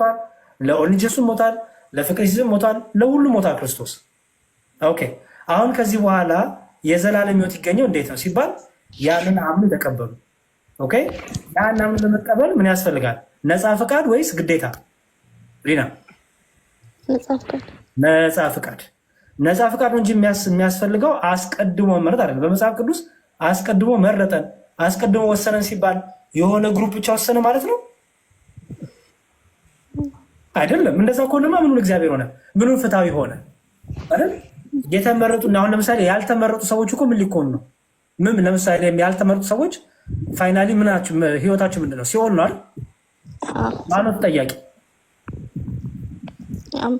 ሞቷል፣ ለኦንጀሱም ሞቷል፣ ለፍቅርሲዝም ሞቷል፣ ለሁሉም ሞቷል ክርስቶስ። ኦኬ አሁን ከዚህ በኋላ የዘላለም ሕይወት ይገኘው እንዴት ነው ሲባል ያንን አምነው ተቀበሉ። ኦኬ ያንን አምነው ለመቀበል ምን ያስፈልጋል? ነፃ ፈቃድ ወይስ ግዴታ? ሪና ነፃ ፈቃድ። ነፃ ፈቃድ ነው እንጂ የሚያስፈልገው አስቀድሞ መረጥ አይደለም። በመጽሐፍ ቅዱስ አስቀድሞ መረጠን አስቀድሞ ወሰነን ሲባል የሆነ ግሩፕ ብቻ ወሰነ ማለት ነው አይደለም። እንደዛ ከሆነማ ምኑን እግዚአብሔር ሆነ? ምኑን ፍትሃዊ ሆነ አይደል? የተመረጡ አሁን ለምሳሌ ያልተመረጡ ሰዎች እኮ ምን ሊኮኑ ነው? ምን ለምሳሌ ያልተመረጡ ሰዎች ፋይናሊ ምናችሁ ህይወታችሁ ምንድን ነው? ሲሆን ነው አይደል? ማነው ተጠያቂ?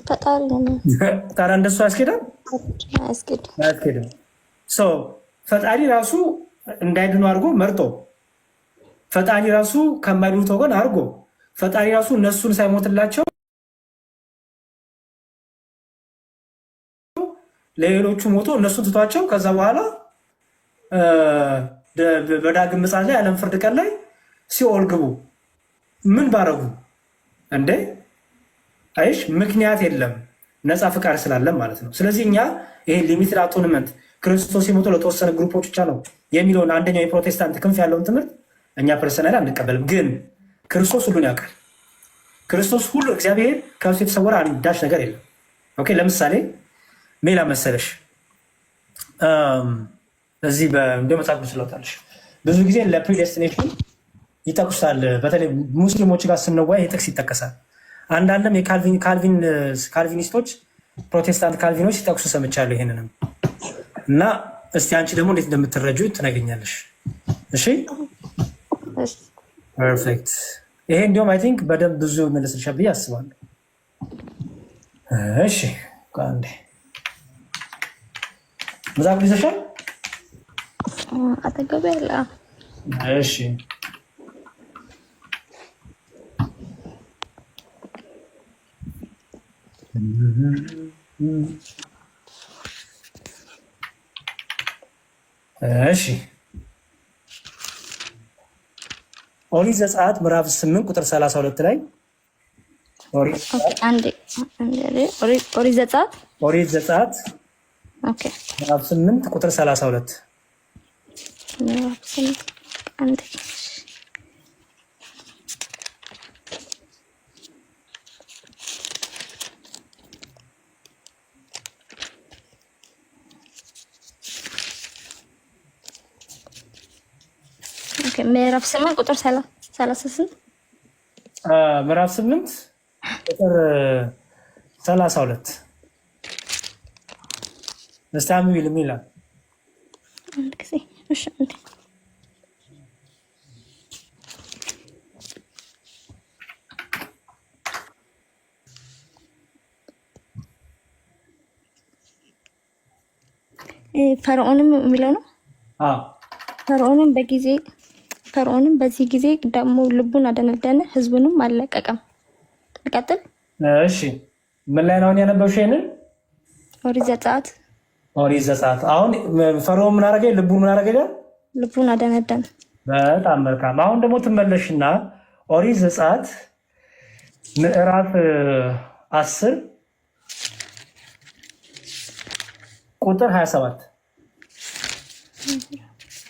ፈጣሪ ነው። ታዲያ እንደሱ ያስኬዳል? አያስኬድም። ፈጣሪ ራሱ እንዳይድኑ አድርጎ መርጦ ፈጣሪ ራሱ ከማይድኑት ወገን አድርጎ ፈጣሪ ራሱ እነሱን ሳይሞትላቸው ለሌሎቹ ሞቶ እነሱን ትቷቸው ከዛ በኋላ በዳግም ምጽአት ላይ ዓለም ፍርድ ቀን ላይ ሲኦል ግቡ ምን ባረጉ እንዴ? አይሽ ምክንያት የለም ነፃ ፍቃድ ስላለም ማለት ነው። ስለዚህ እኛ ይሄ ሊሚትድ አቶንመንት ክርስቶስ የሞተው ለተወሰነ ግሩፖች ብቻ ነው የሚለውን አንደኛው የፕሮቴስታንት ክንፍ ያለውን ትምህርት እኛ ፐርሰናል አንቀበልም። ግን ክርስቶስ ሁሉን ያውቃል። ክርስቶስ ሁሉ እግዚአብሔር ከእርሱ የተሰወረ አንዳች ነገር የለም። ኦኬ ለምሳሌ ሜላ መሰለሽ እዚህ እንደ መጽሐፍ ቅዱስ ስለወጣልሽ ብዙ ጊዜ ለፕሪዴስቲኔሽን ይጠቅሳል። በተለይ ሙስሊሞች ጋር ስንወያይ ይህ ጥቅስ ይጠቀሳል። አንዳንድም የካልቪኒስቶች ፕሮቴስታንት ካልቪኖች ሲጠቅሱ ሰምቻለሁ ይሄንንም እና እስቲ አንቺ ደግሞ እንዴት እንደምትረጁ ትነግኛለሽ። እሺ ፐርፌክት። ይሄ እንዲሁም አይ ቲንክ በደንብ ብዙ መለስልሻል ብዬ አስባለሁ። እሺ አንዴ መጽሐፍ ይዘሻል? አጠገቤ አለ። እሺ እሺ ኦሪት ዘጸአት ምዕራፍ 8 ቁጥር 32 ላይ ኦሪት ዘጸአት ምዕራፍ 8 ቁጥር 32 ምዕራፍ 8 ቁጥር 38 ምዕራፍ 8 ቁጥር 32 እስታም ይልሚላል። ፈርዖንም የሚለው ነው። ፈርዖንም በዚህ ጊዜ ደግሞ ልቡን አደነደነ፣ ህዝቡንም አልለቀቀም። ልቀጥል። እሺ ምን ላይ ነው ያነበብሽ? ይሄንን ኦሪት ዘጸአት። አሁን ፈርዖን ምን አደረገ? ልቡን አደነደነ። በጣም መልካም። አሁን ደግሞ ትመለሽና ኦሪት ዘጸአት ምዕራፍ 10 ቁጥር 27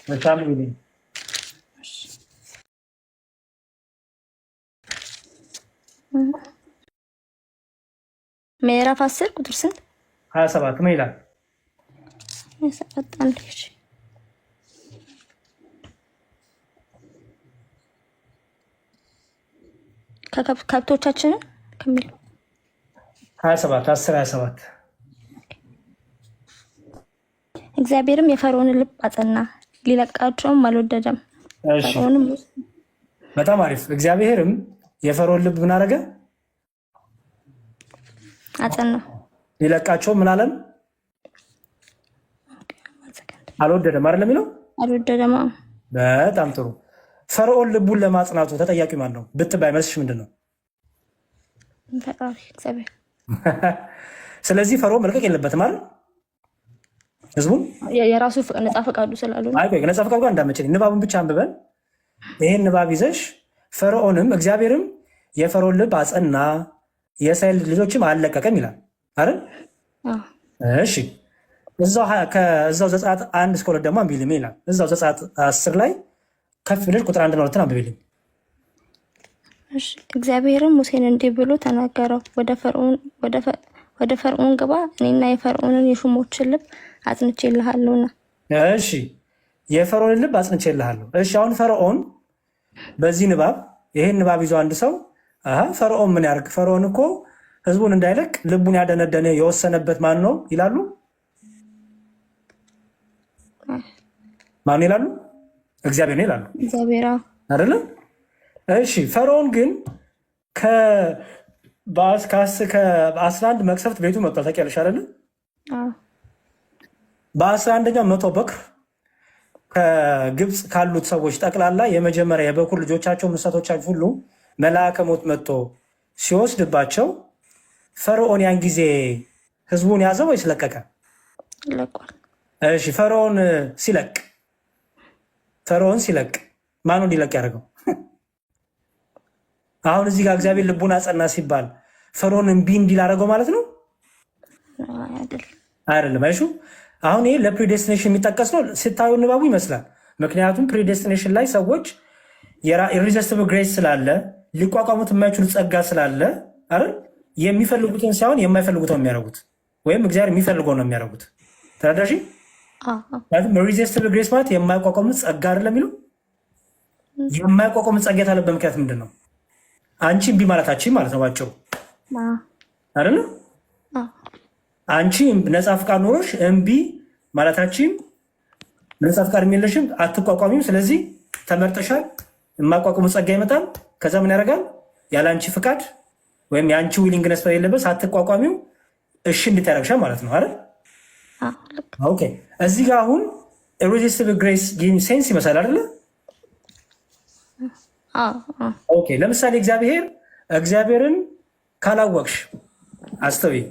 በጣም ይልኝ ምዕራፍ 10 ቁጥር ስንት? 27 ምን ይላል? ከብቶቻችንን ከሚለው 27 እግዚአብሔርም የፈርዖንን ልብ አጸና፣ ሊለቃቸውም አልወደደም። በጣም አሪፍ። እግዚአብሔርም የፈርዖን ልብ ምን አደረገ? አጸና፣ ሊለቃቸው ምን አለም? አልወደደም። አይደለም የሚለው አልወደደም። በጣም ጥሩ። ፈርዖን ልቡን ለማጽናቱ ተጠያቂ ማን ነው ብትባይ መልስሽ ምንድን ነው? እግዚአብሔር። ስለዚህ ፈርዖን መልቀቅ የለበትም አይደል? ህዝቡን የራሱ ነፃ ፈቃዱ ስላልሆነ ነፃ ፈቃዱ ጋር እንዳመቸኝ ንባቡን ብቻ አንብበን ይሄን ንባብ ይዘሽ ፈርዖንም እግዚአብሔርም የፈርዖን ልብ አጸና፣ የእስራኤል ልጆችም አልለቀቀም ይላል አይደል? እሺ እዛው ዘጸአት 1-2 ደግሞ አንብቢልኝ ይላል። እዛው ዘጸአት 10 ላይ ከፍ ብለሽ ቁጥር 1-2 አንብቢልኝ። እግዚአብሔርም ሙሴን እንዲህ ብሎ ተናገረው፣ ወደ ፈርዖን ግባ፣ እኔና የፈርዖንን የሹሞችን ልብ አጽንቼልሃለሁና። እሺ የፈርዖንን ልብ አጽንቼልሃለሁ። እሺ አሁን ፈርዖን በዚህ ንባብ ይሄን ንባብ ይዞ አንድ ሰው ፈርዖን ምን ያርግ? ፈርዖን እኮ ህዝቡን እንዳይለቅ ልቡን ያደነደነ የወሰነበት ማን ነው ይላሉ? ማን ይላሉ? እግዚአብሔር ነው ይላሉ። እግዚአብሔር አይደለም? እሺ ፈርዖን ግን ከ11 መቅሰፍት ቤቱ መጥቷል። ታውቂያለሽ አይደለም? በ11ኛው መቶ በክር ከግብፅ ካሉት ሰዎች ጠቅላላ የመጀመሪያ የበኩር ልጆቻቸው እንስሳቶቻቸው ሁሉ መልአከ ሞት መጥቶ ሲወስድባቸው ፈርዖን ያን ጊዜ ህዝቡን ያዘው ወይስ ለቀቀ? ለቋል። እሺ ፈርዖን ሲለቅ ማኑ እንዲለቅ ያደርገው? አሁን እዚህ ጋር እግዚአብሔር ልቡን አጸና ሲባል ፈርዖን እምቢ እንዲል አደረገው ማለት ነው አይደለም? አይሹ አሁን ይሄ ለፕሪዴስቲኔሽን የሚጠቀስ ነው ስታዩ ንባቡ ይመስላል። ምክንያቱም ፕሪዴስቲኔሽን ላይ ሰዎች ኢሪዚስቲብል ግሬስ ስላለ ሊቋቋሙት የማይችሉት ጸጋ ስላለ አይደል የሚፈልጉትን ሳይሆን የማይፈልጉት ነው የሚያደርጉት፣ ወይም እግዚአብሔር የሚፈልገው ነው የሚያደርጉት። ተረዳሽ? ኢሪዚስቲብል ግሬስ ማለት የማይቋቋሙት ጸጋ አይደለም የሚለው። የማይቋቋሙት ጸጋ ያለበት ምክንያት ምንድን ነው? አንቺ እምቢ ማለታችን ማለት ነው ባጭሩ አይደለም። አንቺ ነፃ ፍቃድ ኖሮሽ እምቢ ማለታችን ነፃ ፍቃድ የሚለሽም አትቋቋሚም። ስለዚህ ተመርጠሻል። የማቋቋሙ ጸጋ ይመጣል። ከዛ ምን ያደርጋል? ያለ አንቺ ፍቃድ ወይም የአንቺ ዊሊንግነስ በሌለበት አትቋቋሚው እሺ እንድታደርግሻል ማለት ነው አይደል? ኦኬ እዚህ ጋር አሁን ኢሪዚስቲብል ግሬስ ጊቪንግ ሴንስ ይመስላል አይደለ? ኦኬ ለምሳሌ እግዚአብሔርን ካላወቅሽ አስተውይ።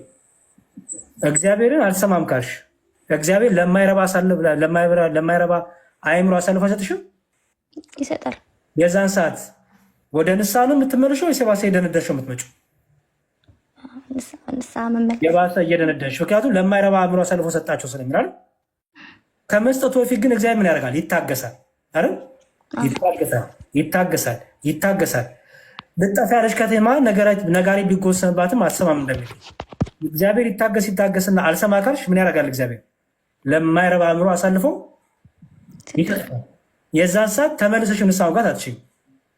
እግዚአብሔርን አልሰማም ካልሽ እግዚአብሔር ለማይረባ አእምሮ አሳልፎ አይሰጥሽም? ይሰጣል። የዛን ሰዓት ወደ ንስሐ ነው የምትመለሸው ወይስ የባሰ እየደነደንሽ ነው የምትመጪው? የባሰ እየደነደንሽ። ምክንያቱም ለማይረባ አእምሮ አሳልፎ ሰጣቸው ስለሚላል። ከመስጠቱ በፊት ግን እግዚአብሔር ምን ያደርጋል? ይታገሳል አይደል? ይታገሳል። ልጠፋ ያለች ከተማ ነጋሪ ቢጎሰንባትም አልሰማም እንደሚል እግዚአብሔር ይታገስና አልሰማ ካልሽ ምን ያደርጋል? እግዚአብሔር ለማይረባ አእምሮ አሳልፎ ይሰጣል። የዛን ሰዓት ተመልሰሽ ንስሐ መግባት አትችይም።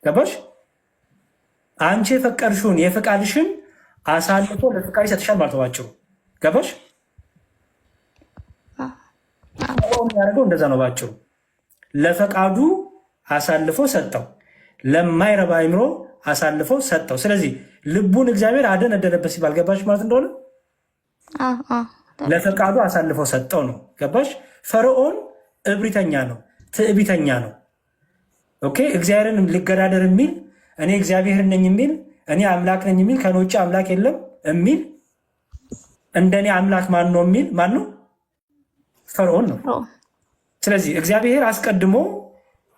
ገባሽ? አንቺ የፈቀድሽውን የፈቃድሽን አሳልፎ ለፈቃድ ይሰጥሻል ማለት ነው ባጭሩ። ገባሽ? ያደርገው እንደዛ ነው ባጭሩ። ለፈቃዱ አሳልፎ ሰጠው፣ ለማይረባ አእምሮ አሳልፎ ሰጠው። ስለዚህ ልቡን እግዚአብሔር አደነደነበት ሲባል ገባሽ ማለት እንደሆነ ለፈቃዱ አሳልፎ ሰጠው ነው። ገባሽ? ፈርዖን እብሪተኛ ነው፣ ትዕቢተኛ ነው። ኦኬ እግዚአብሔርን ሊገዳደር የሚል እኔ እግዚአብሔር ነኝ የሚል እኔ አምላክ ነኝ የሚል ከእኔ ውጭ አምላክ የለም የሚል እንደኔ አምላክ ማን ነው የሚል ማን ነው? ፈርዖን ነው። ስለዚህ እግዚአብሔር አስቀድሞ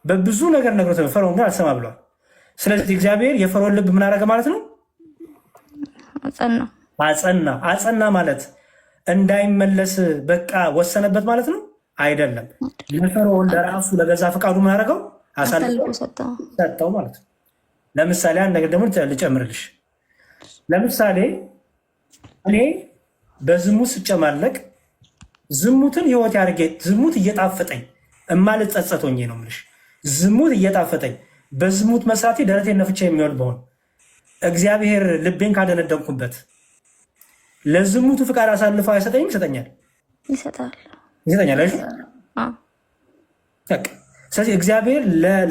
በብዙ ነገር ነግሮት ፈርዖን ግን አልሰማ ብለዋል። ስለዚህ እግዚአብሔር የፈርዖን ልብ ምን አደረገ ማለት ነው? አጸና ማለት እንዳይመለስ በቃ ወሰነበት ማለት ነው አይደለም። ለፈርዖን ለራሱ ለገዛ ፈቃዱ ምን አደረገው? አሳልፎ ሰጠው ማለት ነው። ለምሳሌ አንድ ነገር ደግሞ ልጨምርልሽ። ለምሳሌ እኔ በዝሙት ስጨማለቅ ዝሙትን ህይወት ያደርጌ ዝሙት እየጣፈጠኝ እማልጸጸት ሆኜ ነው የምልሽ። ዝሙት እየጣፈጠኝ በዝሙት መስራቴ ደረቴን ነፍቼ የሚወድ በሆን እግዚአብሔር ልቤን ካደነደንኩበት ለዝሙቱ ፍቃድ አሳልፎ አይሰጠኝም? ይሰጠኛል። ስለዚህ እግዚአብሔር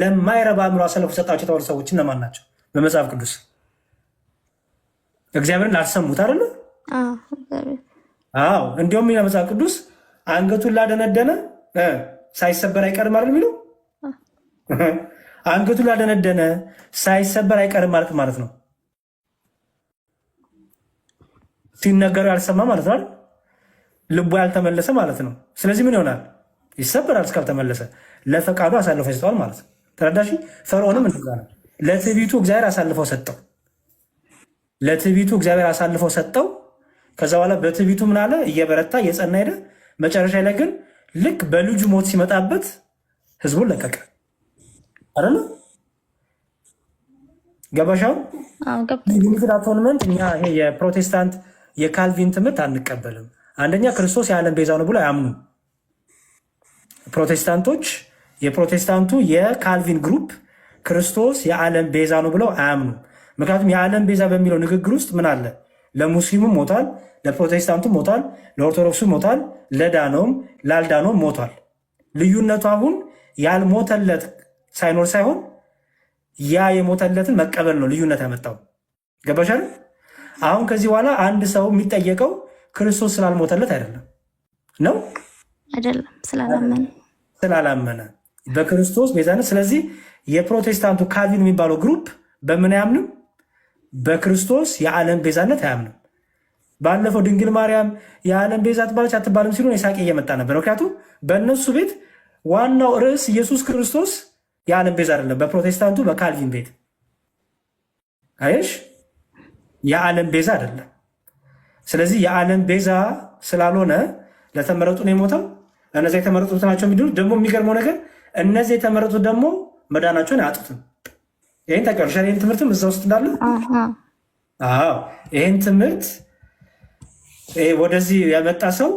ለማይረባ አእምሮ አሳልፎ ሰጣቸው የተባሉ ሰዎች እነማን ናቸው? በመጽሐፍ ቅዱስ እግዚአብሔርን ላልሰሙት አይደለ? አዎ። እንዲሁም መጽሐፍ ቅዱስ አንገቱን ላደነደነ ሳይሰበር አይቀርም አይደል የሚለው? አንገቱን ላደነደነ ሳይሰበር አይቀርም ማለት ነው። ሲነገሩ ያልሰማ ማለት ነው። ልቡ ያልተመለሰ ማለት ነው። ስለዚህ ምን ይሆናል? ይሰበራል እስካልተመለሰ። ለፈቃዱ አሳልፎ ይሰጠዋል ማለት ነው። ተረዳሽ? ፈርዖንም እንደዛ ነው። ለትዕቢቱ እግዚአብሔር አሳልፈው ሰጠው። ለትዕቢቱ እግዚአብሔር አሳልፎ ሰጠው። ከዛ በኋላ በትዕቢቱ ምን አለ? እየበረታ እየጸና ሄደ። መጨረሻ ላይ ግን ልክ በልጁ ሞት ሲመጣበት ህዝቡን ለቀቀ አይደለ? ገባሻው? ሊሚትድ አቶንመንት እኛ ይሄ የፕሮቴስታንት የካልቪን ትምህርት አንቀበልም። አንደኛ ክርስቶስ የዓለም ቤዛ ነው ብሎ አያምኑ ፕሮቴስታንቶች። የፕሮቴስታንቱ የካልቪን ግሩፕ ክርስቶስ የዓለም ቤዛ ነው ብለው አያምኑ። ምክንያቱም የዓለም ቤዛ በሚለው ንግግር ውስጥ ምን አለ? ለሙስሊሙም ሞቷል፣ ለፕሮቴስታንቱም ሞቷል፣ ለኦርቶዶክሱ ሞቷል፣ ለዳነውም ላልዳነውም ሞቷል። ልዩነቱ አሁን ያልሞተለት ሳይኖር ሳይሆን ያ የሞተለትን መቀበል ነው ልዩነት ያመጣው። ገባሻል? አሁን ከዚህ በኋላ አንድ ሰው የሚጠየቀው ክርስቶስ ስላልሞተለት አይደለም ነው አይደለም፣ ስላላመነ በክርስቶስ ቤዛነት። ስለዚህ የፕሮቴስታንቱ ካልቪን የሚባለው ግሩፕ በምን አያምንም? በክርስቶስ የዓለም ቤዛነት አያምንም። ባለፈው ድንግል ማርያም የዓለም ቤዛ ትባለች አትባልም ሲሉ ሳቄ እየመጣ ነበር። ምክንያቱም በእነሱ ቤት ዋናው ርዕስ ኢየሱስ ክርስቶስ የዓለም ቤዛ አይደለም። በፕሮቴስታንቱ በካልቪን ቤት አየሽ፣ የዓለም ቤዛ አይደለም። ስለዚህ የዓለም ቤዛ ስላልሆነ ለተመረጡ ነው የሞተው። እነዚያ የተመረጡት ናቸው የሚድኑት። ደግሞ የሚገርመው ነገር እነዚህ የተመረጡት ደግሞ መዳናቸውን አያጡትም። ይህን ታውቂያለሽ። ይህን ትምህርትም እዛ ውስጥ እንዳለ ይህን ትምህርት ወደዚህ ያመጣ ሰው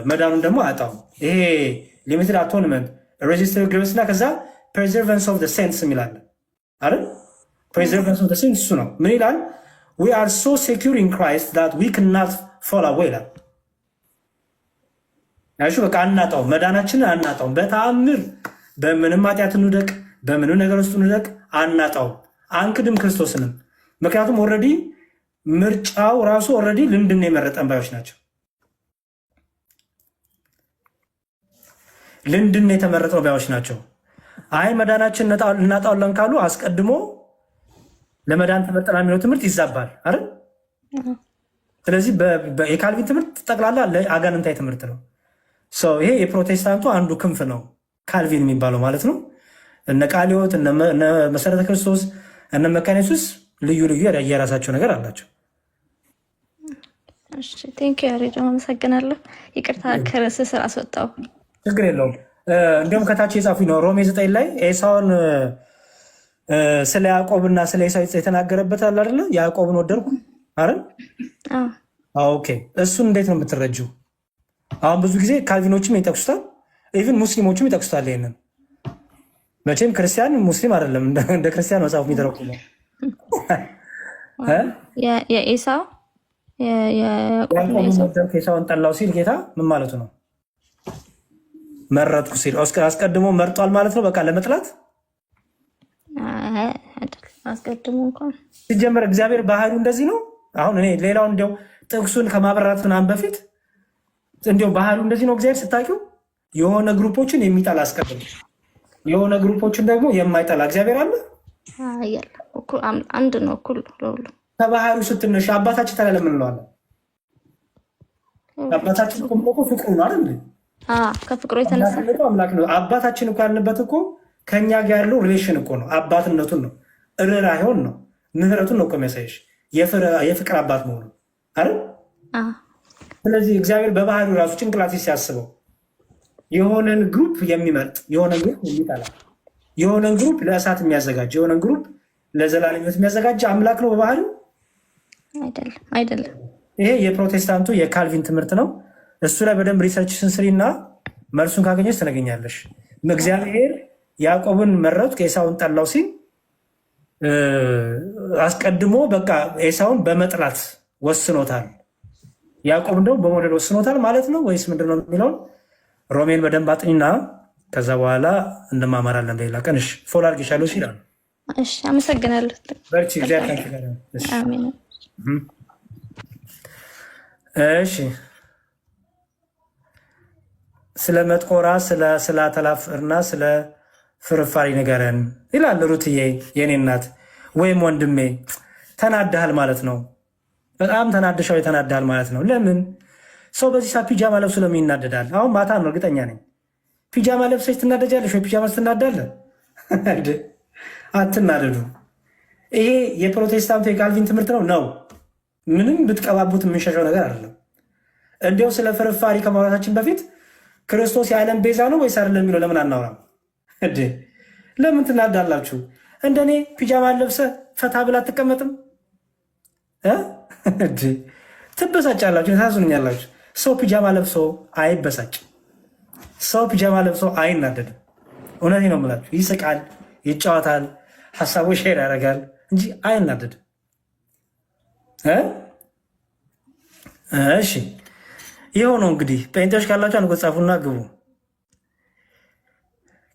መዳኑን ደግሞ አያጣው። ይሄ ሊሚትድ አቶንመንት ሬጂስተር ግሬስ እና ከዛ ፕሬዘርቫንስ ኦፍ ሴንትስ የሚላለ አይደል? ፕሬዘርቫንስ ኦፍ ሴንትስ እሱ ነው። ምን ይላል? ዊ አር ሶ ሴኪር ኢን ክራይስት ዛት ዊ ካንናት ፎል አዌይ ይላል። ያሹ በቃ አናጣው፣ መዳናችንን አናጣው በተአምር። በምንም ኃጢአት እንደቅ፣ በምንም ነገር ውስጥ እንደቅ አናጣው። አንክድም ክርስቶስንም። ምክንያቱም ኦልሬዲ ምርጫው ራሱ ኦልሬዲ ልምድና የመረጠን ባዮች ናቸው። ልምድና የተመረጠው ባዮች ናቸው። አይ መዳናችን እናጣውለን ካሉ አስቀድሞ ለመዳን ተመርጠና የሚለው ትምህርት ይዛባል አይደል? ስለዚህ የካልቪን ትምህርት ጠቅላላ አጋንንታዊ ትምህርት ነው። ይሄ የፕሮቴስታንቱ አንዱ ክንፍ ነው፣ ካልቪን የሚባለው ማለት ነው። እነ ቃልዮት፣ እነ መሰረተ ክርስቶስ፣ እነ መካነ ኢየሱስ ልዩ ልዩ የራሳቸው ነገር አላቸው። ቴንክ ዩ ያሬድ፣ አመሰግናለሁ። ይቅርታ ከርዕስ ስር አስወጣው። ችግር የለውም። እንዲሁም ከታች የጻፉ ነው ሮሜ 9 ላይ ኤሳውን ስለ ያዕቆብና ስለ ኤሳው የተናገረበት አለ አይደለ? ያዕቆብን ወደድኩ አይደል? ኦኬ። እሱን እንዴት ነው የምትረጂው? አሁን ብዙ ጊዜ ካልቪኖችም ይጠቅሱታል፣ ኢቭን ሙስሊሞችም ይጠቅሱታል። ይሄንን መቼም ክርስቲያን ሙስሊም አይደለም እንደ ክርስቲያን መጽሐፍ የሚተረጉመው የኤሳው ኤሳውን ጠላው ሲል ጌታ ምን ማለቱ ነው? መረጥኩ ሲል አስቀድሞ መርጧል ማለት ነው። በቃ ለመጥላት አስቀድሞ እንኳን ሲጀመር እግዚአብሔር ባህሪው እንደዚህ ነው። አሁን እኔ ሌላው እንዲያው ጥቅሱን ከማብራራት ምናምን በፊት እንዲያው ባህሪው እንደዚህ ነው። እግዚአብሔር ስታውቂው የሆነ ግሩፖችን የሚጠላ አስቀድሞ የሆነ ግሩፖችን ደግሞ የማይጠላ እግዚአብሔር አለ። አንድ ነው፣ እኩል ለሁሉ። ከባህሪው ስትነሽ አባታችን ታዲያ ለምን እንለዋለን? አባታችን እኮ ፍቅሩ ነው አይደል? ከፍቅሩ የተነሳ አምላክ ነው። አባታችን እኮ ያልንበት እኮ ከኛ ጋር ያለው ሪሌሽን እኮ ነው። አባትነቱን ነው፣ ርህራሄውን ነው፣ ምህረቱን ነው እኮ የሚያሳይሽ የፍቅር አባት መሆኑ አይደል? ስለዚህ እግዚአብሔር በባህሪው ራሱ ጭንቅላት ሲያስበው የሆነን ግሩፕ የሚመርጥ የሆነን ግሩፕ የሚጠላ የሆነን ግሩፕ ለእሳት የሚያዘጋጅ የሆነን ግሩፕ ለዘላለምነት የሚያዘጋጅ አምላክ ነው በባህሪው አይደለም። ይሄ የፕሮቴስታንቱ የካልቪን ትምህርት ነው። እሱ ላይ በደንብ ሪሰርች ስንስሪና መልሱን ካገኘች ትነገኛለሽ። እግዚአብሔር ያዕቆብን መረጡ ኤሳውን ጠላው ሲል አስቀድሞ በቃ ኤሳውን በመጥላት ወስኖታል፣ ያዕቆብን ደግሞ በመውደድ ወስኖታል ማለት ነው ወይስ ምንድነው የሚለውን ሮሜን በደንብ አጥኒና ከዛ በኋላ እንደማመራለን በሌላ ቀን። እሺ ፎሎ አድርጌሻለሁ ሲላል። እሺ አመሰግናለሁ። በርቺ እግዚአብሔር ካንቺ ጋር ነው። እሺ ስለ መጥቆራ ስለ አተላፍርና ስለ ፍርፋሪ ንገረን ይላል ሩትዬ። የኔ እናት ወይም ወንድሜ ተናድሃል ማለት ነው። በጣም ተናድሃል ማለት ነው። ለምን ሰው በዚህ ሰዓት ፒጃማ ለብሶ ለምን ይናደዳል? አሁን ማታ ነው እርግጠኛ ነኝ። ፒጃማ ለብሰች ትናደጃለሽ ወይ? ፒጃማ ስትናዳለ አትናደዱ። ይሄ የፕሮቴስታንቱ የካልቪን ትምህርት ነው። ምንም ብትቀባቡት የምንሸሸው ነገር አይደለም። እንዲያው ስለ ፍርፋሪ ከማውራታችን በፊት ክርስቶስ የዓለም ቤዛ ነው ወይስ አይደለም የሚለው ለምን አናወራም? ለምን ትናዳላችሁ? እንደኔ ፒጃማ ለብሰ ፈታ ብላ አትቀመጥም? ትበሳጫላችሁ፣ ታዝኑኛላችሁ። ሰው ፒጃማ ለብሶ አይበሳጭ፣ ሰው ፒጃማ ለብሶ አይናደድም። እውነቴ ነው የምላችሁ። ይስቃል፣ ይጫወታል፣ ሀሳቦች ሼር ያደርጋል እንጂ አይናደድም። እሺ ይኸው ነው እንግዲህ። ጴንጤዎች ካላችሁ አንጎ ጻፉና ግቡ።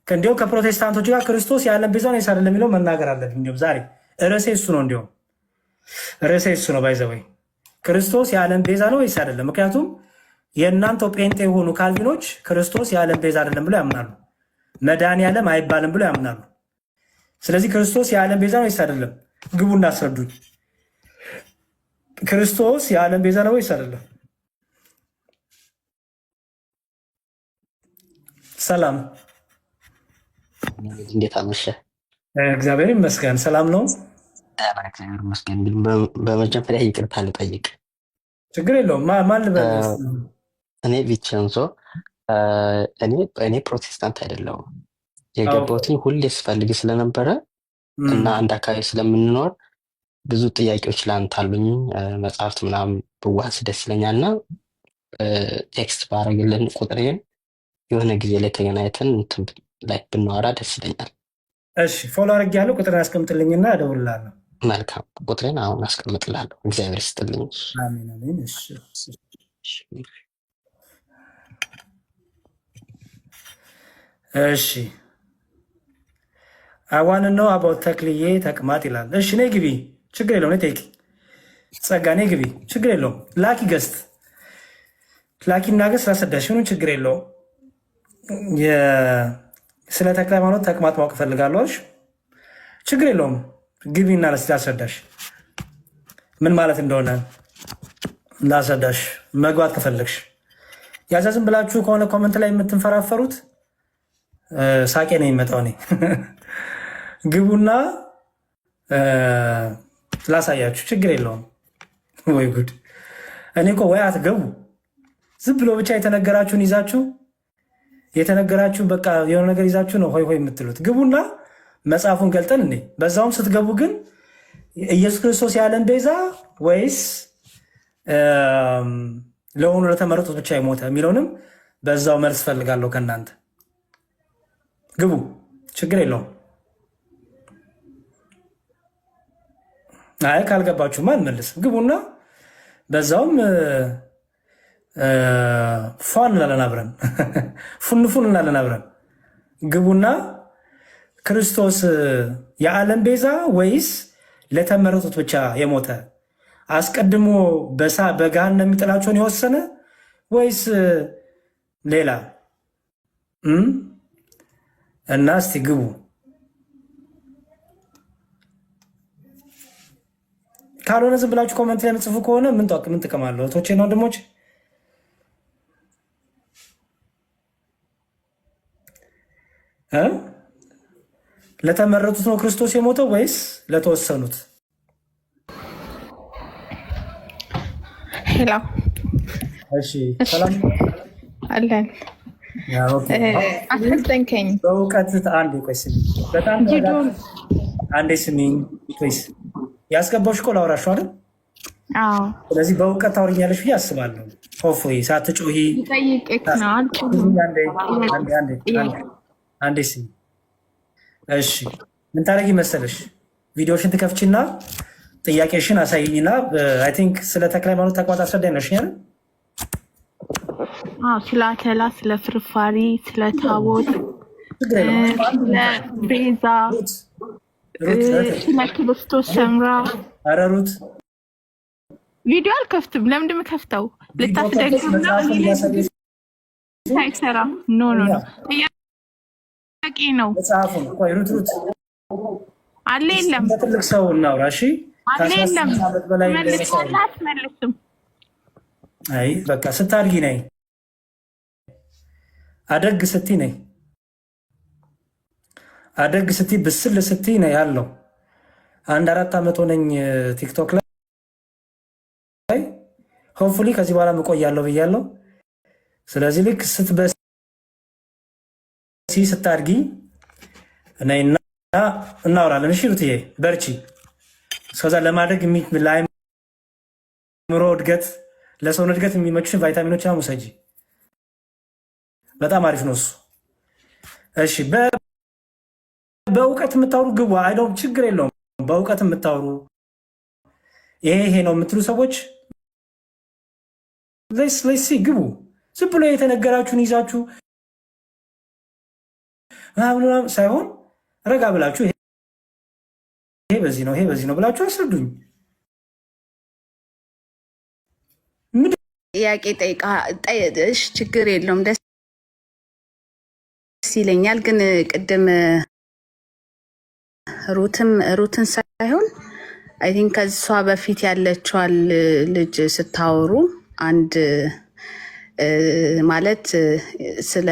እንዲሁም ከፕሮቴስታንቶች ጋር ክርስቶስ የዓለም ቤዛ ነው አይደለም የሚለው መናገር አለብኝ። እንዲሁም ዛሬ ርዕሴ እሱ ነው። እንዲሁም ርዕሴ እሱ ነው። ባይዘወይ ክርስቶስ የዓለም ቤዛ ነው ወይስ አይደለም? ምክንያቱም የእናንተው ጴንጤ የሆኑ ካልቪኖች ክርስቶስ የዓለም ቤዛ አይደለም ብሎ ያምናሉ። መድኃኔዓለም አይባልም ብሎ ያምናሉ። ስለዚህ ክርስቶስ የዓለም ቤዛ ነው ወይስ አይደለም? ግቡ እናስረዱኝ። ክርስቶስ የዓለም ቤዛ ነው ወይስ አይደለም? ሰላም፣ እንዴት አመሸ? እግዚአብሔር ይመስገን ሰላም ነው። እግዚአብሔር ይመስገን። በመጀመሪያ ይቅርታ ልጠይቅ። ችግር የለውም። ማን ልበል? እኔ ቪቼንዞ። እኔ ፕሮቴስታንት አይደለሁም። የገባሁትኝ ሁሌ ስፈልግ ስለነበረ እና አንድ አካባቢ ስለምንኖር ብዙ ጥያቄዎች ለአንተ አሉኝ። መጽሐፍት ምናምን ብዋስ ደስ ይለኛል እና ቴክስት ባረግልን ቁጥሬን የሆነ ጊዜ ላይ ተገናኝተን ላይ ብናወራ ደስ ይለኛል። እሺ ፎሎ አድርጌያለሁ። ቁጥሬን አስቀምጥልኝና እደውልልሃለሁ። መልካም፣ ቁጥሬን አሁን አስቀምጥልሃለሁ። እግዚአብሔር ይስጥልኝ። አሜን አሜን። እሺ አዋን ነው አባው ተክልዬ ተቅማጥ ይላል። እሺ ነይ ግቢ፣ ችግር የለውም። ጠይቂ ጸጋ፣ ነይ ግቢ፣ ችግር የለውም። ላኪ ገስት ላኪና ገስት ላሰዳሽ ምንም ችግር የለውም። ስለ ተክለ ሃይማኖት ተቅማጥ ማወቅ እፈልጋለሁ። ችግር የለውም። ግቢና ላስረዳሽ ምን ማለት እንደሆነ ላስረዳሽ መግባት ከፈለግሽ። ያዛ ዝም ብላችሁ ከሆነ ኮመንት ላይ የምትንፈራፈሩት ሳቄ ነው የሚመጣው። እኔ ግቡና ላሳያችሁ፣ ችግር የለውም። ወይ ጉድ! እኔ እኮ ወይ አትገቡ ዝም ብሎ ብቻ የተነገራችሁን ይዛችሁ በቃ የሆነ ነገር ይዛችሁ ነው ሆይ ሆይ የምትሉት። ግቡና መጽሐፉን ገልጠን እኔ በዛውም ስትገቡ ግን ኢየሱስ ክርስቶስ የዓለም ቤዛ ወይስ ለሆኑ ለተመረጡት ብቻ የሞተ የሚለውንም በዛው መልስ ፈልጋለሁ ከእናንተ። ግቡ፣ ችግር የለውም። አይ ካልገባችሁማ አንመልስም። ግቡና በዛውም ፏን እንላለን አብረን ፉንፉን እንላለን አብረን። ግቡና ክርስቶስ የዓለም ቤዛ ወይስ ለተመረጡት ብቻ የሞተ አስቀድሞ በገሃነም የሚጥላቸውን የወሰነ ወይስ ሌላ? እና እስቲ ግቡ። ካልሆነ ዝም ብላችሁ ኮመንት ላይ የምጽፉ ከሆነ ምን ጥቅም አለው? እህቶቼና ወንድሞች ለተመረጡት ነው ክርስቶስ የሞተው ወይስ ለተወሰኑት? ሄሎ፣ እሺ፣ ሰላም አለን። አስጠንከኝ በእውቀት አንዴ ቆይ ስሚ፣ በጣም አንዴ ስሚኝ ፕሊዝ። ያስገባሽ እኮ ላውራሽ አይደል? አዎ። ስለዚህ በእውቀት ታወሪኛለሽ ብዬ አስባለሁ። ሆፎይ ሳትጮሂ ጠይቄክ ነው አልኩ። አንዴ ስሚ እሺ። ምን ታደርጊ መሰለሽ? ቪዲዮሽን ትከፍቺና ጥያቄሽን አሳይኝና አይ ቲንክ ስለ ተክለ ሃይማኖት ተቋት አስረዳኝ ነሽ አይደል? ስለ አተላ፣ ስለ ፍርፋሪ፣ ስለ ታቦት፣ ስለ ቤዛ፣ ስለ ክርስቶስ ሰምራ። ኧረ ሩት ቪዲዮ አልከፍትም። ለምንድን የምከፍተው? ልታስደግም ነው ሳይሰራ? ኖ ጥያቄ ነው። መጽሐፉን ቆይ ሩት አለ የለም። ትልቅ ሰው እናውራ እሺ። አለ የለም። አትመልስም። አይ በቃ ስታድጊ ነይ፣ አደግ ስትይ ነይ፣ አደግ ስትይ ብስል ስትይ ነይ ያለው አንድ 4 ዓመት ሆነኝ ቲክቶክ ላይ ሆፕፉሊ ከዚህ በኋላ እቆያለሁ ብያለሁ። ስለዚህ ልክ ስትበሲ ስታድጊ እና እናወራለን። እሺ ሩትዬ በርቺ። እስከዛ ለማድረግ ለአእምሮ እድገት ለሰውነት እድገት የሚመቹን ቫይታሚኖች ውሰጂ። በጣም አሪፍ ነው እሱ። እሺ በእውቀት የምታወሩ ግቡ። አይደው ችግር የለውም። በእውቀት የምታወሩ ይሄ ነው የምትሉ ሰዎች ለሲ ግቡ። ዝም ብሎ የተነገራችሁን ይዛችሁ ሳይሆን ረጋ ብላችሁ ይሄ በዚህ ነው ይሄ በዚህ ነው ብላችሁ አስረዱኝ። ጥያቄ ጠይቃሽ ችግር የለውም ደስ ይለኛል። ግን ቅድም ሩትን ሳይሆን አይ ቲንክ ከሷ በፊት ያለችዋል ልጅ ስታወሩ አንድ ማለት ስለ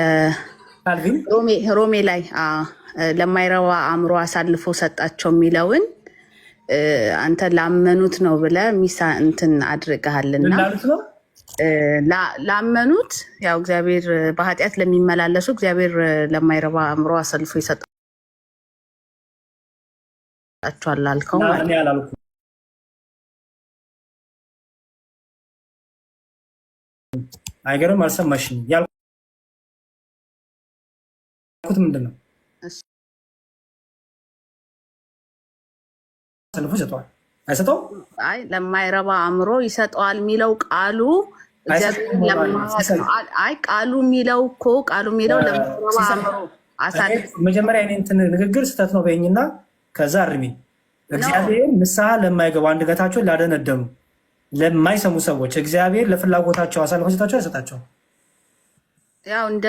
ሮሜ ላይ ለማይረባ አእምሮ አሳልፎ ሰጣቸው የሚለውን አንተ ላመኑት ነው ብለህ ሚሳ እንትን አድርገሃልና ላመኑት ያው እግዚአብሔር በኃጢአት ለሚመላለሱ እግዚአብሔር ለማይረባ አእምሮ አሳልፎ ይሰጣቸዋል አልከው ማለት ነው። አይገርም? አልሰማሽኝ? ያልኩት ምንድን ነው? አሳልፎ ይሰጠዋል አይሰጠውም? አይ ለማይረባ አእምሮ ይሰጠዋል የሚለው ቃሉ አይ ቃሉ የሚለው እኮ ቃሉ የሚለው ለማይረባ አእምሮ አሳልፎ መጀመሪያ እኔ እንትን ንግግር ስህተት ነው በይኝና ከዛ አርሚ። እግዚአብሔር ንስሐ ለማይገቡ አንደበታቸውን ላደነደኑ ለማይሰሙ ሰዎች እግዚአብሔር ለፍላጎታቸው አሳልፎ ሲሰጣቸው አይሰጣቸውም። ያው እንደ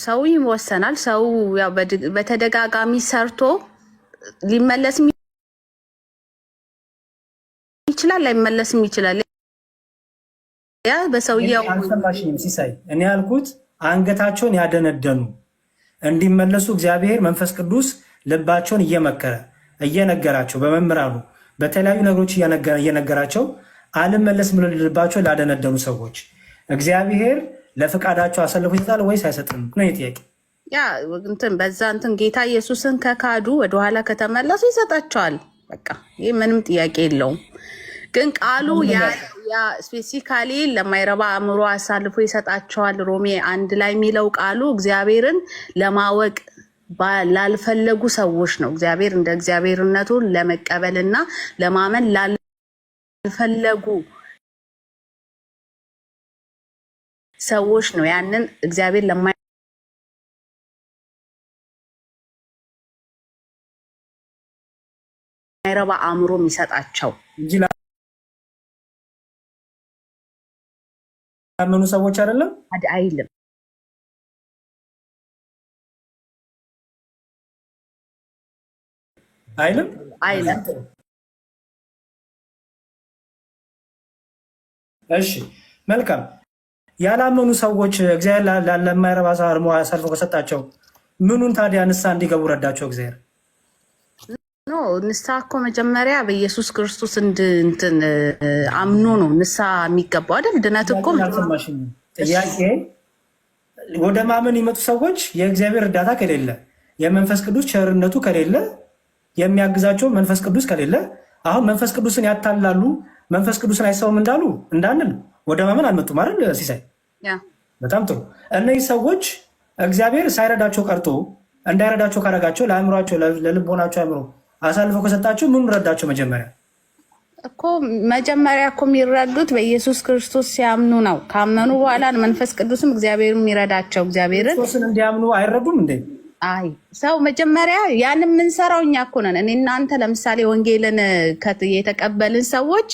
ሰው ይወሰናል። ሰው ያው በተደጋጋሚ ሰርቶ ሊመለስም ይችላል፣ ላይመለስም ይችላል። ያ በሰውየው አልሰማሽኝም ሲሳይ? እኔ ያልኩት አንገታቸውን ያደነደኑ እንዲመለሱ እግዚአብሔር መንፈስ ቅዱስ ልባቸውን እየመከረ እየነገራቸው በመምህራኑ በተለያዩ ነገሮች እየነገራቸው አልመለስ ብሎ ልባቸው ላደነደኑ ሰዎች እግዚአብሔር ለፍቃዳቸው አሳልፎ ይሰጣል ወይስ አይሰጥም ነው ጥያቄ። ያ እንትን በዛ እንትን ጌታ ኢየሱስን ከካዱ ወደኋላ ከተመለሱ ይሰጣቸዋል። በቃ ይህ ምንም ጥያቄ የለውም። ግን ቃሉ ያ ስፔሲፊካሊ ለማይረባ አእምሮ አሳልፎ ይሰጣቸዋል ሮሜ 1 ላይ የሚለው ቃሉ እግዚአብሔርን ለማወቅ ላልፈለጉ ሰዎች ነው። እግዚአብሔር እንደ እግዚአብሔርነቱ ለመቀበልና ለማመን ላልፈለጉ ሰዎች ነው ያንን እግዚአብሔር ለማይረባ አእምሮ የሚሰጣቸው እንጂ ላመኑ ሰዎች አይደለም አይልም። አይልም። እሺ መልካም። ያላመኑ ሰዎች እግዚአብሔር ለማይረባ አእምሮ አሳልፎ ከሰጣቸው ምኑን ታዲያ ንስሐ እንዲገቡ ረዳቸው እግዚአብሔር? ኖ ንስሐ እኮ መጀመሪያ በኢየሱስ ክርስቶስ እንትን አምኖ ነው ንስሐ የሚገባው አይደል? ድነት እኮ ጥያቄ ወደ ማመን የመጡ ሰዎች የእግዚአብሔር እርዳታ ከሌለ የመንፈስ ቅዱስ ቸርነቱ ከሌለ የሚያግዛቸው መንፈስ ቅዱስ ከሌለ አሁን መንፈስ ቅዱስን ያታላሉ መንፈስ ቅዱስን አይሰውም እንዳንል ወደ ማመን አልመጡም አይደል ሲሳይ? በጣም ጥሩ። እነዚህ ሰዎች እግዚአብሔር ሳይረዳቸው ቀርቶ እንዳይረዳቸው ካረጋቸው ለአእምሯቸው ለልቦናቸው አእምሮ አሳልፈው ከሰጣቸው ምን ረዳቸው? መጀመሪያ እኮ የሚረዱት በኢየሱስ ክርስቶስ ሲያምኑ ነው። ካመኑ በኋላ መንፈስ ቅዱስም እግዚአብሔር የሚረዳቸው። እግዚአብሔርን ክርስቶስን እንዲያምኑ አይረዱም እንዴ? አይ ሰው መጀመሪያ ያን የምንሰራው እኛ እኮ ነን። እኔ እናንተ ለምሳሌ ወንጌልን የተቀበልን ሰዎች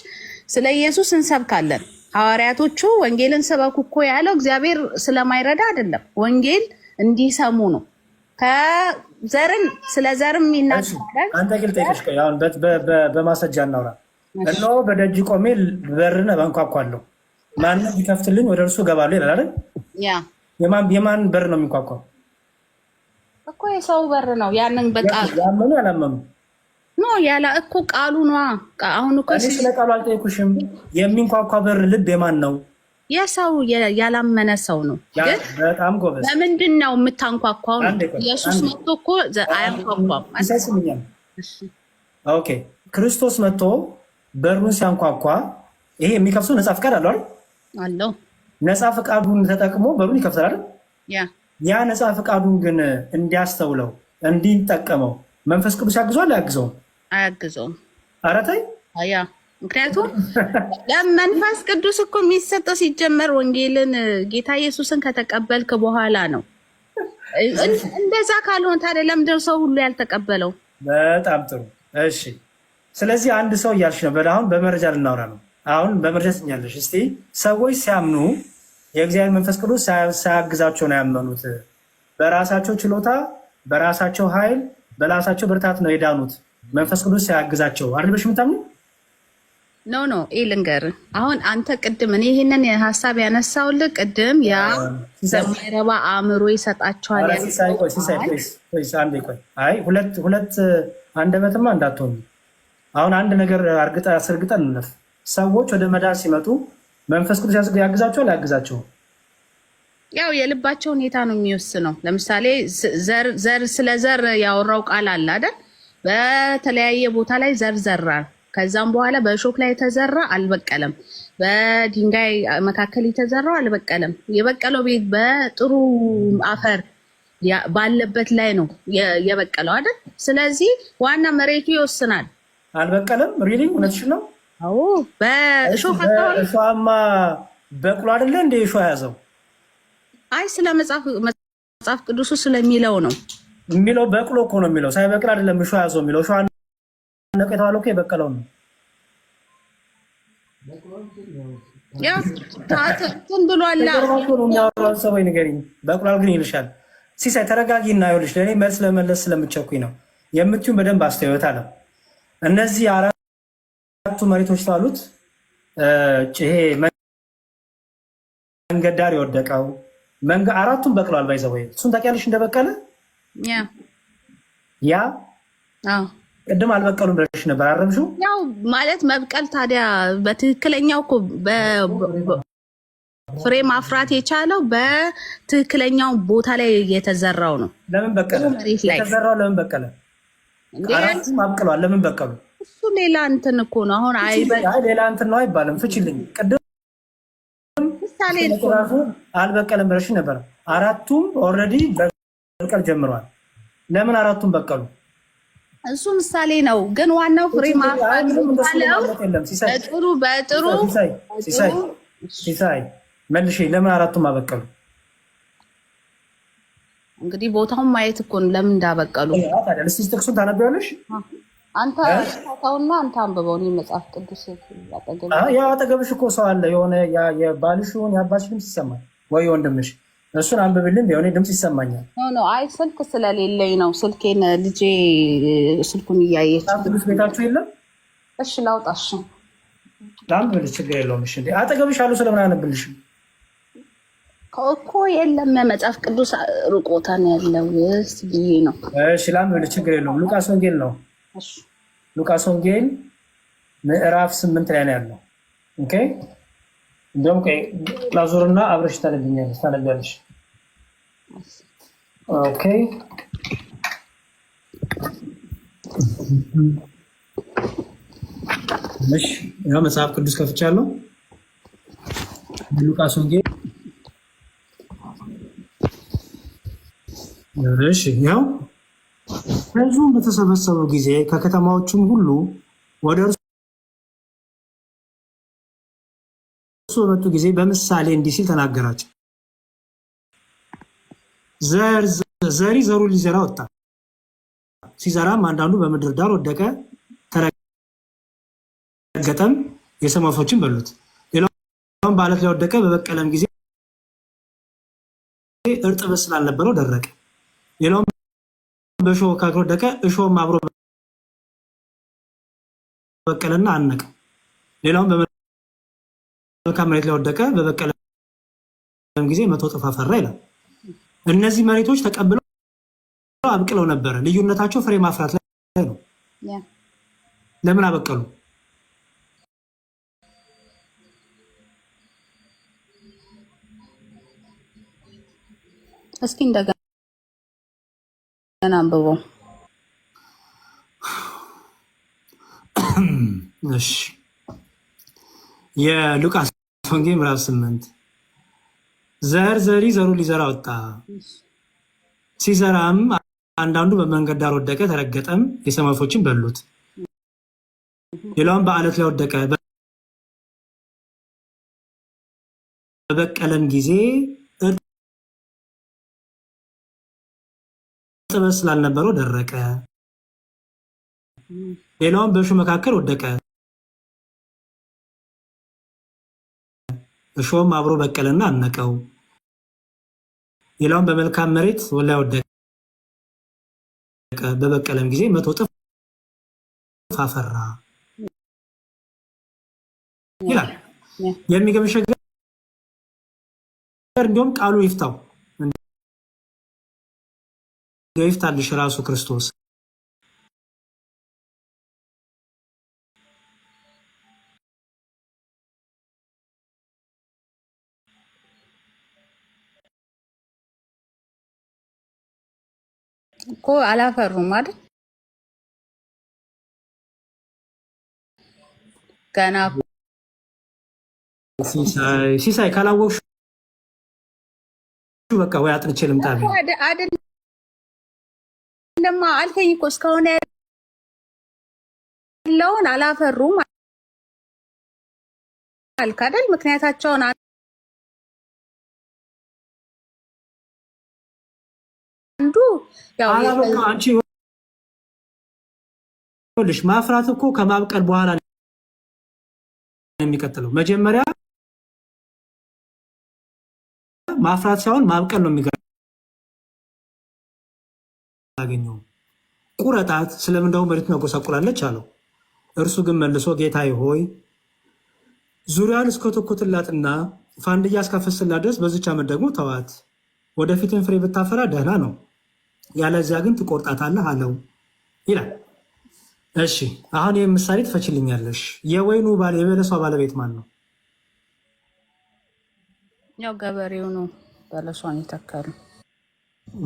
ስለ ኢየሱስ እንሰብካለን። ሐዋርያቶቹ ወንጌልን ስበኩ እኮ ያለው እግዚአብሔር ስለማይረዳ አይደለም፣ ወንጌል እንዲሰሙ ነው። ከዘርን ስለ ዘርም ይናገራል። አንተ ግን ጠይቀሽ አሁን በማስረጃ እናውራ። እነሆ በደጅ ቆሜ በርን አንኳኳለሁ፣ ማንም ቢከፍትልኝ ወደ እርሱ እገባለሁ ይላል አይደል? የማን በር ነው የሚንኳኳው? እኮ የሰው በር ነው። ያንን በቃ ያመኑ ያላመኑ ኖ ያላ እኮ ቃሉ ነው። አሁን እኮ እኔ ስለ ቃሉ አልጠየኩሽም። የሚንኳኳ በር ልብ የማን ነው? የሰው ያላመነ ሰው ነው። ግን በጣም ጎበዝ። ለምንድን ነው የምታንኳኳው? ኢየሱስ መጥቶ እኮ አያንኳኳም። ይሰስምኛል። ኦኬ ክርስቶስ መጥቶ በሩን ሲያንኳኳ ይሄ የሚከፍተው ነፃ ፍቃድ አለው አይደል? አለው። ነፃ ፍቃዱን ተጠቅሞ በሩን ይከፍታል አይደል? ያ ነፃ ፍቃዱን ግን እንዲያስተውለው እንዲጠቀመው መንፈስ ቅዱስ ያግዘዋል? አያግዘውም? አያግዘውም። ኧረ ተይ። ያ ምክንያቱም ለመንፈስ ቅዱስ እኮ የሚሰጠው ሲጀመር ወንጌልን ጌታ ኢየሱስን ከተቀበልክ በኋላ ነው። እንደዛ ካልሆን ታዲያ ለምንድን ነው ሰው ሁሉ ያልተቀበለው? በጣም ጥሩ። እሺ ስለዚህ አንድ ሰው እያልሽ ነው። አሁን በመረጃ ልናወራ ነው። አሁን በመረጃ ትኛለሽ። እስቲ ሰዎች ሲያምኑ የእግዚአብሔር መንፈስ ቅዱስ ሳያግዛቸው ነው ያመኑት። በራሳቸው ችሎታ፣ በራሳቸው ኃይል፣ በራሳቸው ብርታት ነው የዳኑት። መንፈስ ቅዱስ ሳያግዛቸው አይደል የምታምኑ? ኖ ልንገርህ። አሁን አንተ ቅድም እኔ ይሄንን ሀሳብ ያነሳውልህ ቅድም ያ የማይረባ አእምሮ ይሰጣቸዋል። አይ ሁለት አንደበትማ እንዳትሆኑ። አሁን አንድ ነገር አስረግጠን እንለፍ። ሰዎች ወደ መዳን ሲመጡ መንፈስ ቅዱስ ያግዛቸዋል አያግዛቸውም? ያው የልባቸው ሁኔታ ነው የሚወስነው። ለምሳሌ ስለ ዘር ያወራው ቃል አለ አይደል? በተለያየ ቦታ ላይ ዘር ዘራል። ከዛም በኋላ በእሾክ ላይ የተዘራ አልበቀለም፣ በድንጋይ መካከል የተዘራው አልበቀለም። የበቀለው ቤት በጥሩ አፈር ባለበት ላይ ነው የበቀለው አይደል? ስለዚህ ዋና መሬቱ ይወስናል። አልበቀለም። ሪሊ እውነትሽ ነው። አዎ በእሾሃማ በቅሎ አይደለ እንደ እሾህ ያዘው። አይ ስለ መጽሐፍ ቅዱሱ ስለሚለው ነው የሚለው። በቅሎ እኮ ነው የሚለው፣ ሳይበቅል አይደለም እሾህ ያዘው የሚለው። እሾህ ነቀ የተባለው እኮ የበቀለው ነው። ያው ታተን ብሏል። የሚያወራውን ሰው ወይ ንገሪኝ። በቅሏል ግን ይልሻል። ሲሳይ ተረጋጊና ይኸውልሽ፣ ለእኔ መልስ ለመለስ ስለምቸኩኝ ነው የምትዩን በደንብ አስተያየት አለ። እነዚህ አራቱ መሬቶች ታሉት ይሄ መንገድ ዳር የወደቀው አራቱም በቅለዋል። ባይዘው እሱን ታውቂያለሽ እንደበቀለ ያ ቅድም አልበቀሉም ብለሽ ነበር አረምሽው። ያው ማለት መብቀል ታዲያ በትክክለኛው እኮ ፍሬ ማፍራት የቻለው በትክክለኛው ቦታ ላይ የተዘራው ነው። ለምን በቀለ? የተዘራው ለምን በቀለ? አራቱም አብቅለዋል። ለምን በቀሉ? እሱ ሌላ እንትን እኮ ነው። አሁን ሌላ እንትን ነው አይባልም። ፍችልኝ። ቅድም ምሳሌ አልበቀለም ብለሽ ነበር። አራቱም ኦልሬዲ በቀል ጀምረዋል። ለምን አራቱም በቀሉ? እሱ ምሳሌ ነው። ግን ዋናው ፍሬ ማፍራት በጥሩ ሲሳይ መልሼ ለምን አራቱም አበቀሉ? እንግዲህ ቦታውን ማየት እኮ ነው ለምን እንዳበቀሉ። እስኪ ጥቅሱን ታነቢዋለሽ? አንተ ታውና አንተ አንብበው። እኔ መጽሐፍ ቅዱስ ያው አጠገብሽ እኮ ሰው አለ። የሆነ የባልሽ የአባትሽ ድምፅ ይሰማል ወይ ወንድምሽ? እሱን አንብብልን። የሆነ ድምፅ ይሰማኛል። አይ ስልክ ስለሌለኝ ነው። ስልኬን ልጄ ስልኩን እያየች ቅዱስ ቤታችሁ የለም? እሺ ላውጣሽ ላንብብልሽ። ችግር የለውም። እሺ አጠገብሽ አሉ። ስለምን አነብልሽም እኮ የለም መጽሐፍ ቅዱስ ርቆታን ያለው ብዬ ነው። እሺ ላንብብልሽ። ችግር የለውም። ሉቃስ ወንጌል ነው። ሉቃስ ወንጌል ምዕራፍ 8 ላይ ነው ያለው። ኦኬ እንደውም ላዙርና አብረሽ ታነቢያለሽ። ኦኬ እሺ ያው መጽሐፍ ቅዱስ ከፍቻለሁ። ሉቃስ ወንጌል እሺ ያው ሕዝቡም በተሰበሰቡ ጊዜ ከከተማዎቹም ሁሉ ወደ እርሱ በመጡ ጊዜ በምሳሌ እንዲህ ሲል ተናገራቸው። ዘሪ ዘሩን ሊዘራ ወጣ። ሲዘራም አንዳንዱ በምድር ዳር ወደቀ፣ ተረገጠም፣ የሰማይ ወፎችም በሉት። ሌላውም በዓለት ላይ ወደቀ፣ በበቀለም ጊዜ እርጥበት ስላልነበረው ደረቀ። ሌላውም በእሾህ መካከል ወደቀ፣ እሾህም አብሮ በቀለና አነቀ። ሌላውም በመልካም መሬት ላይ ወደቀ፣ በበቀለም ጊዜ 100 እጥፍ አፈራ ይላል። እነዚህ መሬቶች ተቀብለው አብቅለው ነበረ። ልዩነታቸው ፍሬ ማፍራት ላይ ነው። ለምን አበቀሉ? እስኪ እንደገና አንብበው። እሺ የሉቃስ ወንጌል ምዕራፍ 8 ዘሪ ዘሩ ሊዘራ ወጣ። ሲዘራም አንዳንዱ በመንገድ ዳር ወደቀ፣ ተረገጠም፣ የሰማይ ወፎችም በሉት። ሌላውም በዓለት ላይ ወደቀ፣ በበቀለም ጊዜ እርጥበት ስላልነበረው ደረቀ። ሌላውም በእሾህ መካከል ወደቀ፣ እሾህም አብሮ በቀለና አነቀው። ሌላውም በመልካም መሬት ላይ ወደቀ፣ በበቀለም ጊዜ 100 እጥፍ አፈራ ይላል። የሚገርምሽ ነገር እንዲሁም ቃሉ ይፍታው ይፍታልሽ ራሱ ክርስቶስ እኮ አላፈሩም አይደል? ገና ሲሳይ ካላወቅሽ በቃ ወይ አጥንቼ ልምጣ አይደለማ አልከኝ እኮ እስካሁን ያለውን አላፈሩም አልክ አይደል? ምክንያታቸውን አንዱ ያው አንቺ ልሽ ማፍራት እኮ ከማብቀል በኋላ የሚቀጥለው መጀመሪያ ማፍራት ሳይሆን ማብቀል ነው የሚገኘው። ቁረጣት ስለምንደው መሬት መጎሳቁላለች አለው። እርሱ ግን መልሶ ጌታዬ ሆይ ዙሪያን እስከተኮትላትና ፋንድያ እስካፈስላት ድረስ በዚች ዓመት ደግሞ ተዋት፣ ወደፊትን ፍሬ ብታፈራ ደህና ነው፣ ያለዚያ ግን ትቆርጣታለህ አለው ይላል። እሺ አሁን ይህ ምሳሌ ትፈችልኛለሽ። የወይኑ የበለሷ ባለቤት ማን ነው? ያው ገበሬው ነው በለሷን የተከሉ።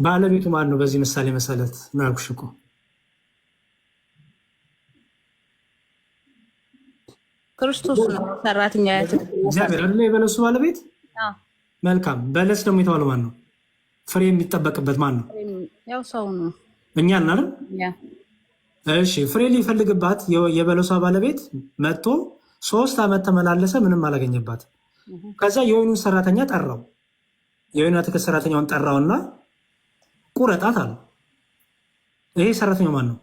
ባለቤቱ ማን ነው? በዚህ ምሳሌ መሰረት ነው ያልኩሽ እኮ ክርስቶስ ነው ሰራተኛ እግዚአብሔር አይደለ? የበለሱ ባለቤት መልካም። በለስ ደግሞ የተባለው ማን ነው? ፍሬ የሚጠበቅበት ማን ነው? ያው ሰው ነው፣ እኛ አይደል? እሺ ፍሬ ሊፈልግባት የበለሷ ባለቤት መጥቶ 3 ዓመት ተመላለሰ፣ ምንም አላገኘባት። ከዛ የወይኑን ሰራተኛ ጠራው። የወይኑ አትክልት ሰራተኛውን ጠራውና ቁረጣት አለው። ይሄ ሰራተኛው ማን ነው?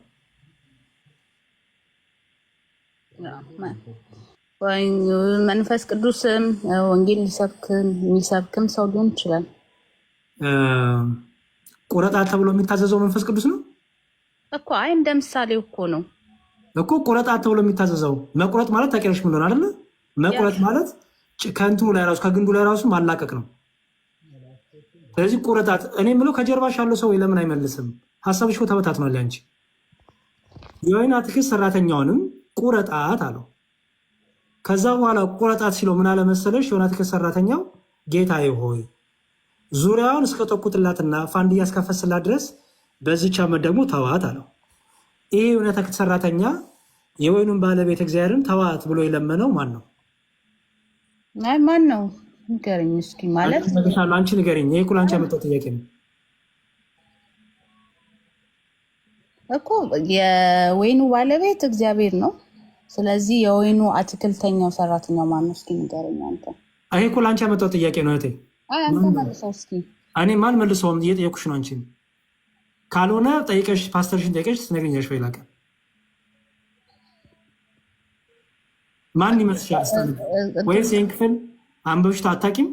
መንፈስ ቅዱስም ወንጌል የሚሰብክም ሰው ሊሆን ይችላል። ቁረጣት ተብሎ የሚታዘዘው መንፈስ ቅዱስ ነው እኮ። አይ እንደ ምሳሌ እኮ ነው እኮ ቁረጣት ተብሎ የሚታዘዘው። መቁረጥ ማለት ታውቂያለሽ ምን እንደሆነ አይደለ? መቁረጥ ማለት ከእንትኑ ላይ ራሱ ከግንዱ ላይ ራሱ ማላቀቅ ነው። ስለዚህ ቁረጣት እኔ የምለው ከጀርባሽ ያለው ሰው ለምን አይመልስም? ሀሳብሽ እኮ ተበታትኗል አንቺ። የወይን አትክልት ሰራተኛውንም ቁረጣት አለው። ከዛ በኋላ ቁረጣት ሲለው ምን አለ መሰለሽ? የወይን አትክልት ሰራተኛው ጌታዬ ሆይ ዙሪያውን እስከጠቁጥላትና ፋንድያ እስካፈስላት ድረስ በዚች ዓመት ደግሞ ተዋት አለው። ይሄ የወይን አትክልት ሰራተኛ የወይኑን ባለቤት እግዚአብሔርን ተዋት ብሎ የለመነው ማን ነው? አይ ማን ነው ንገረኝ እስኪ። ማለት አንቺ ንገረኝ። ይሄ እኮ አንቺ ያመጣው ጥያቄ ነው እኮ። የወይኑ ባለቤት እግዚአብሔር ነው። ስለዚህ የወይኑ አትክልተኛው ሰራተኛው ማን ነው? እስኪ ንገረኝ አንተ። ይሄ እኮ አንቺ ያመጣው ጥያቄ ነው እህቴ። አይ አንተ መልሰው እስኪ። እኔ ማን መልሰውም እየጠየኩሽ ነው። አንቺ ካልሆነ ጠይቀሽ ፓስተርሽን ጠይቀሽ ትነግሪኛለሽ። በይላቀ ማን ይመስልሻል? ወይስ ይህን ክፍል አንበብሽ አታውቂም?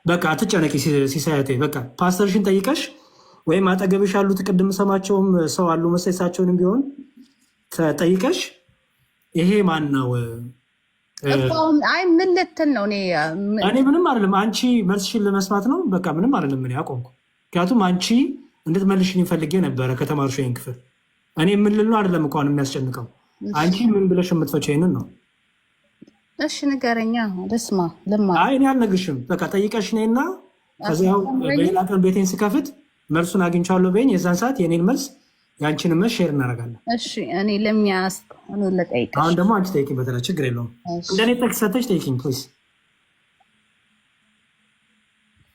በቃ አትጨነቂ ሲሳያቴ። በቃ ፓስተርሽን ጠይቀሽ ወይም አጠገብሽ ያሉት ቅድም ሰማቸውም ሰው አሉ መሰሳቸውንም ቢሆን ጠይቀሽ ይሄ ማን ነው? አይ ምን ልትል ነው? እኔ ምንም አይደለም። አንቺ መልስሽን ለመስማት ነው። በቃ ምንም አይደለም። ምን ያቆምኩ ምክንያቱም አንቺ እንድትመልሽልኝ ፈልጌ ነበረ ከተማርሽ ይሄን ክፍል። እኔ ምን ልል ነው አይደለም እኮ አሁን የሚያስጨንቀው አንቺ ምን ብለሽ የምትፈቸው ይሄንን ነው። እሺ ንገረኛ ልስማ። አይ እኔ አልነግርሽም። በቃ ጠይቀሽ ነይና ከዚያው በሌላ ቀን ቤቴን ስከፍት መልሱን አግኝቻለሁ በይኝ። የዛን ሰዓት የኔን መልስ የአንቺን መልስ ሼር እናደርጋለን። እሺ እኔ ለሚያስ እኔ ለጠይቀሽ አሁን ደግሞ አንቺ ጠይቂኝ። በተለይ ችግር የለውም። እንደኔ ጥቅስ ሰተሽ ጠይቂኝ ፕሊዝ።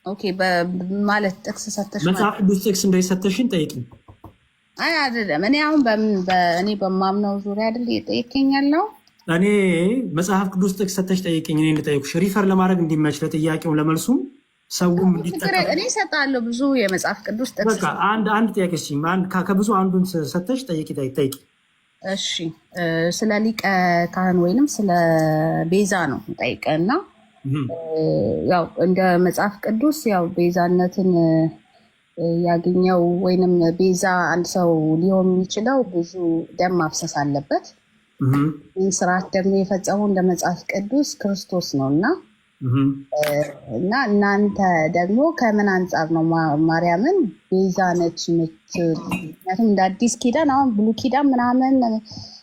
ኦኬ በማለት ጥቅስ ሰተሽ መጽሐፍ ቅዱስ ጥቅስ እንደሰተሽን ጠይቂኝ። አይ አይደለም እኔ አሁን በእኔ በማምነው ዙሪያ አይደል እየጠየቀኝ ያለው። እኔ መጽሐፍ ቅዱስ ጥቅስ ሰተሽ ጠይቂኝ። እኔ እንደጠየኩሽ ሪፈር ለማድረግ እንዲመች ለጥያቄውም ለመልሱም ሰውም እንዲጠቀም እኔ እሰጣለሁ ብዙ የመጽሐፍ ቅዱስ ጥቅስ። በቃ አንድ ጥያቄ ከብዙ አንዱን ሰተሽ ጠይቂ። እሺ ስለ ሊቀ ካህን ወይንም ስለ ቤዛ ነው ጠይቀና ያው እንደ መጽሐፍ ቅዱስ ያው ቤዛነትን ያገኘው ወይንም ቤዛ አንድ ሰው ሊሆን የሚችለው ብዙ ደም ማፍሰስ አለበት። ይህ ስርዓት ደግሞ የፈጸመው እንደ መጽሐፍ ቅዱስ ክርስቶስ ነው እና እናንተ ደግሞ ከምን አንጻር ነው ማርያምን ቤዛ ነች? ምክንያቱም እንደ አዲስ ኪዳን አሁን ብሉ ኪዳን ምናምን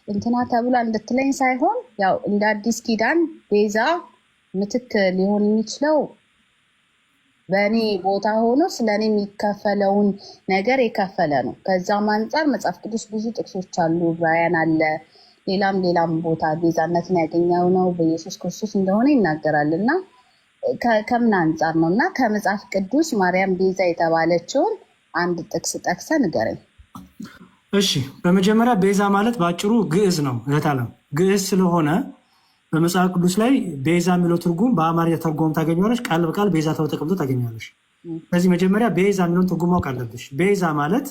እንትና ተብላ እንድትለኝ ሳይሆን ያው እንደ አዲስ ኪዳን ቤዛ ምትክ ሊሆን የሚችለው በእኔ ቦታ ሆኖ ስለ እኔ የሚከፈለውን ነገር የከፈለ ነው። ከዛም አንጻር መጽሐፍ ቅዱስ ብዙ ጥቅሶች አሉ። ዕብራውያን አለ፣ ሌላም ቦታ ቤዛነትን ያገኘው ነው በኢየሱስ ክርስቶስ እንደሆነ ይናገራል። እና ከምን አንጻር ነው? እና ከመጽሐፍ ቅዱስ ማርያም ቤዛ የተባለችውን አንድ ጥቅስ ጠቅሰ ንገረኝ። እሺ፣ በመጀመሪያ ቤዛ ማለት በአጭሩ ግዕዝ ነው። እህታለም ግዕዝ ስለሆነ በመጽሐፍ ቅዱስ ላይ ቤዛ የሚለው ትርጉም በአማርኛ ተርጎም ታገኘዋለሽ። ቃል በቃል ቤዛ ተብሎ ተቀምጦ ታገኘዋለሽ። ስለዚህ መጀመሪያ ቤዛ የሚለውን ትርጉም ማወቅ አለብሽ። ቤዛ ማለት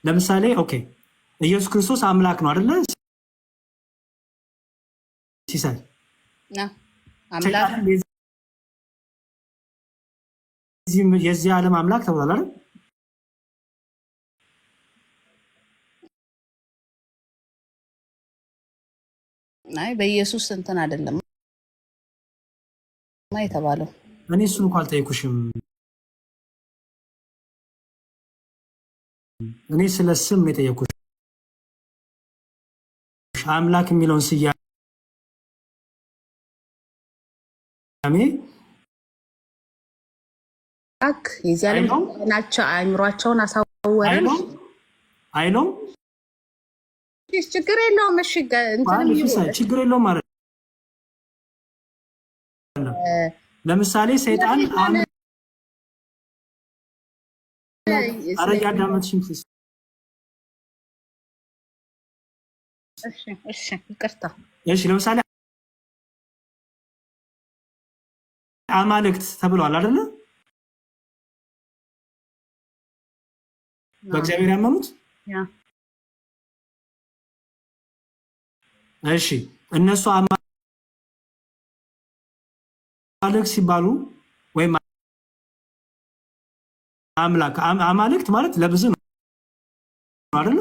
ለምሳሌ ኦኬ ኢየሱስ ክርስቶስ አምላክ ነው አይደለ? ሲሳይ የዚህ ዓለም አምላክ ተብሏል አይደል? አይ በኢየሱስ እንትን አይደለም የተባለው። እኔ እሱን እንኳን አልጠየኩሽም። እኔ ስለ ስም ነው የጠየኩሽ። አምላክ የሚለውን ስያሜ የዚህ ዓለም ናቸው አእምሯቸውን አሳወረን አይሎም ችግር የለውም። እሺ ችግር የለውም ማለት ለምሳሌ ሰይጣን አረ ያዳመጥሽኝ ፕሊዝ። እሺ ይቅርታ። እሺ ለምሳሌ አማልክት ተብለዋል አይደለ? በእግዚአብሔር ያመኑት እሺ እነሱ አማልክት ሲባሉ ወይም አማልክት ማለት ለብዙ ነው አይደል?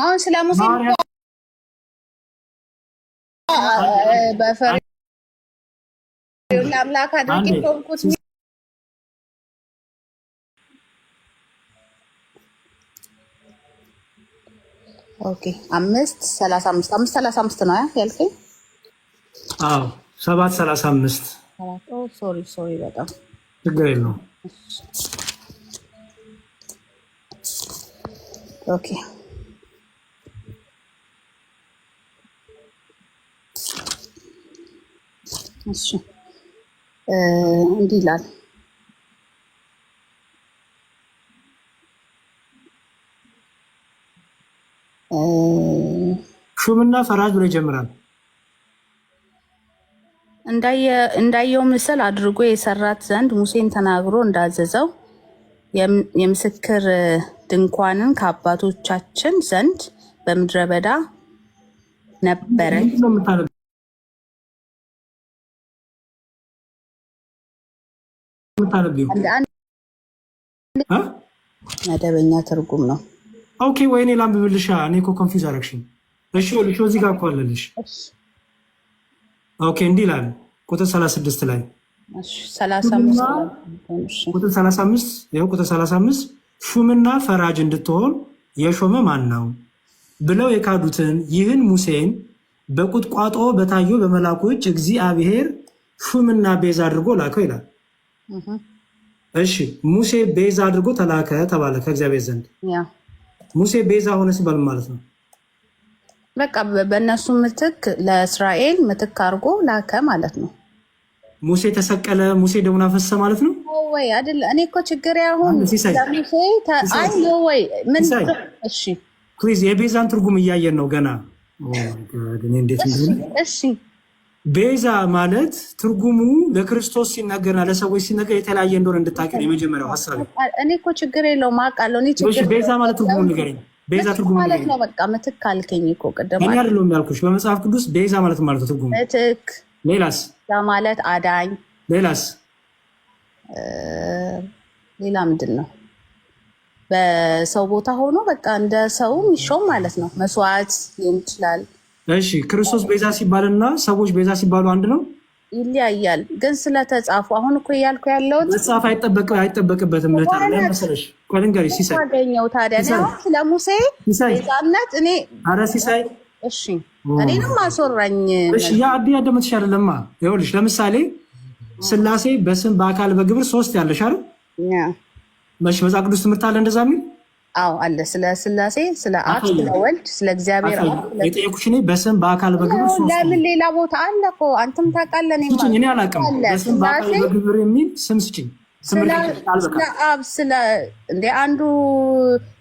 አሁን ስለ ሙሴ በፈር አምላክ አድርጌ ተውኩት። ኦኬ 5:35 ነው ያልከኝ? አዎ 7:35 ሶሪ በጣም ችግር የለውም። ኦኬ እሺ እንዲህ ይላል። ሹምና ፈራጅ ብሎ ይጀምራል። እንዳየው ምስል አድርጎ የሰራት ዘንድ ሙሴን ተናግሮ እንዳዘዘው የምስክር ድንኳንን ከአባቶቻችን ዘንድ በምድረ በዳ ነበረች። መደበኛ ትርጉም ነው። ኦኬ ወይኔ ላንብብልሻ። እኔ እኮ ኮንፊውዝ አደረግሽኝ። እሺ ልሽ እዚህ ጋር እኮ አለልሽ። ኦኬ እንዲህ ይላል ቁጥር 36 ላይ ቁጥር 35 ይኸው ቁጥር 35 ሹምና ፈራጅ እንድትሆን የሾመ ማን ነው ብለው የካዱትን ይህን ሙሴን በቁጥቋጦ በታየው በመልአኩ እጅ እግዚአብሔር ሹምና ቤዛ አድርጎ ላከው ይላል። እሺ ሙሴ ቤዛ አድርጎ ተላከ ተባለ ከእግዚአብሔር ዘንድ። ሙሴ ቤዛ ሆነ ሲባል ማለት ነው በቃ በእነሱ ምትክ ለእስራኤል ምትክ አድርጎ ላከ ማለት ነው። ሙሴ ተሰቀለ፣ ሙሴ ደሙን አፈሰሰ ማለት ነው ወይ አይደል? እኔ እኮ ችግር ያሁን እሺ ፕሊዝ የቤዛን ትርጉም እያየን ነው ገና። እንዴት እንደሆነ እሺ ቤዛ ማለት ትርጉሙ ለክርስቶስ ሲናገርና ለሰዎች ሲናገር የተለያየ እንደሆነ እንድታውቂ የመጀመሪያው ሐሳብ። እኔ እኮ ችግር የለውም አውቃለሁ። እኔ ችግር ቤዛ ማለት ትርጉሙ ንገረኝ። ቤዛ ትርጉሙ ማለት ነው በቃ ምትክ አልከኝ እኮ ቅድም። እኔ አይደለሁም ያልኩሽ፣ በመጽሐፍ ቅዱስ ቤዛ ማለት ማለት ትርጉሙ ምትክ። ሌላስ? ማለት አዳኝ። ሌላስ? ሌላ ምንድን ነው? በሰው ቦታ ሆኖ በቃ እንደ ሰው ይሾም ማለት ነው። መስዋዕት ሊሆን ይችላል። እሺ ክርስቶስ ቤዛ ሲባልና ሰዎች ቤዛ ሲባሉ አንድ ነው? ይለያያል። ግን ስለተጻፉ አሁን እኮ እያልኩ ያለሁት መጽሐፍ አይጠበቅበትም። መሰለሽ ልንገርሽ ሲሳይ አገኘው ታዲያ ስለ ሙሴ ቤዛነት እኔ ኧረ ሲሳይ እሺ እኔንም አስወራኝ። እሺ ያ አዲያ ደምትሽ አይደለማ። ይኸውልሽ ለምሳሌ ስላሴ በስም በአካል በግብር ሶስት ያለሽ አይደል? መጽሐፍ ቅዱስ ትምህርት አለ እንደዛ የሚል? አዎ አለ። ስለ ስላሴ፣ ስለ አብ፣ ስለ ወልድ፣ ስለ እግዚአብሔር የጠየኩሽ እኔ በስም በአካል በግብር ሶስት። ለምን ሌላ ቦታ አለ እኮ አንተም ታውቃለህ። እኔ አላውቅም። በስም በአካል በግብር የሚል ስም ስጭኝ። ስለ አብ ስለ እንደ አንዱ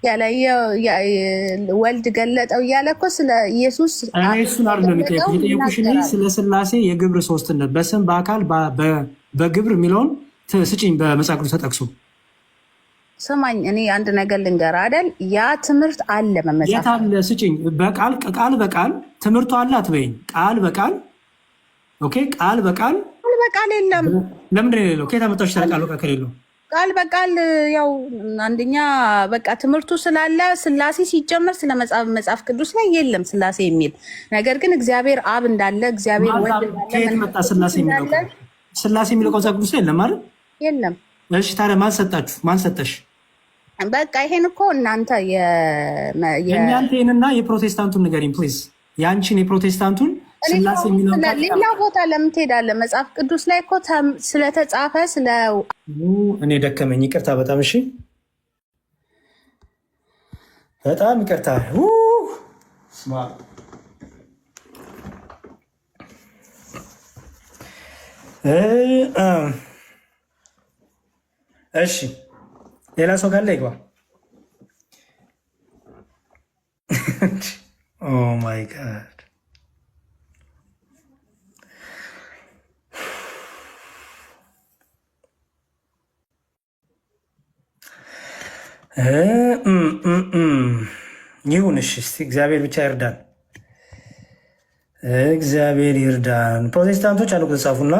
ያላየ ወልድ ገለጠው እያለ እኮ ስለ ኢየሱስ እሱን አይደለም የጠየኩሽ። እኔ ስለ ስላሴ የግብር ሶስትነት በስም በአካል በግብር የሚለውን ስጭኝ በመጽሐፍ ቅዱስ ተጠቅሶ። ስማኝ እኔ አንድ ነገር ልንገር አይደል? ያ ትምህርት አለ መመጽሐፍ የት አለ? ስጭኝ በቃል ቃል በቃል ትምህርቱ አለ አትበይኝ። ቃል በቃል ኦኬ፣ ቃል በቃል የለም። ለምንድን ነው የሌለው? ከየት አመጣሽ? ቃል በቃል ከሌለው ቃል በቃል ያው አንደኛ በቃ ትምህርቱ ስላለ ስላሴ ሲጀመር ስለ መጽሐፍ ቅዱስ ላይ የለም ስላሴ የሚል ነገር። ግን እግዚአብሔር አብ እንዳለ እግዚአብሔር ወልድ እንዳለ ከየት መጣ? ስላሴ የሚለው መጽሐፍ ቅዱስ ላይ የለም አይደል? የለም። እሺ ታዲያ ማን ሰጣችሁ? ማን ሰጠሽ? በቃ ይሄን እኮ እናንተ የእናንተንና የፕሮቴስታንቱን ንገሪኝ ፕሊዝ። ያንቺን የፕሮቴስታንቱን ስላሴ የሚለው ሌላ ቦታ ለምን ትሄዳለህ? መጽሐፍ ቅዱስ ላይ እኮ ስለተጻፈ እኔ ደከመኝ። ይቅርታ በጣም እሺ፣ በጣም ይቅርታ። እሺ ሌላ ሰው ካለ ይግባ። ኦ ማይ ጋድ ይሁን። እሺ እስኪ እግዚአብሔር ብቻ ይርዳን፣ እግዚአብሔር ይርዳን። ፕሮቴስታንቶች አንዱ ተጻፉና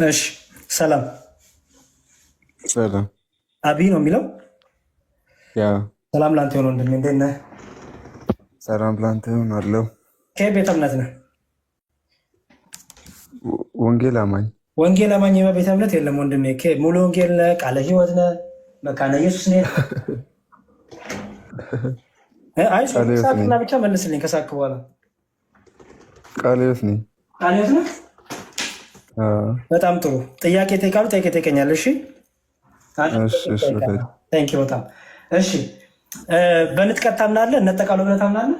እሺ ሰላም ሰላም አቢ ነው የሚለው። ያ ሰላም ላንተ ይሁን ወንድሜ፣ እንዴት ነህ? ሰላም ላንተ ይሁን አለው። ከቤተ እምነት ነህ? ወንጌል አማኝ። ወንጌል አማኝ ቤተ እምነት የለም ወንድሜ። ሙሉ ወንጌል ነህ? ቃለ ሕይወት ነህ? መካነ ኢየሱስ ነህ? አይ ሳቅና ብቻ መልስልኝ ከሳቅ በኋላ። ቃለ ሕይወት ነኝ። ቃለ ሕይወት ነህ? በጣም ጥሩ ጥያቄ ጠይቃሉ። ጥያቄ ጠይቀኛል። እሺ ታንኪ በጣም እሺ። በንጥቀት ታምናለህ? እነጠቃለሁ ብለህ ታምናለህ?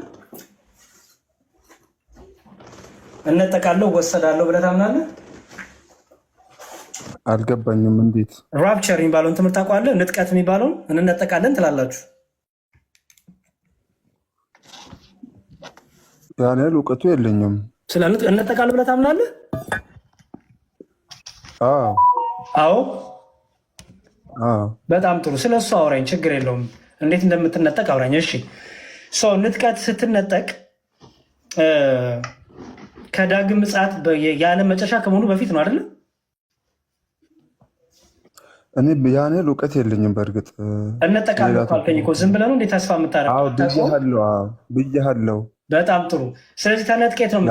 እነጠቃለሁ ወሰዳለሁ ብለህ ታምናለህ? አልገባኝም። እንዴት? ራፕቸር የሚባለውን ትምህርት ታውቀዋለህ? ንጥቀት የሚባለውን እንነጠቃለን ትላላችሁ። ያን ያህል እውቀቱ የለኝም። ስለ እነጠቃለሁ ብለህ ታምናለህ? አዎ በጣም ጥሩ። ስለ እሱ አውራኝ፣ ችግር የለውም። እንዴት እንደምትነጠቅ አውራኝ። እሺ ንጥቀት ስትነጠቅ ከዳግም ምጽአት የዓለም መጨረሻ ከመሆኑ በፊት ነው አይደለም? እኔ ያን ያህል እውቀት የለኝም። በእርግጥ እነጠቃለሁ ካልከኝ እኮ ዝም ብለህ ነው እንዴ ተስፋ የምታደርገው? ብያለሁ። በጣም ጥሩ። ስለዚህ ተነጥቀት ነው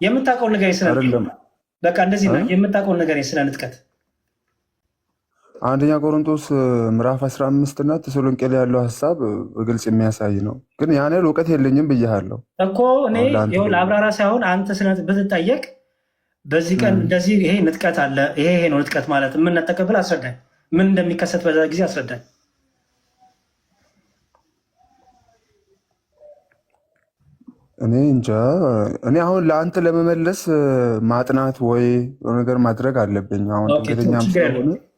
የምታውቀውን ነገር በቃ እንደዚህ ነው የምታውቀውን ነገር ስለ ንጥቀት አንደኛ ቆሮንቶስ ምዕራፍ 15 እና ተሰሎንቄ ላይ ያለው ሀሳብ በግልጽ የሚያሳይ ነው። ግን ያን ያህል እውቀት የለኝም ብያለሁ እኮ እኔ ለአብራራ ሳይሆን አንተ ብትጠየቅ በዚህ ቀን እንደዚህ ይሄ ንጥቀት አለ፣ ይሄ ነው ንጥቀት ማለት የምንነጠቀው ብለህ አስረዳኝ። ምን እንደሚከሰት በዛ ጊዜ አስረዳኝ። እኔ እንጃ። እኔ አሁን ለአንተ ለመመለስ ማጥናት ወይ ነገር ማድረግ አለብኝ። አሁን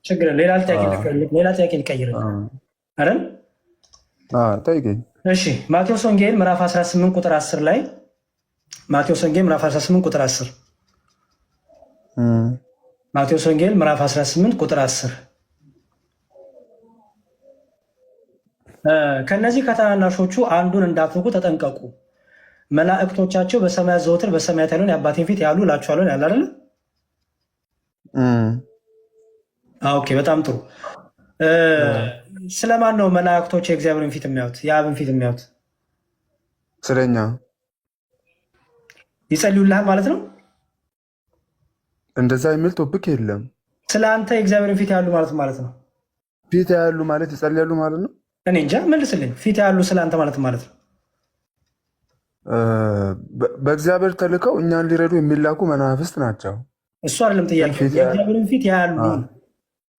ችግር ሌላ ጥያቄ ልቀይር አይደል? ጠይቀኝ። እሺ ማቴዎስ ወንጌል ምዕራፍ 18 ቁጥር 10 ላይ ማቴዎስ ወንጌል ምዕራፍ 18 ቁጥር 10 ማቴዎስ ወንጌል ምዕራፍ 18 ቁጥር 10 ከነዚህ ከታናናሾቹ አንዱን እንዳትንቁ ተጠንቀቁ፣ መላእክቶቻቸው በሰማያት ዘወትር በሰማያት ያለውን የአባቴን ፊት ያሉ እላችኋለሁ ያለ አይደል? ኦኬ፣ በጣም ጥሩ። ስለማን ነው መላእክቶች የእግዚአብሔርን ፊት የሚያዩት የአብን ፊት የሚያዩት? ስለኛ ይጸልዩልሃል ማለት ነው? እንደዛ የሚል ቶፒክ የለም። ስለ አንተ የእግዚአብሔርን ፊት ያሉ ማለት ነው? ፊት ያሉ ማለት ይጸልያሉ ማለት ነው? እኔ እንጃ፣ መልስልኝ። ፊት ያሉ ስለ አንተ ማለት ነው? በእግዚአብሔር ተልከው እኛን ሊረዱ የሚላኩ መናፍስት ናቸው። እሱ አይደለም ጥያቄ። የእግዚአብሔርን ፊት ያሉ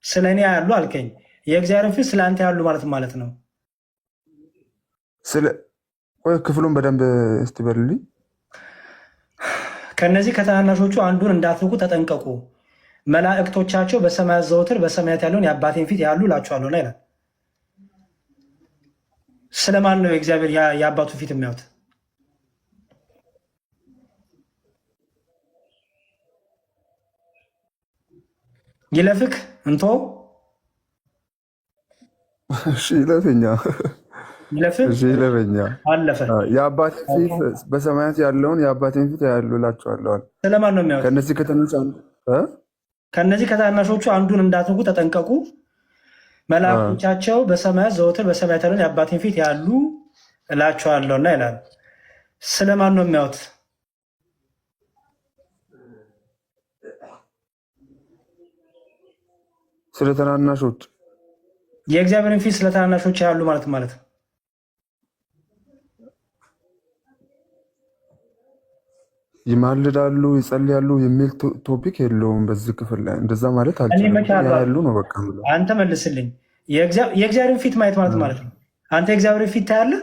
ስለ እኔ ያሉ አልከኝ። የእግዚአብሔርን ፊት ስለ አንተ ያሉ ማለት ነው? ክፍሉን በደንብ እስቲ በልልኝ። ከነዚህ ከታናናሾቹ አንዱን እንዳትንቁ ተጠንቀቁ፣ መላእክቶቻቸው በሰማያት ዘወትር በሰማያት ያለውን የአባቴን ፊት ያሉ እላችኋለሁ ይላል። ስለማን ነው የእግዚአብሔር የአባቱ ፊት የሚያዩት? ይለፍክ እንቶ ይለፍኛ ይለፈኛ አለፈ። የአባቴን ፊት በሰማያት ያለውን የአባቴን ፊት ያሉ እላችኋለሁ። ስለማን ነው የሚያዩት? ከነዚህ ከታናሾቹ አንዱን እንዳትንቁ ተጠንቀቁ፣ መላእክቶቻቸው በሰማያት ዘወትር በሰማያት ያለውን የአባቴን ፊት ያሉ እላችኋለሁና ይላል። ስለማን ነው የሚያዩት? ስለ ታናናሾች። የእግዚአብሔርን ፊት ስለ ታናናሾች ያሉ ማለት ነው። ይማልዳሉ፣ ይጸልያሉ የሚል ቶፒክ የለውም በዚህ ክፍል ላይ። እንደዛ ማለት ያሉ ነው። በቃ አንተ መልስልኝ። የእግዚአብሔርን ፊት ማየት ማለት ነው? አንተ የእግዚአብሔርን ፊት ታያለህ?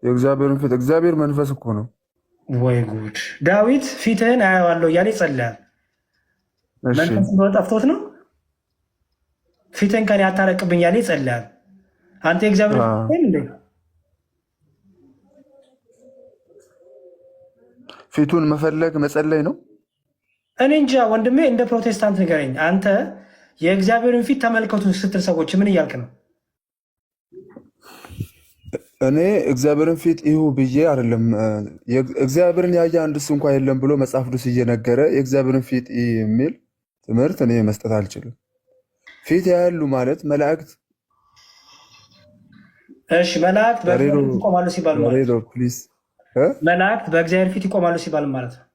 የእግዚአብሔርን ፊት እግዚአብሔር መንፈስ እኮ ነው። ወይ ጉድ! ዳዊት ፊትህን አያዋለሁ እያለ ይጸልያል። መንፈስ እንደሆነ ጠፍቶት ነው? ፊትህን ከኔ አታረቅብኝ እያለ ይጸልያል። አንተ የእግዚአብሔር እንዴ? ፊቱን መፈለግ መጸለይ ነው? እኔ እንጃ ወንድሜ፣ እንደ ፕሮቴስታንት ንገረኝ። አንተ የእግዚአብሔርን ፊት ተመልከቱ ስትል ሰዎች ምን እያልክ ነው? እኔ እግዚአብሔርን ፊት ይሁ ብዬ አይደለም። እግዚአብሔርን ያየ አንድስ እንኳ የለም ብሎ መጽሐፍ ቅዱስ እየነገረ የእግዚአብሔርን ፊት የሚል ትምህርት እኔ መስጠት አልችልም። ፊት ያያሉ ማለት መላእክት። እሺ፣ መላእክት በእግዚአብሔር ፊት ይቆማሉ ሲባል መላእክት በእግዚአብሔር ፊት ይቆማሉ ሲባል ማለት ነው?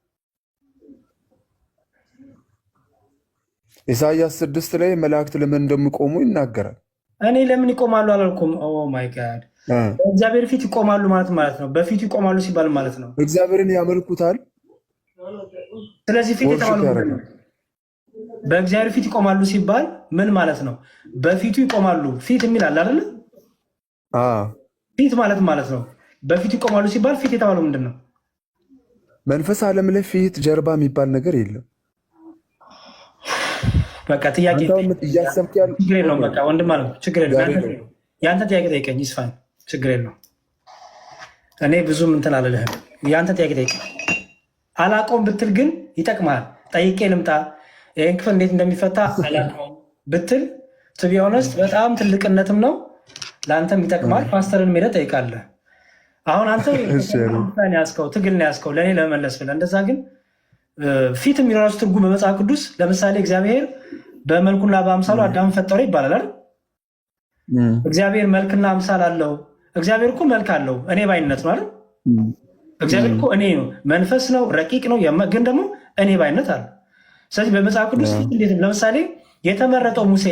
ኢሳያስ 6 ላይ መላእክት ለምን እንደሚቆሙ ይናገራል። እኔ ለምን ይቆማሉ አላልኩም። ኦ ማይ ጋድ! በእግዚአብሔር ፊት ይቆማሉ ማለት ነው። በፊቱ ይቆማሉ ሲባል ማለት ነው እግዚአብሔርን ያመልኩታል። ስለዚህ ፊት የተባሉ በእግዚአብሔር ፊት ይቆማሉ ሲባል ምን ማለት ነው? በፊቱ ይቆማሉ። ፊት የሚል አለ አይደለ? ፊት ማለት ነው። በፊቱ ይቆማሉ ሲባል ፊት የተባለው ምንድን ነው? መንፈስ ዓለም ላይ ፊት ጀርባ የሚባል ነገር የለም። በቃ ጥያቄ ችግር የለውም። በቃ ወንድም አለ ችግር የለውም። የአንተ ጥያቄ ጠይቀኝ። ይስፋን ችግር የለውም። እኔ ብዙም እንትን አልልህም። የአንተ ጥያቄ ጠይቀኝ። አላውቀውም ብትል ግን ይጠቅምሃል። ጠይቄ ልምጣ። ይህን ክፍል እንዴት እንደሚፈታ አላውቀውም ብትል ቱ ቢ ኦነስት በጣም ትልቅነትም ነው፣ ለአንተም ይጠቅማል። ፓስተርን ሄደህ ጠይቃለህ። አሁን አንተ ያዝከው ትግል ነው ያዝከው ለእኔ ለመመለስ ብለህ እንደዛ። ግን ፊት የሚለው ራሱ ትርጉም በመጽሐፍ ቅዱስ ለምሳሌ እግዚአብሔር በመልኩና በአምሳሉ አዳምን ፈጠረ ይባላል አይደል? እግዚአብሔር መልክና አምሳል አለው። እግዚአብሔር እኮ መልክ አለው፣ እኔ ባይነት ነው አይደል? እግዚአብሔር እኮ እኔ ነው፣ መንፈስ ነው፣ ረቂቅ ነው፣ ግን ደግሞ እኔ ባይነት አለ። ስለዚህ በመጽሐፍ ቅዱስ ፊት እንዴት ለምሳሌ የተመረጠው ሙሴ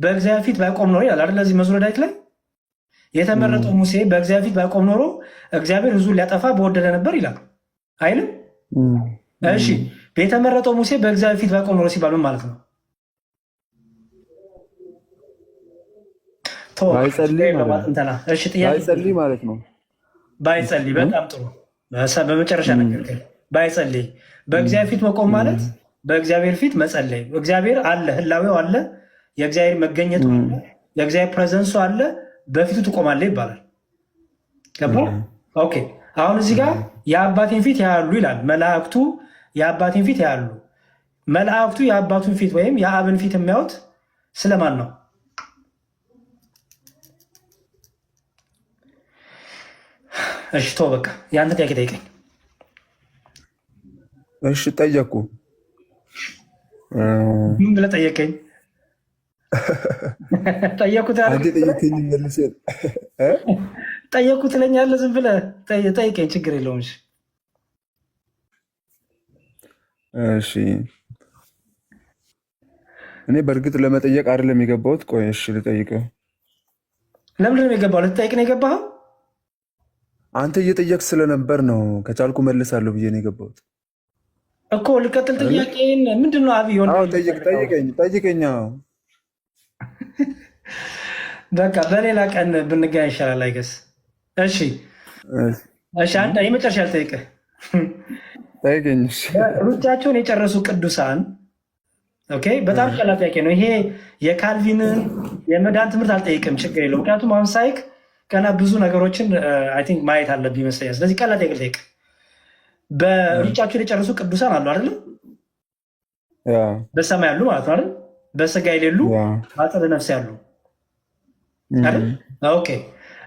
በእግዚአብሔር ፊት ባይቆም ኖሮ ይላል አይደል? ለዚህ መዝሙረ ዳዊት ላይ የተመረጠው ሙሴ በእግዚአብሔር ፊት ባይቆም ኖሮ እግዚአብሔር ሕዝቡን ሊያጠፋ በወደደ ነበር ይላል አይልም? እሺ የተመረጠው ሙሴ በእግዚአብሔር ፊት ባይቆም ኖሮ ሲባል ምን ማለት ነው? ባይጸልይ ማለት ነው። ባይጸልይ በጣም ጥሩ። በመጨረሻ ነገር ባይጸልይ በእግዚአብሔር ፊት መቆም ማለት በእግዚአብሔር ፊት መጸለይ። እግዚአብሔር አለ፣ ህላዌው አለ፣ የእግዚአብሔር መገኘቱ አለ፣ የእግዚአብሔር ፕሬዘንሱ አለ፣ በፊቱ ትቆማለህ ይባላል። ገባ? ኦኬ። አሁን እዚህ ጋር የአባቴን ፊት ያያሉ ይላል። መላእክቱ የአባቴን ፊት ያያሉ። መላእክቱ የአባቱን ፊት ወይም የአብን ፊት የሚያዩት ስለማን ነው? እሺ ተው በቃ የአንተ ጥያቄ ጠይቀኝ። እሺ ጠየቁ። ምን ብለህ ጠየቀኝ? ጠየቁት ጠየቁ ትለኛለህ። ዝም ብለህ ጠይቀኝ፣ ችግር የለውም። እሺ እኔ በእርግጥ ለመጠየቅ አይደለም የገባሁት። ቆይ እሺ ልጠይቅህ። ለምንድን ነው የገባው? ልትጠይቅ ነው የገባኸው? አንተ እየጠየቅ ስለነበር ነው። ከቻልኩ መልሳለሁ ብዬ ነው የገባሁት እኮ። ልቀጥል ጥያቄን። ምንድን ነው አብይ? ጠይቀኝ። በቃ በሌላ ቀን ብንገናኝ ይሻላል አይገስ። እሺ አንድ የመጨረሻ ልጠይቅህ። ጠይቀኝ። ሩጫቸውን የጨረሱ ቅዱሳን በጣም ቀላል ጥያቄ ነው ይሄ። የካልቪንን የመዳን ትምህርት አልጠይቅም፣ ችግር የለው። ምክንያቱም አሁን ሳይክ ገና ብዙ ነገሮችን አይ ቲንክ ማየት አለብህ ይመስለኛል። ስለዚህ ቀላል ጥያቄ ልጠይቅ። በሩጫቸውን የጨረሱ ቅዱሳን አሉ አይደለም? በሰማይ ያሉ ማለት ነው አይደል? በስጋ የሌሉ በአጸደ ነፍስ ያሉ አይደል? ኦኬ።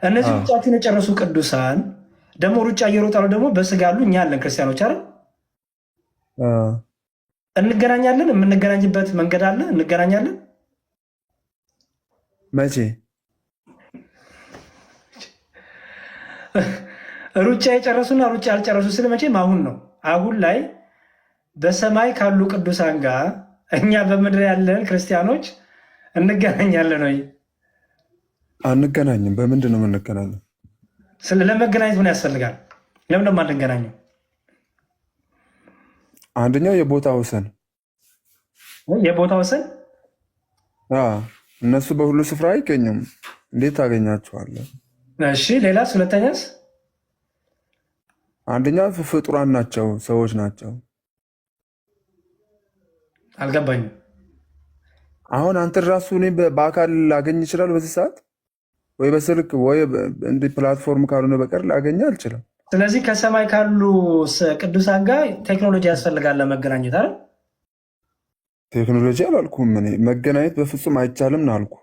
እነዚህ ሩጫቸውን የጨረሱ ቅዱሳን ደግሞ ሩጫ እየሮጡ ያሉ ደግሞ በስጋ ያሉ እኛ ያለን ክርስቲያኖች አይደል? እንገናኛለን። የምንገናኝበት መንገድ አለ። እንገናኛለን። መቼ? ሩጫ የጨረሱና ሩጫ ያልጨረሱ ስለ መቼም አሁን ነው። አሁን ላይ በሰማይ ካሉ ቅዱሳን ጋር እኛ በምድር ያለን ክርስቲያኖች እንገናኛለን ወይ? አንገናኝም። በምንድን ነው የምንገናኘው? ለመገናኘት ምን ያስፈልጋል? ለምን ደግሞ አንገናኘው? አንደኛው የቦታ ወሰን። የቦታ ወሰን? እነሱ በሁሉ ስፍራ አይገኙም። እንዴት ታገኛቸዋለህ? እሺ ሌላስ? ሁለተኛስ? አንደኛ ፍጡራን ናቸው፣ ሰዎች ናቸው። አልገባኝም። አሁን አንተ ራሱ እኔ በአካል ላገኝ ይችላል በዚህ ሰዓት ወይ በስልክ ወይ እንዲህ ፕላትፎርም ካልሆነ በቀር ላገኝ አልችልም። ስለዚህ ከሰማይ ካሉ ቅዱሳን ጋር ቴክኖሎጂ ያስፈልጋል ለመገናኘት አይደል? ቴክኖሎጂ አላልኩም እኔ። መገናኘት በፍጹም አይቻልም ነው አልኩ።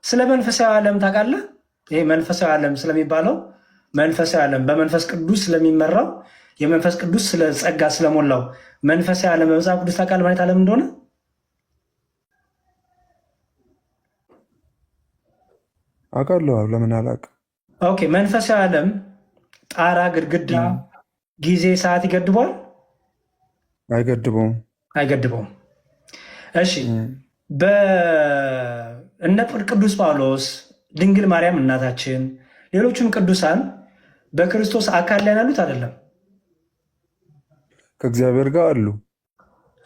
ስለ መንፈሳዊ ዓለም ታውቃለህ? ይሄ መንፈሳዊ ዓለም ስለሚባለው መንፈሳዊ ዓለም በመንፈስ ቅዱስ ስለሚመራው የመንፈስ ቅዱስ ስለ ጸጋ ስለሞላው መንፈሳዊ ዓለም በመጽሐፍ ቅዱስ ታውቃለህ ማለት ዓለም እንደሆነ? አውቃለሁ። ለምን አላውቅም? ኦኬ። መንፈሳዊ ዓለም ጣራ፣ ግድግዳ፣ ጊዜ፣ ሰዓት ይገድበዋል? አይገድበውም። አይገድበውም። እሺ እነ ቅዱስ ጳውሎስ፣ ድንግል ማርያም እናታችን፣ ሌሎችም ቅዱሳን በክርስቶስ አካል ላይ ያሉት አይደለም? ከእግዚአብሔር ጋር አሉ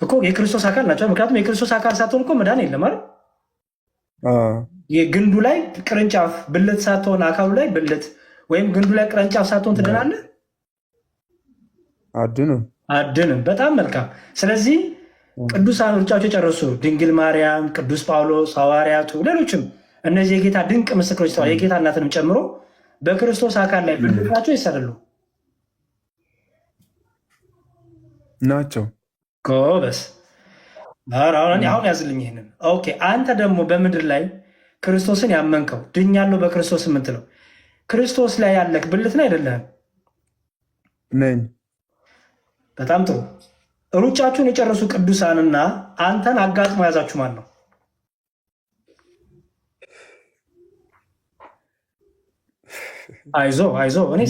እኮ። የክርስቶስ አካል ናቸው። ምክንያቱም የክርስቶስ አካል ሳትሆን እኮ መዳን የለም አይደል? ግንዱ ላይ ቅርንጫፍ ብልት ሳትሆን አካሉ ላይ ብልት ወይም ግንዱ ላይ ቅርንጫፍ ሳትሆን ትድናለህ? አድንም። በጣም መልካም። ስለዚህ ቅዱሳን ሩጫቸው የጨረሱ ድንግል ማርያም፣ ቅዱስ ጳውሎስ፣ ሐዋርያቱ፣ ሌሎችም እነዚህ የጌታ ድንቅ ምስክሮች የጌታ እናትንም ጨምሮ በክርስቶስ አካል ላይ ብልት ናቸው ይሰራሉ ናቸው። ጎበስ። አሁን ያዝልኝ ይሄንን። ኦኬ አንተ ደግሞ በምድር ላይ ክርስቶስን ያመንከው ድኛለሁ በክርስቶስ የምትለው ክርስቶስ ላይ ያለክ ብልት ነው አይደለህም? ነኝ። በጣም ጥሩ። ሩጫችሁን የጨረሱ ቅዱሳንና አንተን አጋጥሞ ያዛችሁ ማን ነው? አይዞ እኔ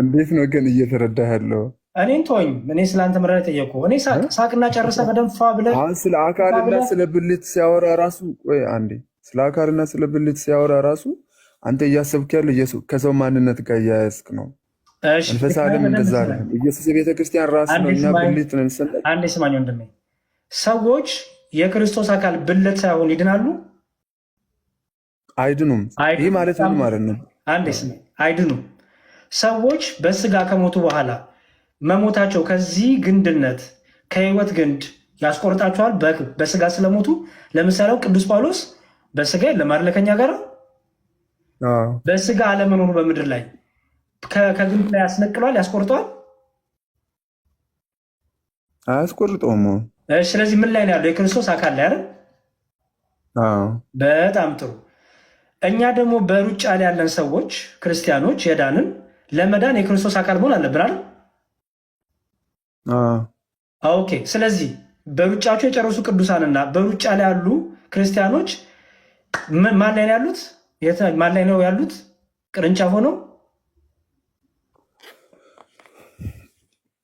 እንዴት ነው ግን እየተረዳህ ያለው? እኔን ተወኝ። እኔ ስለአንተ መረዳ ጠየቁ። እኔ ሳቅና ጨርሰ በደንፋ ብለህ አሁን ስለ አካልና ስለ ብልት ሲያወራ ራሱ ቆይ አንዴ፣ ስለ አካልና ስለ ብልት ሲያወራ ራሱ አንተ እያሰብክ ያለው ከሰው ማንነት ጋር እያያዝክ ነው። መንፈስ ዓለም እንደዛ ነው። ኢየሱስ የቤተ ክርስቲያን ራስ ነው፣ እኛ ብልት ነን። አንዴ ስማኝ ወንድሜ፣ ሰዎች የክርስቶስ አካል ብልት ሳይሆን ይድናሉ? አይድኑም። ይህ ማለት ምን ማለት ነው? አንዴ ስማኝ፣ አይድኑም። ሰዎች በስጋ ከሞቱ በኋላ መሞታቸው ከዚህ ግንድነት ከህይወት ግንድ ያስቆርጣቸዋል። በስጋ ስለሞቱ ለምሳሌ ቅዱስ ጳውሎስ በስጋ የለም አይደለ? ከኛ ጋር በስጋ አለመኖሩ በምድር ላይ ከግንድ ላይ ያስነቅሏል፣ ያስቆርጠዋል? አያስቆርጠውም። ስለዚህ ምን ላይ ነው ያለው? የክርስቶስ አካል ላይ አይደል? በጣም ጥሩ። እኛ ደግሞ በሩጫ ላይ ያለን ሰዎች ክርስቲያኖች የዳንን ለመዳን የክርስቶስ አካል መሆን አለብን አይደል? ኦኬ። ስለዚህ በሩጫቸው የጨረሱ ቅዱሳንና በሩጫ ላይ ያሉ ክርስቲያኖች ማን ላይ ነው ያሉት? ማን ላይ ነው ያሉት? ቅርንጫፍ ሆነው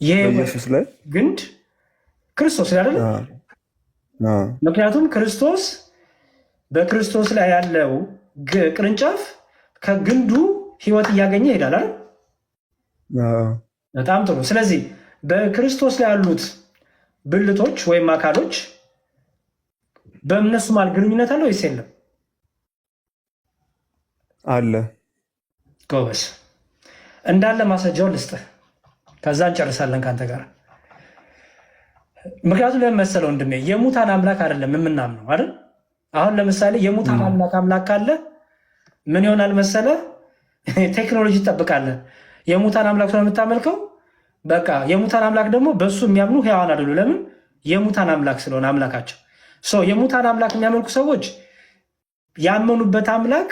ኢየሱስ ላይ ግንድ ክርስቶስ ላይ አይደለ? ምክንያቱም ክርስቶስ በክርስቶስ ላይ ያለው ቅርንጫፍ ከግንዱ ህይወት እያገኘ ይሄዳል አይደል? በጣም ጥሩ። ስለዚህ በክርስቶስ ላይ ያሉት ብልቶች ወይም አካሎች በእነሱ መሃል ግንኙነት አለ ወይስ የለም? አለ። ጎበስ። እንዳለ ማስረጃው ልስጥህ፣ ከዛ እንጨርሳለን ከአንተ ጋር። ምክንያቱም ለምን መሰለው ወንድሜ፣ የሙታን አምላክ አይደለም የምናምነው አይደል? አሁን ለምሳሌ የሙታን አምላክ ካለ ምን ይሆናል መሰለ? ቴክኖሎጂ ትጠብቃለህ። የሙታን አምላክ ስለምታመልከው በቃ የሙታን አምላክ ደግሞ በእሱ የሚያምኑ ሕያዋን አይደሉ። ለምን? የሙታን አምላክ ስለሆነ አምላካቸው። የሙታን አምላክ የሚያመልኩ ሰዎች ያመኑበት አምላክ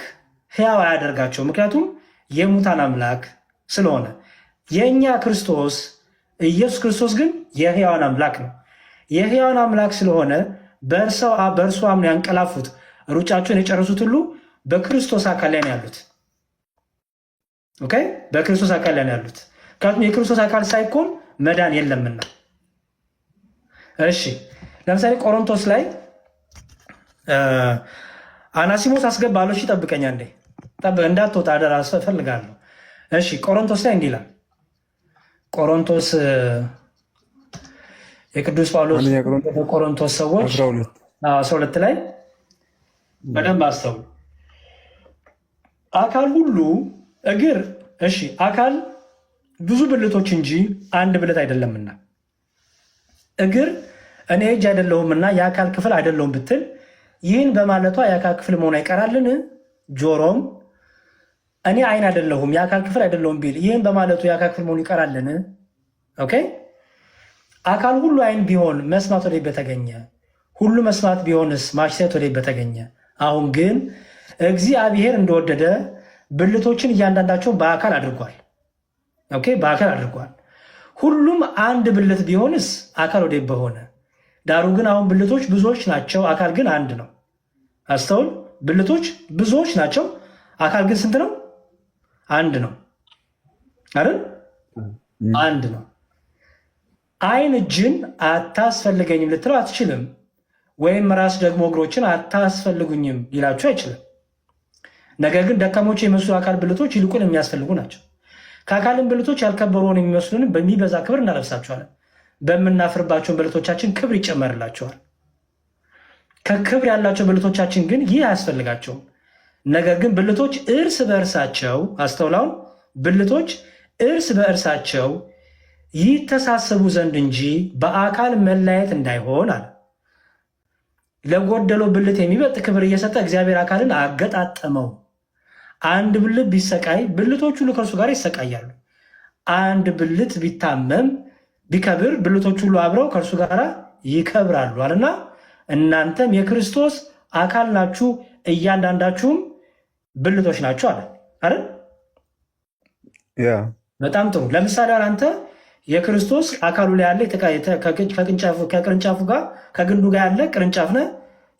ሕያው አያደርጋቸው፣ ምክንያቱም የሙታን አምላክ ስለሆነ። የእኛ ክርስቶስ ኢየሱስ ክርስቶስ ግን የሕያዋን አምላክ ነው። የሕያዋን አምላክ ስለሆነ በእርሱ አምነው ያንቀላፉት ሩጫቸውን የጨረሱት ሁሉ በክርስቶስ አካል ላይ ነው ያሉት። ኦኬ፣ በክርስቶስ አካል ላይ ነው ያሉት። ምክንያቱም የክርስቶስ አካል ሳይኮን መዳን የለምና። እሺ፣ ለምሳሌ ቆሮንቶስ ላይ አናሲሞስ አስገባለሁ። እሺ፣ ጠብቀኛ እንዴ፣ እንዳትወጣ አደራ እፈልጋለሁ። እሺ፣ ቆሮንቶስ ላይ እንዲህ ይላል። ቆሮንቶስ የቅዱስ ጳውሎስ ቆሮንቶስ ሰዎች 12 ላይ በደንብ አስተውሉ። አካል ሁሉ እግር፣ እሺ፣ አካል ብዙ ብልቶች እንጂ አንድ ብልት አይደለምና፣ እግር እኔ እጅ አይደለሁምና የአካል ክፍል አይደለሁም ብትል ይህን በማለቷ የአካል ክፍል መሆን አይቀራልን? ጆሮም እኔ ዓይን አይደለሁም የአካል ክፍል አይደለሁም ቢል ይህን በማለቱ የአካል ክፍል መሆኑ ይቀራልን? ኦኬ። አካል ሁሉ ዓይን ቢሆን መስማት ወዴት በተገኘ? ሁሉ መስማት ቢሆንስ ማሽተት ወዴት በተገኘ? አሁን ግን እግዚአብሔር እንደወደደ ብልቶችን እያንዳንዳቸውን በአካል አድርጓል። ኦኬ፣ በአካል አድርጓል። ሁሉም አንድ ብልት ቢሆንስ አካል ወዴት በሆነ? ዳሩ ግን አሁን ብልቶች ብዙዎች ናቸው፣ አካል ግን አንድ ነው። አስተውል። ብልቶች ብዙዎች ናቸው፣ አካል ግን ስንት ነው? አንድ ነው አይደል? አንድ ነው። ዓይን እጅን አታስፈልገኝም ልትለው አትችልም። ወይም ራስ ደግሞ እግሮችን አታስፈልጉኝም ሊላቸው አይችልም። ነገር ግን ደካሞች የመስሉ አካል ብልቶች ይልቁን የሚያስፈልጉ ናቸው። ከአካልን ብልቶች ያልከበሩ ሆነው የሚመስሉንም በሚበዛ ክብር እናለብሳቸዋለን። በምናፍርባቸውን ብልቶቻችን ክብር ይጨመርላቸዋል። ከክብር ያላቸው ብልቶቻችን ግን ይህ አያስፈልጋቸውም። ነገር ግን ብልቶች እርስ በእርሳቸው አስተውላውን፣ ብልቶች እርስ በእርሳቸው ይተሳሰቡ ዘንድ እንጂ በአካል መለያየት እንዳይሆን አለ። ለጎደለው ብልት የሚበልጥ ክብር እየሰጠ እግዚአብሔር አካልን አገጣጠመው። አንድ ብልት ቢሰቃይ ብልቶች ሁሉ ከእርሱ ጋር ይሰቃያሉ። አንድ ብልት ቢታመም ቢከብር ብልቶች ሁሉ አብረው ከእርሱ ጋር ይከብራሉ አለና እናንተም የክርስቶስ አካል ናችሁ፣ እያንዳንዳችሁም ብልቶች ናችሁ አለ አይደል? በጣም ጥሩ። ለምሳሌ አንተ የክርስቶስ አካሉ ላይ ያለ ከቅርንጫፉ ጋር ከግንዱ ጋር ያለ ቅርንጫፍ ነህ፣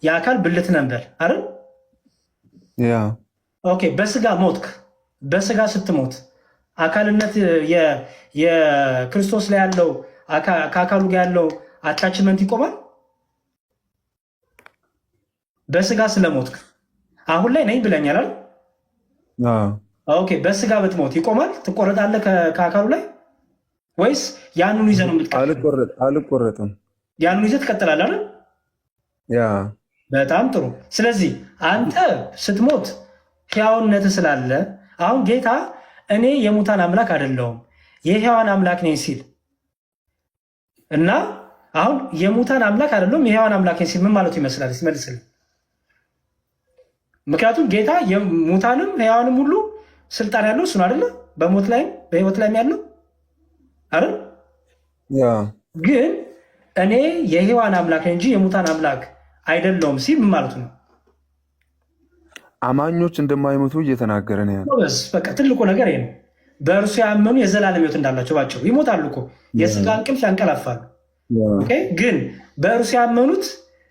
የአካል ብልት ነበር አይደል? ኦኬ። በስጋ ሞትክ። በስጋ ስትሞት አካልነት የክርስቶስ ላይ ያለው ከአካሉ ጋር ያለው አታችመንት ይቆማል። በስጋ ስለሞትክ አሁን ላይ ነኝ ብለኛል አይደል? ኦኬ። በስጋ ብትሞት ይቆማል? ትቆረጣለህ ከአካሉ ላይ ወይስ ያንኑ ይዘህ ነው የምትቀጥለው? አልቆረጥም። ያንኑ ይዘህ ትቀጥላለህ አይደል? በጣም ጥሩ። ስለዚህ አንተ ስትሞት ሕያውነት ስላለ አሁን ጌታ እኔ የሙታን አምላክ አይደለሁም የሕያዋን አምላክ ነኝ ሲል እና አሁን የሙታን አምላክ አይደለሁም የሕያዋን አምላክ ነኝ ሲል ምን ማለቱ ይመስላል? ሲመልስልኝ። ምክንያቱም ጌታ የሙታንም ሕያዋንም ሁሉ ስልጣን ያለው እሱ ነው አይደለ? በሞት ላይም በሕይወት ላይም ያለው አይደል? ግን እኔ የሕያዋን አምላክ ነኝ እንጂ የሙታን አምላክ አይደለሁም ሲል ምን ማለቱ ነው? አማኞች እንደማይሞቱ እየተናገረ ነው ያለው። በቃ ትልቁ ነገር ይሄ ነው። በእርሱ ያመኑ የዘላለም ሕይወት እንዳላቸው ባቸው። ይሞታሉ እኮ የስጋ እንቅልፍ ያንቀላፋሉ፣ ግን በእርሱ ያመኑት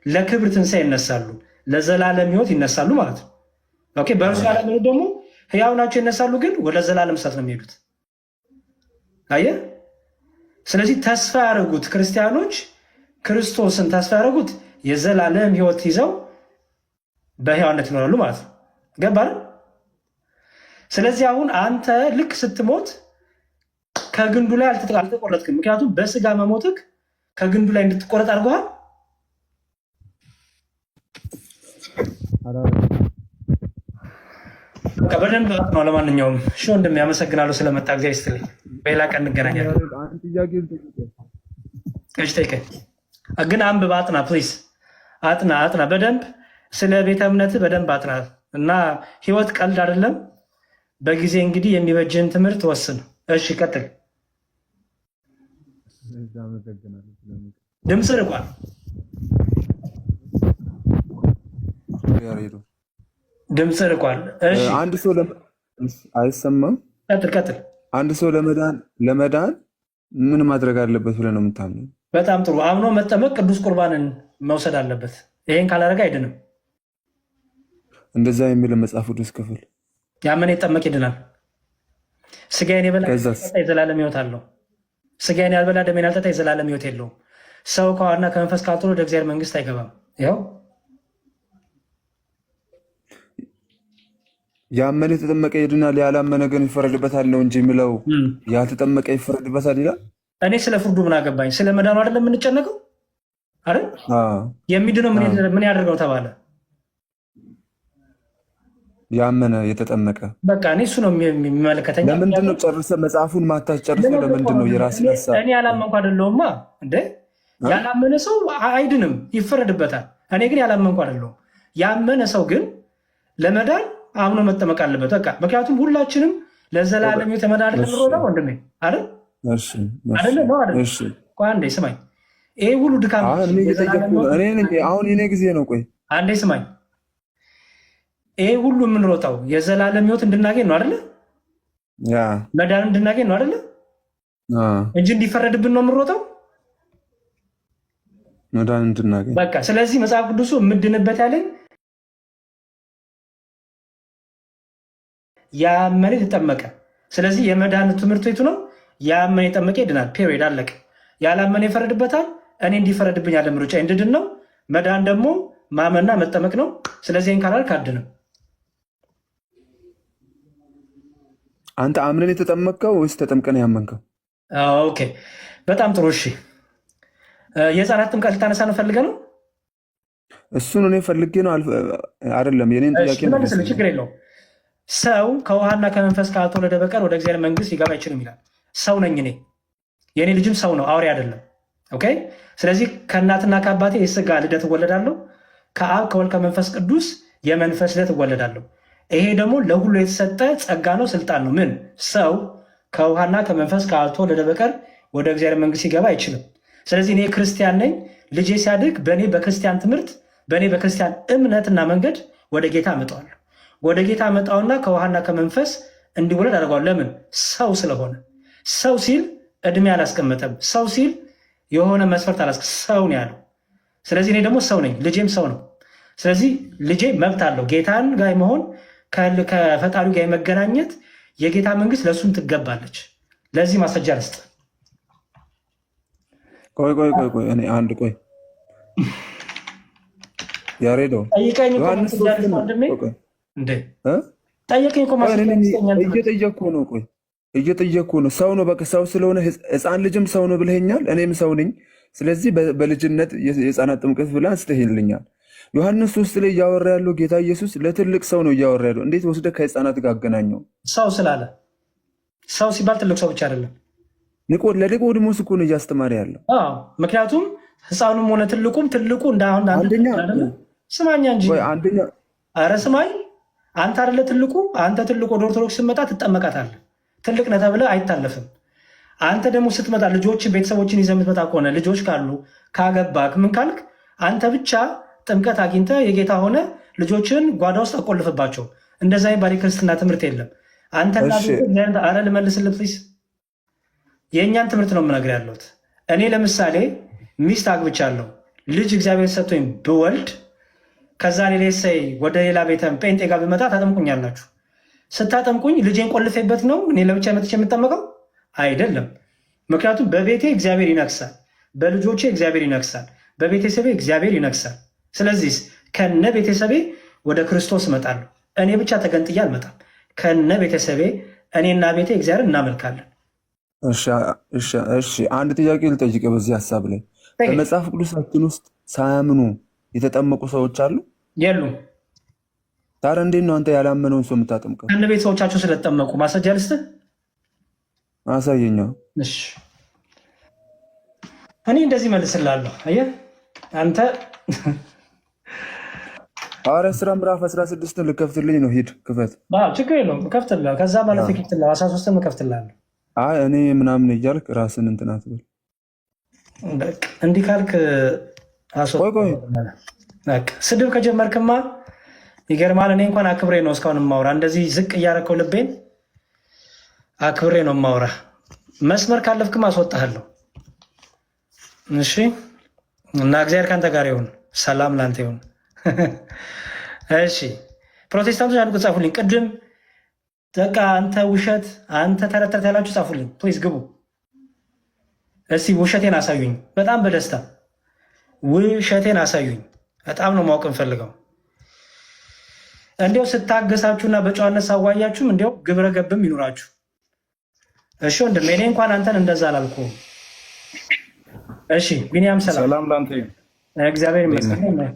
ለክብር ትንሣኤ ይነሳሉ፣ ለዘላለም ሕይወት ይነሳሉ ማለት ነው። በእርሱ ያላመኑት ደግሞ ሕያው ናቸው ይነሳሉ፣ ግን ወደ ዘላለም እሳት ነው የሚሄዱት። አየህ። ስለዚህ ተስፋ ያደረጉት ክርስቲያኖች ክርስቶስን ተስፋ ያደረጉት የዘላለም ሕይወት ይዘው በሕያውነት ይኖራሉ ማለት ነው። ገባል? ስለዚህ አሁን አንተ ልክ ስትሞት ከግንዱ ላይ አልተቆረጥክም። ምክንያቱም በስጋ መሞትክ ከግንዱ ላይ እንድትቆረጥ አድርገዋል። በደንብ ነው። ለማንኛውም እሺ ወንድሜ አመሰግናለሁ ስለመጣ ጊዜ ይስጥልኝ። በሌላ ቀን እንገናኛለን። ጠይቀኝ ግን አንብብ፣ አጥና፣ ፕሊዝ አጥና በደንብ ስለ ቤተ እምነት በደንብ አጥና እና ህይወት ቀልድ አይደለም። በጊዜ እንግዲህ የሚበጅን ትምህርት ወስን። እሺ ቀጥል። ድምፅ ርቋል። ድምፅ ርቋል። አንድ ሰው አይሰማም። ቀጥል። አንድ ሰው ለመዳን ምን ማድረግ አለበት ብለህ ነው የምታምነው? በጣም ጥሩ። አምኖ መጠመቅ ቅዱስ ቁርባንን መውሰድ አለበት። ይሄን ካላደረገ አይድንም። እንደዛ የሚል መጽሐፍ ቅዱስ ክፍል ያመነ ይጠመቅ ይድናል። ስጋዬን የበላ የዘላለም ሕይወት አለው። ስጋዬን ያልበላ ደሜን ያልጠጣ የዘላለም ሕይወት የለውም። ሰው ከውሃና ከመንፈስ ካልሆነ ወደ እግዚአብሔር መንግስት አይገባም። ይኸው ያመነ የተጠመቀ ይድናል፣ ያላመነ ግን ይፈረድበታል ነው እንጂ የሚለው ያልተጠመቀ ይፈረድበታል ይላል። እኔ ስለ ፍርዱ ምን አገባኝ? ስለ መዳኑ አይደለም የምንጨነቀው አይደል? የሚድነው ምን ያደርገው ተባለ? ያመነ የተጠመቀ። በቃ እኔ እሱ ነው የሚመለከተኝ። ለምንድን ነው ጨርሰህ መጽሐፉን ማታስጨርሰው? ለምንድን ነው የራስን ሀሳብ? እኔ ያላመንኩ አይደለሁማ እንደ ያላመነ ሰው አይድንም፣ ይፈረድበታል። እኔ ግን ያላመንኩ አይደለሁም። ያመነ ሰው ግን ለመዳን አምኖ መጠመቅ አለበት። በቃ ምክንያቱም ሁላችንም ለዘላለም የተመዳን ምሮጠው ወንድሜ አይደል? አንዴ ስማኝ፣ ይሄ ሁሉ ድካም አሁን የኔ ጊዜ ነው። ቆይ አንዴ ስማኝ፣ ይሄ ሁሉ የምንሮጠው የዘላለም ሕይወት እንድናገኝ ነው አይደለ? መዳን እንድናገኝ ነው አይደለ? እንጂ እንዲፈረድብን ነው የምንሮጠው መዳን እንድናገኝ። በቃ ስለዚህ መጽሐፍ ቅዱሱ የምድንበት ያለኝ ያመነ የተጠመቀ። ስለዚህ የመዳን ትምህርት ቤቱ ነው ያመነ የጠመቀ ይድናል። ፔሪድ አለቀ። ያላመነ ይፈረድበታል። እኔ እንዲፈረድብኝ ያለ ምርጫ እንድድን ነው። መዳን ደግሞ ማመንና መጠመቅ ነው። ስለዚህ ይህን ካላልክ አድንም። አንተ አምነን የተጠመቅከው ወይስ ተጠምቀን ያመንከው? ኦኬ በጣም ጥሩ። እሺ የህፃናት ጥምቀት ልታነሳ ነው ፈልገህ ነው? እሱን እኔ ፈልጌ ነው አይደለም። የኔን ጥያቄ መልስልህ፣ ችግር የለውም። ሰው ከውሃና ከመንፈስ ካልተወለደ በቀር ወደ እግዚአብሔር መንግስት ሊገባ አይችልም ይላል። ሰው ነኝ እኔ፣ የእኔ ልጅም ሰው ነው፣ አውሬ አይደለም። ኦኬ ስለዚህ ከእናትና ከአባቴ የስጋ ልደት እወለዳለሁ፣ ከአብ ከወልድ ከመንፈስ ቅዱስ የመንፈስ ልደት እወለዳለሁ። ይሄ ደግሞ ለሁሉ የተሰጠ ጸጋ ነው፣ ስልጣን ነው። ምን ሰው ከውሃና ከመንፈስ ካልተወለደ በቀር ወደ እግዚአብሔር መንግስት ሊገባ አይችልም። ስለዚህ እኔ ክርስቲያን ነኝ። ልጄ ሲያድግ በእኔ በክርስቲያን ትምህርት በእኔ በክርስቲያን እምነትና መንገድ ወደ ጌታ አመጣዋለሁ። ወደ ጌታ አመጣውና ከውሃና ከመንፈስ እንዲወለድ አደርገዋለሁ። ለምን? ሰው ስለሆነ። ሰው ሲል እድሜ አላስቀመጠም። ሰው ሲል የሆነ መስፈርት ሰው ነው ያለው። ስለዚህ እኔ ደግሞ ሰው ነኝ፣ ልጄም ሰው ነው። ስለዚህ ልጄ መብት አለው ጌታን ጋር መሆን፣ ከፈጣሪው ጋር የመገናኘት የጌታ መንግስት ለእሱም ትገባለች። ለዚህ ማስረጃ ልስጥ። ቆይ እኔ አንድ ቆይ ያሬዶ ጠይቀኝ እየጠየቅኩ ነው። ሰው ነው በቃ ሰው ስለሆነ ህፃን ልጅም ሰው ነው ብለኸኛል። እኔም ሰው ነኝ። ስለዚህ በልጅነት የህፃናት ጥምቀት ብለህ አንስተህልኛል። ዮሐንስ 3 ላይ እያወራ ያለው ጌታ ኢየሱስ ለትልቅ ሰው ነው እያወራ ያለው። እንዴት ወስደህ ከህፃናት ጋር አገናኘው? ሰው ስላለ ሰው ሲባል ትልቅ ሰው ብቻ አይደለም። ለኒቆዲሞስ እኮ ነው እያስተማረ ያለው። ምክንያቱም ህፃኑም ሆነ ትልቁም ትልቁ ስማኛ እንጂ ኧረ ስማኝ፣ አንተ አይደለ ትልቁ። አንተ ትልቁ ወደ ኦርቶዶክስ ስትመጣ ትጠመቃታለህ። ትልቅ ነህ ተብለህ አይታለፍም። አንተ ደግሞ ስትመጣ ልጆችን ቤተሰቦችን ይዘህ የምትመጣ ከሆነ ልጆች ካሉ ካገባክ ምን ካልክ አንተ ብቻ ጥምቀት አግኝተህ የጌታ ሆነ ልጆችን ጓዳ ውስጥ አቆልፍባቸው። እንደዛ የሚባል የክርስትና ትምህርት የለም። አንተና አረ ልመልስልህ ፕሊስ። የእኛን ትምህርት ነው የምነግርህ ያለሁት። እኔ ለምሳሌ ሚስት አግብቻለሁ። ልጅ እግዚአብሔር ሰጥቶኝ ብወልድ ከዛ ሌላ ሰይ ወደ ሌላ ቤተ ጴንጤ ጋር ብመጣ ታጠምቁኛላችሁ። ስታጠምቁኝ ልጄን ቆልፌበት ነው እኔ ለብቻ መጥቼ የምጠመቀው? አይደለም። ምክንያቱም በቤቴ እግዚአብሔር ይነግሳል፣ በልጆቼ እግዚአብሔር ይነግሳል፣ በቤተሰቤ እግዚአብሔር ይነግሳል። ስለዚህ ከነ ቤተሰቤ ወደ ክርስቶስ እመጣለሁ። እኔ ብቻ ተገንጥዬ አልመጣም። ከነ ቤተሰቤ እኔና ቤቴ እግዚአብሔር እናመልካለን። እሺ አንድ ጥያቄ ልጠይቅ። በዚህ ሀሳብ ላይ በመጽሐፍ ቅዱሳችን ውስጥ ሳያምኑ የተጠመቁ ሰዎች አሉ? የሉም። ታዲያ እንዴት ነው አንተ ያላመነውን ሰው የምታጠምቀው? ከነ ቤተሰቦቻቸው ስለተጠመቁ ማስረጃ ልስጥህ? አሳየኛ። እኔ እንደዚህ መልስላለሁ። አየህ አንተ ሐዋርያት ሥራ ምዕራፍ 16 ልከፍትልኝ ነው? ሂድ ክፈት። ችግር የለውም እከፍትልሃለሁ። ከዛ ማለት ከፍትልሃለሁ 13 እከፍትልሃለሁ። አይ እኔ ምናምን እያልክ ራስን እንትን አትበል። እንዲህ ካልክ ስድብ ከጀመርክማ ይገርማል። እኔ እንኳን አክብሬ ነው እስካሁን የማውራ። እንደዚህ ዝቅ እያደረከው ልቤን አክብሬ ነው የማውራ። መስመር ካለፍክማ አስወጣሃለሁ። እሺ። እና እግዚአብሔር ከአንተ ጋር ይሁን። ሰላም ለአንተ ይሁን። እሺ። ፕሮቴስታንቶች አንዱ ጻፉልኝ ቅድም። በቃ አንተ ውሸት፣ አንተ ተረተረት ያላችሁ ጻፉልኝ ፕሊዝ፣ ግቡ እስቲ ውሸቴን አሳዩኝ። በጣም በደስታ ውሸቴን አሳዩኝ። በጣም ነው ማወቅ እንፈልገው። እንዲያው ስታገሳችሁና በጨዋነት ሳዋያችሁም እንዲያው ግብረ ገብም ይኑራችሁ። እሺ ወንድሜ፣ እኔ እንኳን አንተን እንደዛ አላልኩም። እሺ ቢኒያም ሰላም ላንተ። እግዚአብሔር ይመስገን።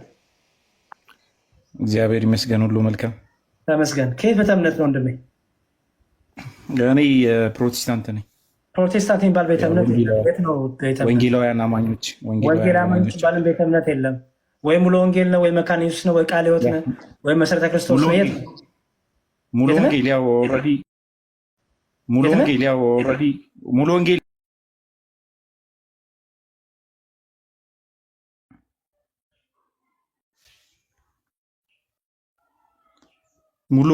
እግዚአብሔር ይመስገን፣ ሁሉ መልካም ተመስገን። ከየት ቤተ እምነት ነው ወንድሜ? እኔ ፕሮቴስታንት ነኝ። ፕሮቴስታንት የሚባል ቤተ እምነት ነው? ወንጌላውያን አማኞች። ወንጌል አማኞች የሚባልን ቤተ እምነት የለም። ወይ ሙሉ ወንጌል ነው፣ ወይ መካነ ኢየሱስ ነው፣ ወይ ቃለ ሕይወት ነው፣ ወይ መሰረተ ክርስቶስ ነው። የት ነው ሙሉ ወንጌል? ያው ኦልሬዲ ሙሉ ወንጌል ያው ኦልሬዲ ሙሉ ወንጌል ሙሉ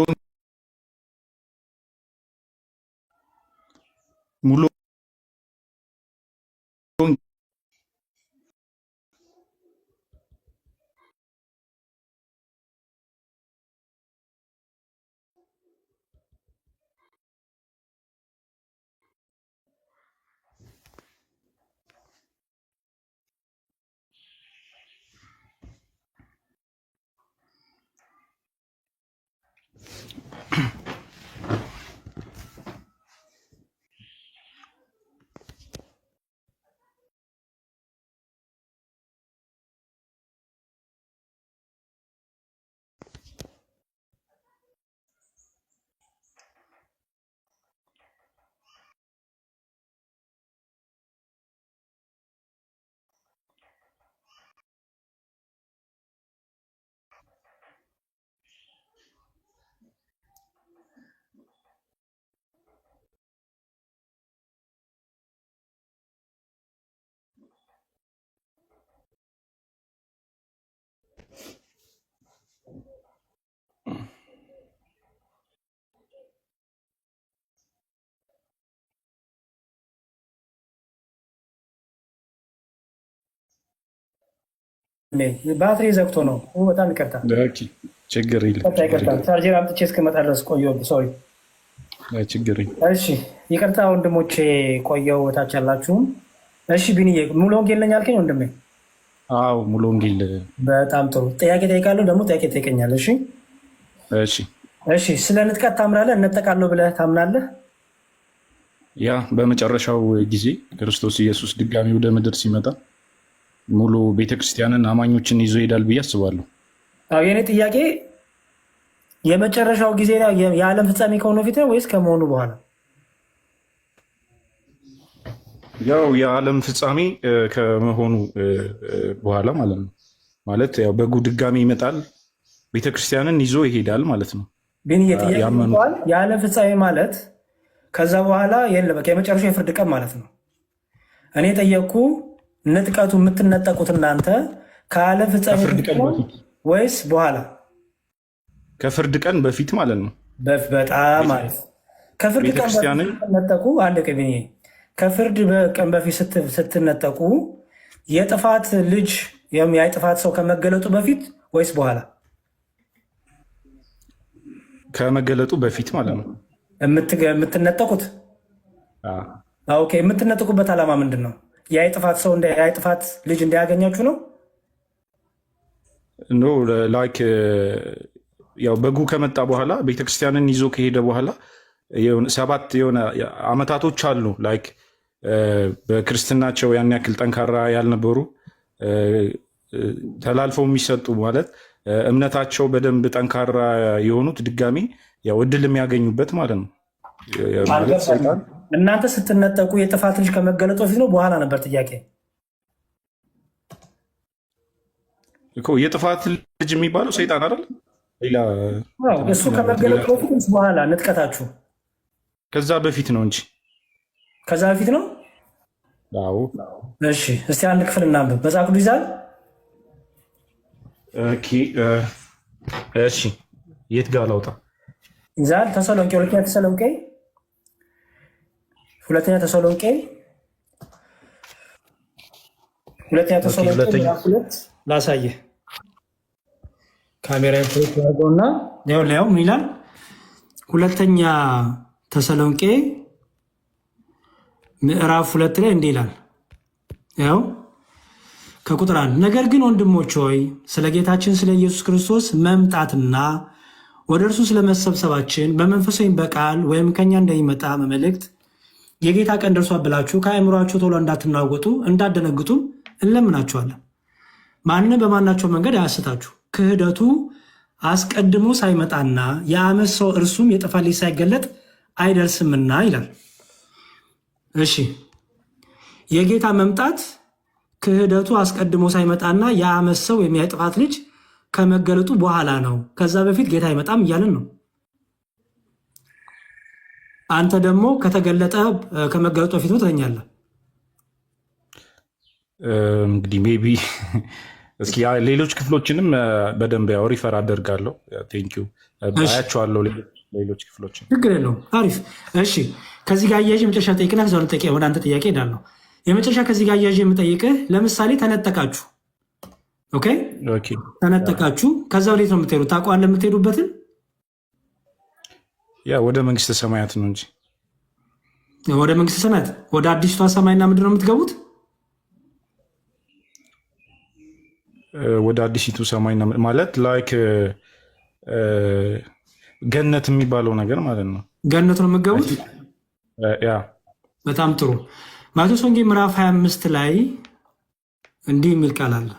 ባትሪ ዘግቶ ነው። በጣም ይቅርታ። ችግር የለም። ቻርጀር አምጥቼ እስክመጣ ድረስ ቆየሁ። ሶሪ። ችግር እሺ፣ ይቅርታ ወንድሞቼ፣ ቆየሁ። ታች ያላችሁም። እሺ፣ ቢንዬ ሙሉ ወንጌል ነኝ አልከኝ ወንድሜ? አዎ፣ ሙሉ ወንጌል። በጣም ጥሩ። ጥያቄ ጠይቃለሁ፣ ደግሞ ጥያቄ ጠይቀኛል። እሺ፣ እሺ፣ እሺ። ስለ ንጥቀት ታምናለህ? እነጠቃለሁ ብለህ ታምናለህ? ያ በመጨረሻው ጊዜ ክርስቶስ ኢየሱስ ድጋሚ ወደ ምድር ሲመጣ ሙሉ ቤተክርስቲያንን አማኞችን ይዞ ይሄዳል ብዬ አስባለሁ። የኔ ጥያቄ የመጨረሻው ጊዜ የዓለም ፍጻሜ ከሆነ ፊት ነው ወይስ ከመሆኑ በኋላ? ያው የዓለም ፍጻሜ ከመሆኑ በኋላ ማለት ነው። ማለት ያው በጉ ድጋሚ ይመጣል፣ ቤተክርስቲያንን ይዞ ይሄዳል ማለት ነው። ግን የዓለም ፍጻሜ ማለት ከዛ በኋላ የለም፣ በቃ የመጨረሻው የፍርድ ቀን ማለት ነው። እኔ ጠየቅኩ፣ ንጥቀቱ የምትነጠቁት እናንተ ከዓለም ፍጻሜ ወይስ በኋላ? ከፍርድ ቀን በፊት ማለት ነው። በጣም ማለት ከፍርድ ቀን በፊት ስትነጠቁ፣ አንድ ቀን ከፍርድ ቀን በፊት ስትነጠቁ የጥፋት ልጅ የጥፋት ሰው ከመገለጡ በፊት ወይስ በኋላ? ከመገለጡ በፊት ማለት ነው የምትነጠቁት። ኦኬ፣ የምትነጠቁበት ዓላማ ምንድን ነው? የጥፋት ሰው የጥፋት ልጅ እንዳያገኛችሁ ነው? ኖ ላይክ ያው በጉ ከመጣ በኋላ ቤተክርስቲያንን ይዞ ከሄደ በኋላ 7 የሆነ አመታቶች አሉ። ላይክ በክርስትናቸው ያን ያክል ጠንካራ ያልነበሩ ተላልፈው የሚሰጡ ማለት እምነታቸው በደንብ ጠንካራ የሆኑት ድጋሚ ያው እድል የሚያገኙበት ማለት ነው። እናንተ ስትነጠቁ የጥፋት ልጅ ከመገለጡ በፊት ነው በኋላ ነበር ጥያቄ እኮ። የጥፋት ልጅ የሚባለው ሰይጣን አይደል? እሱ ከመገለጡ በፊት በኋላ ንጥቀታችሁ? ከዛ በፊት ነው እንጂ። ከዛ በፊት ነው? አዎ። እሺ፣ እስቲ አንድ ክፍል እናንብብ። መጽሐፍ ቅዱስ ይዛል? ኦኬ፣ እሺ። የት ጋር ላውጣ? ይዛል? ተሰሎንቄ፣ ሁለተኛ ተሰሎንቄ ሁለት ላሳየህ። ካሜራ ያደርገውና ያው ምን ይላል? ሁለተኛ ተሰሎንቄ ምዕራፍ 2 ላይ እንዲህ ይላል። ያው ከቁጥር 1 ነገር ግን ወንድሞች ሆይ ስለ ጌታችን ስለ ኢየሱስ ክርስቶስ መምጣትና ወደ እርሱ ስለመሰብሰባችን በመንፈስ ወይም በቃል ወይም ከኛ እንደሚመጣ መልእክት የጌታ ቀን ደርሷል ብላችሁ ከአእምሯችሁ ቶሎ እንዳትናወጡ እንዳደነግጡም እንለምናችኋለን። ማንም በማናቸው መንገድ አያስታችሁ፣ ክህደቱ አስቀድሞ ሳይመጣና የዓመፅ ሰው እርሱም የጥፋት ልጅ ሳይገለጥ አይደርስምና ይላል። እሺ፣ የጌታ መምጣት ክህደቱ አስቀድሞ ሳይመጣና የዓመፅ ሰው ወይም የጥፋት ልጅ ከመገለጡ በኋላ ነው። ከዛ በፊት ጌታ አይመጣም እያለን ነው። አንተ ደግሞ ከተገለጠ ከመገለጡ በፊት ትተኛለህ። እንግዲህ ሜይ ቢ እስኪ ሌሎች ክፍሎችንም በደንብ ያው ሪፈር አደርጋለሁ። ቴንኪው አያቸዋለሁ። ሌሎች ክፍሎችን ችግር የለውም። አሪፍ። እሺ፣ ከዚህ ጋር አያዥ የመጨረሻ ጠይቅና ወደ አንተ ጥያቄ ሄዳለሁ። የመጨረሻ ከዚህ ጋር አያዥ የምጠይቅህ ለምሳሌ ተነጠቃችሁ። ኦኬ፣ ተነጠቃችሁ። ከዛ ወዴት ነው የምትሄዱት? ታውቀዋለህ የምትሄዱበትን? ያ ወደ መንግስተ ሰማያት ነው እንጂ። ወደ መንግስተ ሰማያት፣ ወደ አዲስቷ ሰማይና ምድር ነው የምትገቡት? ወደ አዲሲቱ ሰማይና ማለት ላይክ ገነት የሚባለው ነገር ማለት ነው። ገነት ነው የምትገቡት? ያ በጣም ጥሩ። ማቴዎስ ወንጌል ምዕራፍ 25 ላይ እንዲህ የሚል ቃል አለ።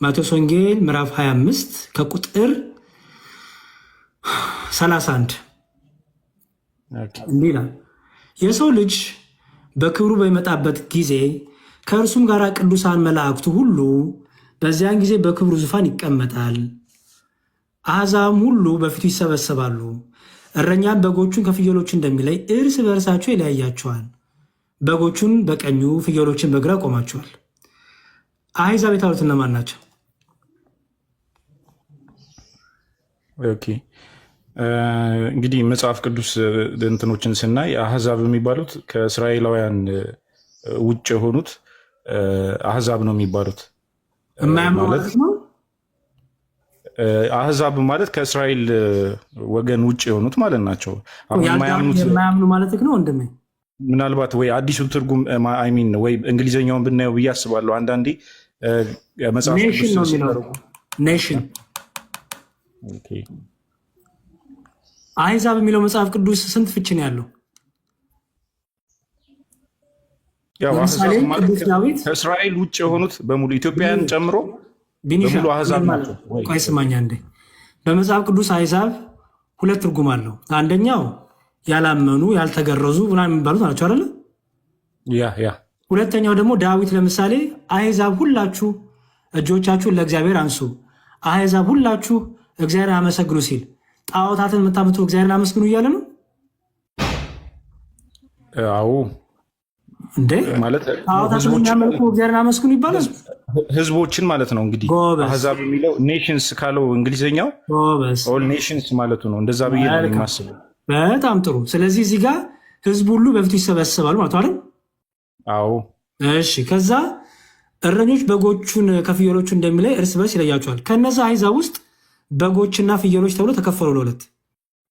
ማቴዎስ ወንጌል ምዕራፍ 25 ከቁጥር 31 እንዲህ ይላል፣ የሰው ልጅ በክብሩ በሚመጣበት ጊዜ ከእርሱም ጋር ቅዱሳን መላእክቱ ሁሉ በዚያን ጊዜ በክብሩ ዙፋን ይቀመጣል። አሕዛብም ሁሉ በፊቱ ይሰበሰባሉ። እረኛም በጎቹን ከፍየሎች እንደሚለይ እርስ በእርሳቸው ይለያያቸዋል። በጎቹን በቀኙ ፍየሎችን በግራ ቆማቸዋል። አሕዛብ የተባሉት እነማን ናቸው? ኦኬ፣ እንግዲህ መጽሐፍ ቅዱስ እንትኖችን ስናይ አሕዛብ የሚባሉት ከእስራኤላውያን ውጭ የሆኑት አሕዛብ ነው የሚባሉት። የማያምኑ ማለት ነው። አህዛብ ማለት ከእስራኤል ወገን ውጭ የሆኑት ማለት ናቸው። የማያምኑ ማለት ነው ወንድሜ። ምናልባት ወይ አዲሱ ትርጉም አይሚን ወይ እንግሊዝኛውን ብናየው ብዬ አስባለሁ። አንዳንዴ መጽሐፍ ኔሽን አህዛብ የሚለው መጽሐፍ ቅዱስ ስንት ፍቺ ነው ያለው? ለምሳሌ ቅዱስ ዳዊት ከእስራኤል ውጭ የሆኑት በሙሉ ኢትዮጵያን ጨምሮ በሙሉ አህዛብ ናቸው። ቆይ ስማኝ አንዴ። በመጽሐፍ ቅዱስ አህዛብ ሁለት ትርጉም አለው። አንደኛው ያላመኑ ያልተገረዙ ምናምን የሚባሉት ናቸው አይደለ? ያ ሁለተኛው ደግሞ ዳዊት ለምሳሌ አህዛብ ሁላችሁ እጆቻችሁን ለእግዚአብሔር አንሱ፣ አህዛብ ሁላችሁ እግዚአብሔርን አመሰግኑ ሲል ጣዖታትን የምታመጡ እግዚአብሔርን አመስግኑ እያለ ነው። አዎ እንዴ ማለት ጣዖታትን የሚያመልኩ እግዚአብሔርን አመስግኑ ይባላል። ህዝቦችን ማለት ነው እንግዲህ አህዛብ የሚለው ኔሽንስ ካለው እንግሊዝኛው ኦል ኔሽንስ ማለቱ ነው። እንደዛ ብዬ ነው የማስበው። በጣም ጥሩ። ስለዚህ እዚህ ጋር ህዝብ ሁሉ በፊቱ ይሰበሰባሉ ማለት አይደል? አዎ። እሺ። ከዛ እረኞች በጎቹን ከፍየሎቹ እንደሚለይ እርስ በርስ ይለያቸዋል። ከነዛ አህዛብ ውስጥ በጎችና ፍየሎች ተብሎ ተከፈሉ ለሁለት።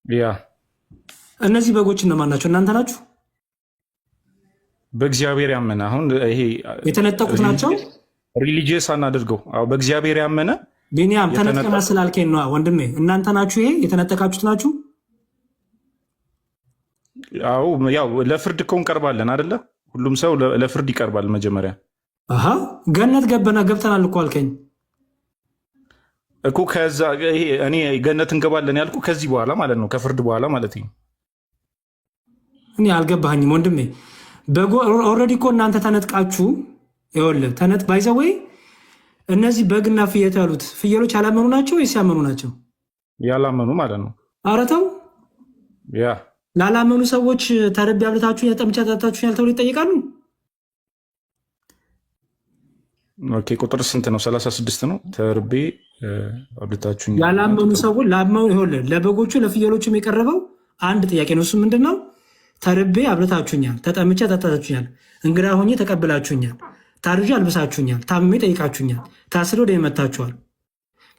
ያ እነዚህ በጎች እነማን ናቸው? እናንተ ናችሁ? በእግዚአብሔር ያመነ አሁን ይሄ የተነጠቁት ናቸው። ሪሊጂየስ አናድርገው። አዎ በእግዚአብሔር ያመነ ቢኒያም ተነጥቀና ስላልከኝ ነው ወንድሜ። እናንተ ናችሁ ይሄ የተነጠቃችሁት ናችሁ። አዎ ያው ለፍርድ እኮ እንቀርባለን አይደለ? ሁሉም ሰው ለፍርድ ይቀርባል መጀመሪያ። አሃ ገነት ገብተናል እኮ አልከኝ እኮ። ከዛ ይሄ እኔ ገነት እንገባለን ያልኩ ከዚህ በኋላ ማለት ነው፣ ከፍርድ በኋላ ማለት ነው። እኔ አልገባኝም ወንድሜ። ኦልሬዲ እኮ እናንተ ተነጥቃችሁ ይኸውልህ ባይዘወይ እነዚህ በግና ፍየት ያሉት ፍየሎች ያላመኑ ናቸው ወይስ ያመኑ ናቸው? ያላመኑ ማለት ነው። ኧረ ተው። ያ ላላመኑ ሰዎች ተርቤ አብልታችሁኛል፣ ጠምቼ አጠጥታችሁኛል ተብሎ ይጠይቃሉ። ኦኬ ቁጥር ስንት ነው? 36 ነው። ተርቤ አብልታችሁኛል። ያላመኑ ሰዎች ይኸውልህ ለበጎቹ ለፍየሎቹም የቀረበው አንድ ጥያቄ ነው። እሱ ምንድን ነው? ተርቤ አብልታችሁኛል፣ ተጠምቼ አጠጣችሁኛል፣ እንግዳ ሆኜ ተቀብላችሁኛል፣ ታርዤ አልብሳችሁኛል፣ ታምሜ ጠይቃችሁኛል፣ ታስሬ ወደ መታችኋል።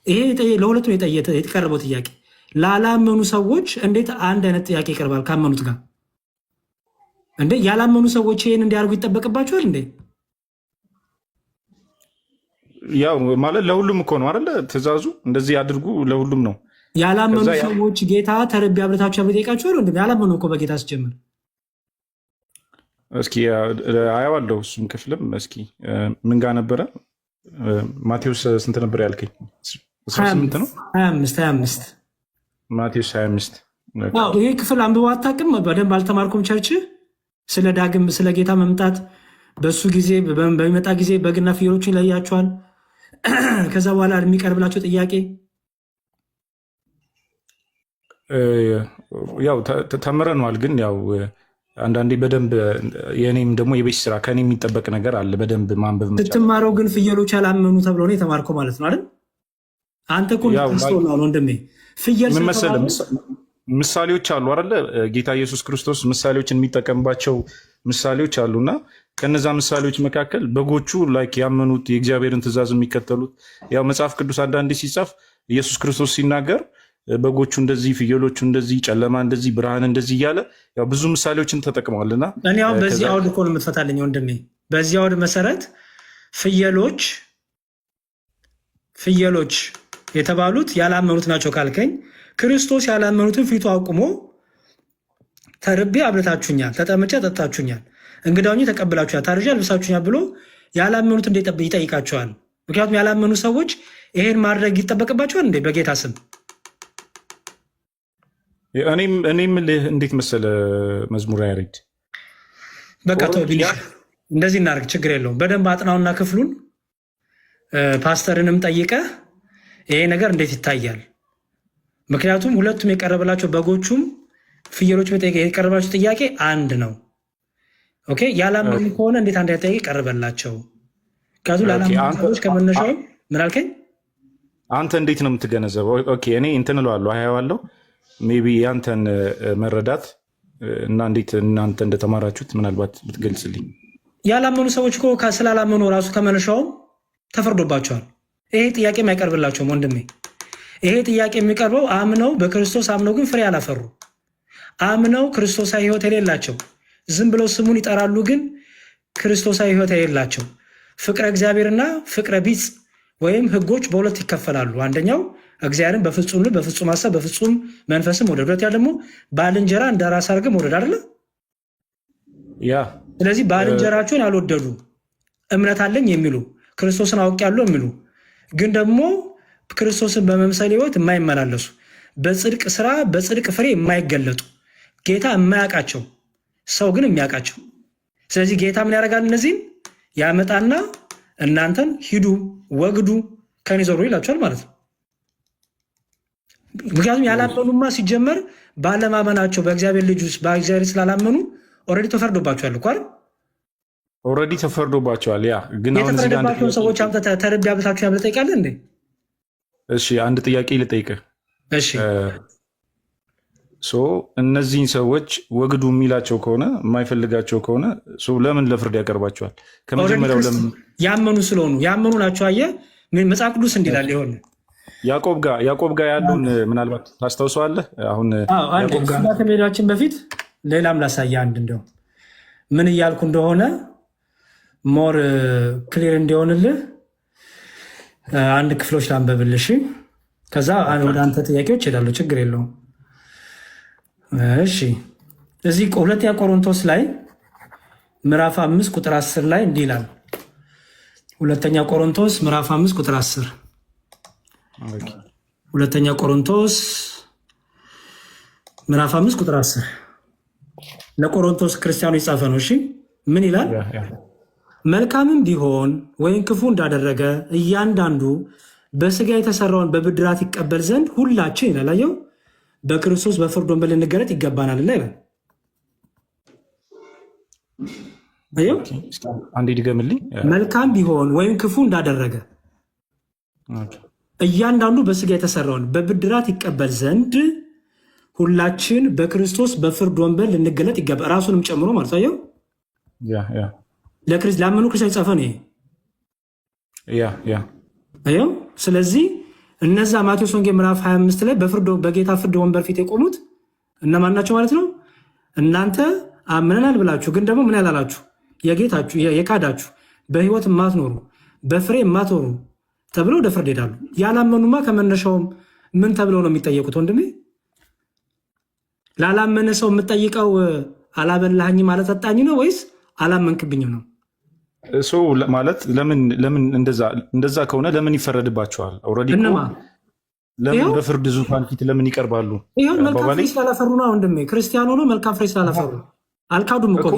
ይሄ ለሁለቱም የቀረበው ጥያቄ። ላላመኑ ሰዎች እንዴት አንድ አይነት ጥያቄ ይቀርባል ካመኑት ጋር? እንዴ ያላመኑ ሰዎች ይሄን እንዲያደርጉ ይጠበቅባቸዋል እንዴ? ያው ማለት ለሁሉም እኮ ነው አይደለ? ትእዛዙ እንደዚህ ያድርጉ ለሁሉም ነው። ያላመኑ ሰዎች ጌታ ተርቤ አብልታችሁ ይጠይቃቸዋል እንዴ? ያላመኑ እኮ በጌታ ሲጀምር እስኪ አየዋለሁ። እሱም ክፍልም እስኪ ምን ጋር ነበረ? ማቴዎስ ስንት ነበር ያልከኝ? 18 ነው 25 ማቴዎስ 25። ይሄ ክፍል አንብቦ አታውቅም? በደንብ አልተማርኩም። ቸርች ስለ ዳግም ስለ ጌታ መምጣት በሱ ጊዜ በሚመጣ ጊዜ በግና ፍየሎችን ይለያቸዋል። ከዛ በኋላ የሚቀርብላቸው ጥያቄ ያው ተምረነዋል። ግን ያው አንዳንዴ በደንብ የኔም ደግሞ የቤት ስራ ከኔ የሚጠበቅ ነገር አለ። በደንብ ማንበብ ስትማረው ግን ፍየሎች ያላመኑ ተብሎ ነው የተማርከው ማለት ነው አይደል? አንተ እኮ ነው ወንድሜ። ፍየል ምሳሌዎች አሉ አይደለ? ጌታ ኢየሱስ ክርስቶስ ምሳሌዎችን የሚጠቀምባቸው ምሳሌዎች አሉና ከነዛ ምሳሌዎች መካከል በጎቹ ላይክ ያመኑት የእግዚአብሔርን ትእዛዝ የሚከተሉት ያው መጽሐፍ ቅዱስ አንዳንዴ ሲጻፍ ኢየሱስ ክርስቶስ ሲናገር በጎቹ እንደዚህ ፍየሎቹ እንደዚህ ጨለማ እንደዚህ ብርሃን እንደዚህ እያለ ያው ብዙ ምሳሌዎችን ተጠቅመዋልና እኔ አሁን በዚህ አውድ እኮ ነው የምትፈታልኝ ወንድሜ። በዚህ አውድ መሰረት ፍየሎች የተባሉት ያላመኑት ናቸው ካልከኝ ክርስቶስ ያላመኑትን ፊቱ አቁሞ ተርቤ አብልታችሁኛል፣ ተጠምቼ አጠጣችሁኛል፣ እንግዳ ሆኜ ተቀብላችሁኛል፣ ታርዤ አልብሳችሁኛል ብሎ ያላመኑት እንዴት ይጠይቃቸዋል? ምክንያቱም ያላመኑ ሰዎች ይሄን ማድረግ ይጠበቅባቸዋል እንዴ በጌታ ስም? እኔም እንዴት መሰለ መዝሙር ያሬድ በቃ እንደዚህ እናደርግ፣ ችግር የለውም። በደንብ አጥናውና ክፍሉን ፓስተርንም ጠይቀህ ይሄ ነገር እንዴት ይታያል? ምክንያቱም ሁለቱም የቀረበላቸው በጎቹም ፍየሎች የቀረበላቸው ጥያቄ አንድ ነው። ኦኬ ያላመኑ ከሆነ እንዴት አንድ ጥያቄ ቀረበላቸው? ምክንያቱም ላላመኑ ሰዎች ከመነሻው ምን አልከኝ? አንተ እንዴት ነው የምትገነዘበው? ኦኬ እኔ እንትን እለዋለሁ አየዋለሁ። ሜይ ቢ ያንተን መረዳት እና እንዴት እናንተ እንደተማራችሁት ምናልባት ብትገልጽልኝ። ያላመኑ ሰዎች እኮ ስላላመኑ ራሱ ከመነሻውም ተፈርዶባቸዋል። ይሄ ጥያቄ አይቀርብላቸውም ወንድሜ። ይሄ ጥያቄ የሚቀርበው አምነው በክርስቶስ አምነው ግን ፍሬ አላፈሩ፣ አምነው ክርስቶሳዊ ሕይወት የሌላቸው ዝም ብለው ስሙን ይጠራሉ፣ ግን ክርስቶሳዊ ሕይወት የሌላቸው ፍቅረ እግዚአብሔርና ፍቅረ ቢጽ ወይም ሕጎች በሁለት ይከፈላሉ። አንደኛው እግዚአብሔርን በፍጹም ልብ፣ በፍጹም ሀሳብ፣ በፍጹም መንፈስም መውደድ፣ ሁለተኛ ደግሞ ባልንጀራ እንደ ራስ አድርገህ መውደድ አይደለ? ስለዚህ ባልንጀራቸውን ያልወደዱ እምነት አለኝ የሚሉ ክርስቶስን አውቄያለሁ የሚሉ ግን ደግሞ ክርስቶስን በመምሰል ሕይወት የማይመላለሱ በጽድቅ ስራ በጽድቅ ፍሬ የማይገለጡ ጌታ የማያውቃቸው ሰው ግን የሚያውቃቸው። ስለዚህ ጌታ ምን ያደርጋል? እነዚህን ያመጣና እናንተን ሂዱ ወግዱ ከኔ ዘሩ ይላቸዋል ማለት ነው። ምክንያቱም ያላመኑማ ሲጀመር ባለማመናቸው በእግዚአብሔር ልጅ ውስጥ በእግዚአብሔር ስላላመኑ ኦልሬዲ ተፈርዶባቸዋል እኮ አይደል? ኦልሬዲ ተፈርዶባቸዋል። ያ ግን አሁን እዚህ ጋር የተፈረደባቸውን ሰዎች አምጥተህ ተርቤ አብልታችሁ ያብለህ ጠይቃለህ እንዴ? እሺ አንድ ጥያቄ ልጠይቅህ። እሺ እነዚህን ሰዎች ወግዱ የሚላቸው ከሆነ የማይፈልጋቸው ከሆነ ለምን ለፍርድ ያቀርባቸዋል? ከመጀመሪያው ለምን? ያመኑ ስለሆኑ ያመኑ ናቸው። አየህ መጽሐፍ ቅዱስ እንዲላል ይሆን ያዕቆብ ጋር ያለውን ምናልባት ታስታውሰዋለህ? አሁን ከመሄዳችን በፊት ሌላም ላሳየህ አንድ እንደው ምን እያልኩ እንደሆነ ሞር ክሊር እንዲሆንልህ አንድ ክፍሎች ላንበብልሽ፣ ከዛ ወደ አንተ ጥያቄዎች እሄዳለሁ። ችግር የለውም። እሺ እዚህ ሁለተኛ ቆሮንቶስ ላይ ምዕራፍ 5 ቁጥር 10 ላይ እንዲህ ይላል። ሁለተኛ ቆሮንቶስ ምዕራፍ 5 ቁጥር 10 ሁለተኛ ቆሮንቶስ ምዕራፍ 5 ቁጥር 10 ለቆሮንቶስ ክርስቲያኖች የጻፈ ነው። እሺ ምን ይላል? መልካምም ቢሆን ወይም ክፉ እንዳደረገ እያንዳንዱ በስጋ የተሰራውን በብድራት ይቀበል ዘንድ ሁላችን ይላል። አየው በክርስቶስ በፍርድ ወንበር ልንገረጥ ይገባናል ይላል። አየው አንዴ ድገምልኝ። መልካም ቢሆን ወይም ክፉ እንዳደረገ እያንዳንዱ በስጋ የተሰራውን በብድራት ይቀበል ዘንድ ሁላችን በክርስቶስ በፍርድ ወንበር ልንገለጥ ይገባ፣ ራሱንም ጨምሮ ማለት አየው ለአመኑ ክርስቲያን ጻፈ ነው አየው። ስለዚህ እነዛ ማቴዎስ ወንጌል ምዕራፍ 25 ላይ በጌታ ፍርድ ወንበር ፊት የቆሙት እነማን ናቸው ማለት ነው? እናንተ አምነናል ብላችሁ ግን ደግሞ ምን ያላላችሁ የጌታችሁ የካዳችሁ በህይወት የማትኖሩ በፍሬ የማትኖሩ ተብለው ወደ ፍርድ ሄዳሉ። ያላመኑማ ከመነሻውም ምን ተብለው ነው የሚጠየቁት? ወንድሜ ላላመነ ሰው የምጠይቀው አላበላኸኝም አላጠጣኝ ነው ወይስ አላመንክብኝም ነው? ማለት ለምን እንደዛ ከሆነ ለምን ይፈረድባቸዋል? ኦልሬዲ ለምን በፍርድ ዙፋን ፊት ለምን ይቀርባሉ? ይሁን መልካም ፍሬ ስላላፈሩ ነው ወንድሜ። ክርስቲያን ሆኖ መልካም ፍሬ ስላላፈሩ አልካዱም እኮ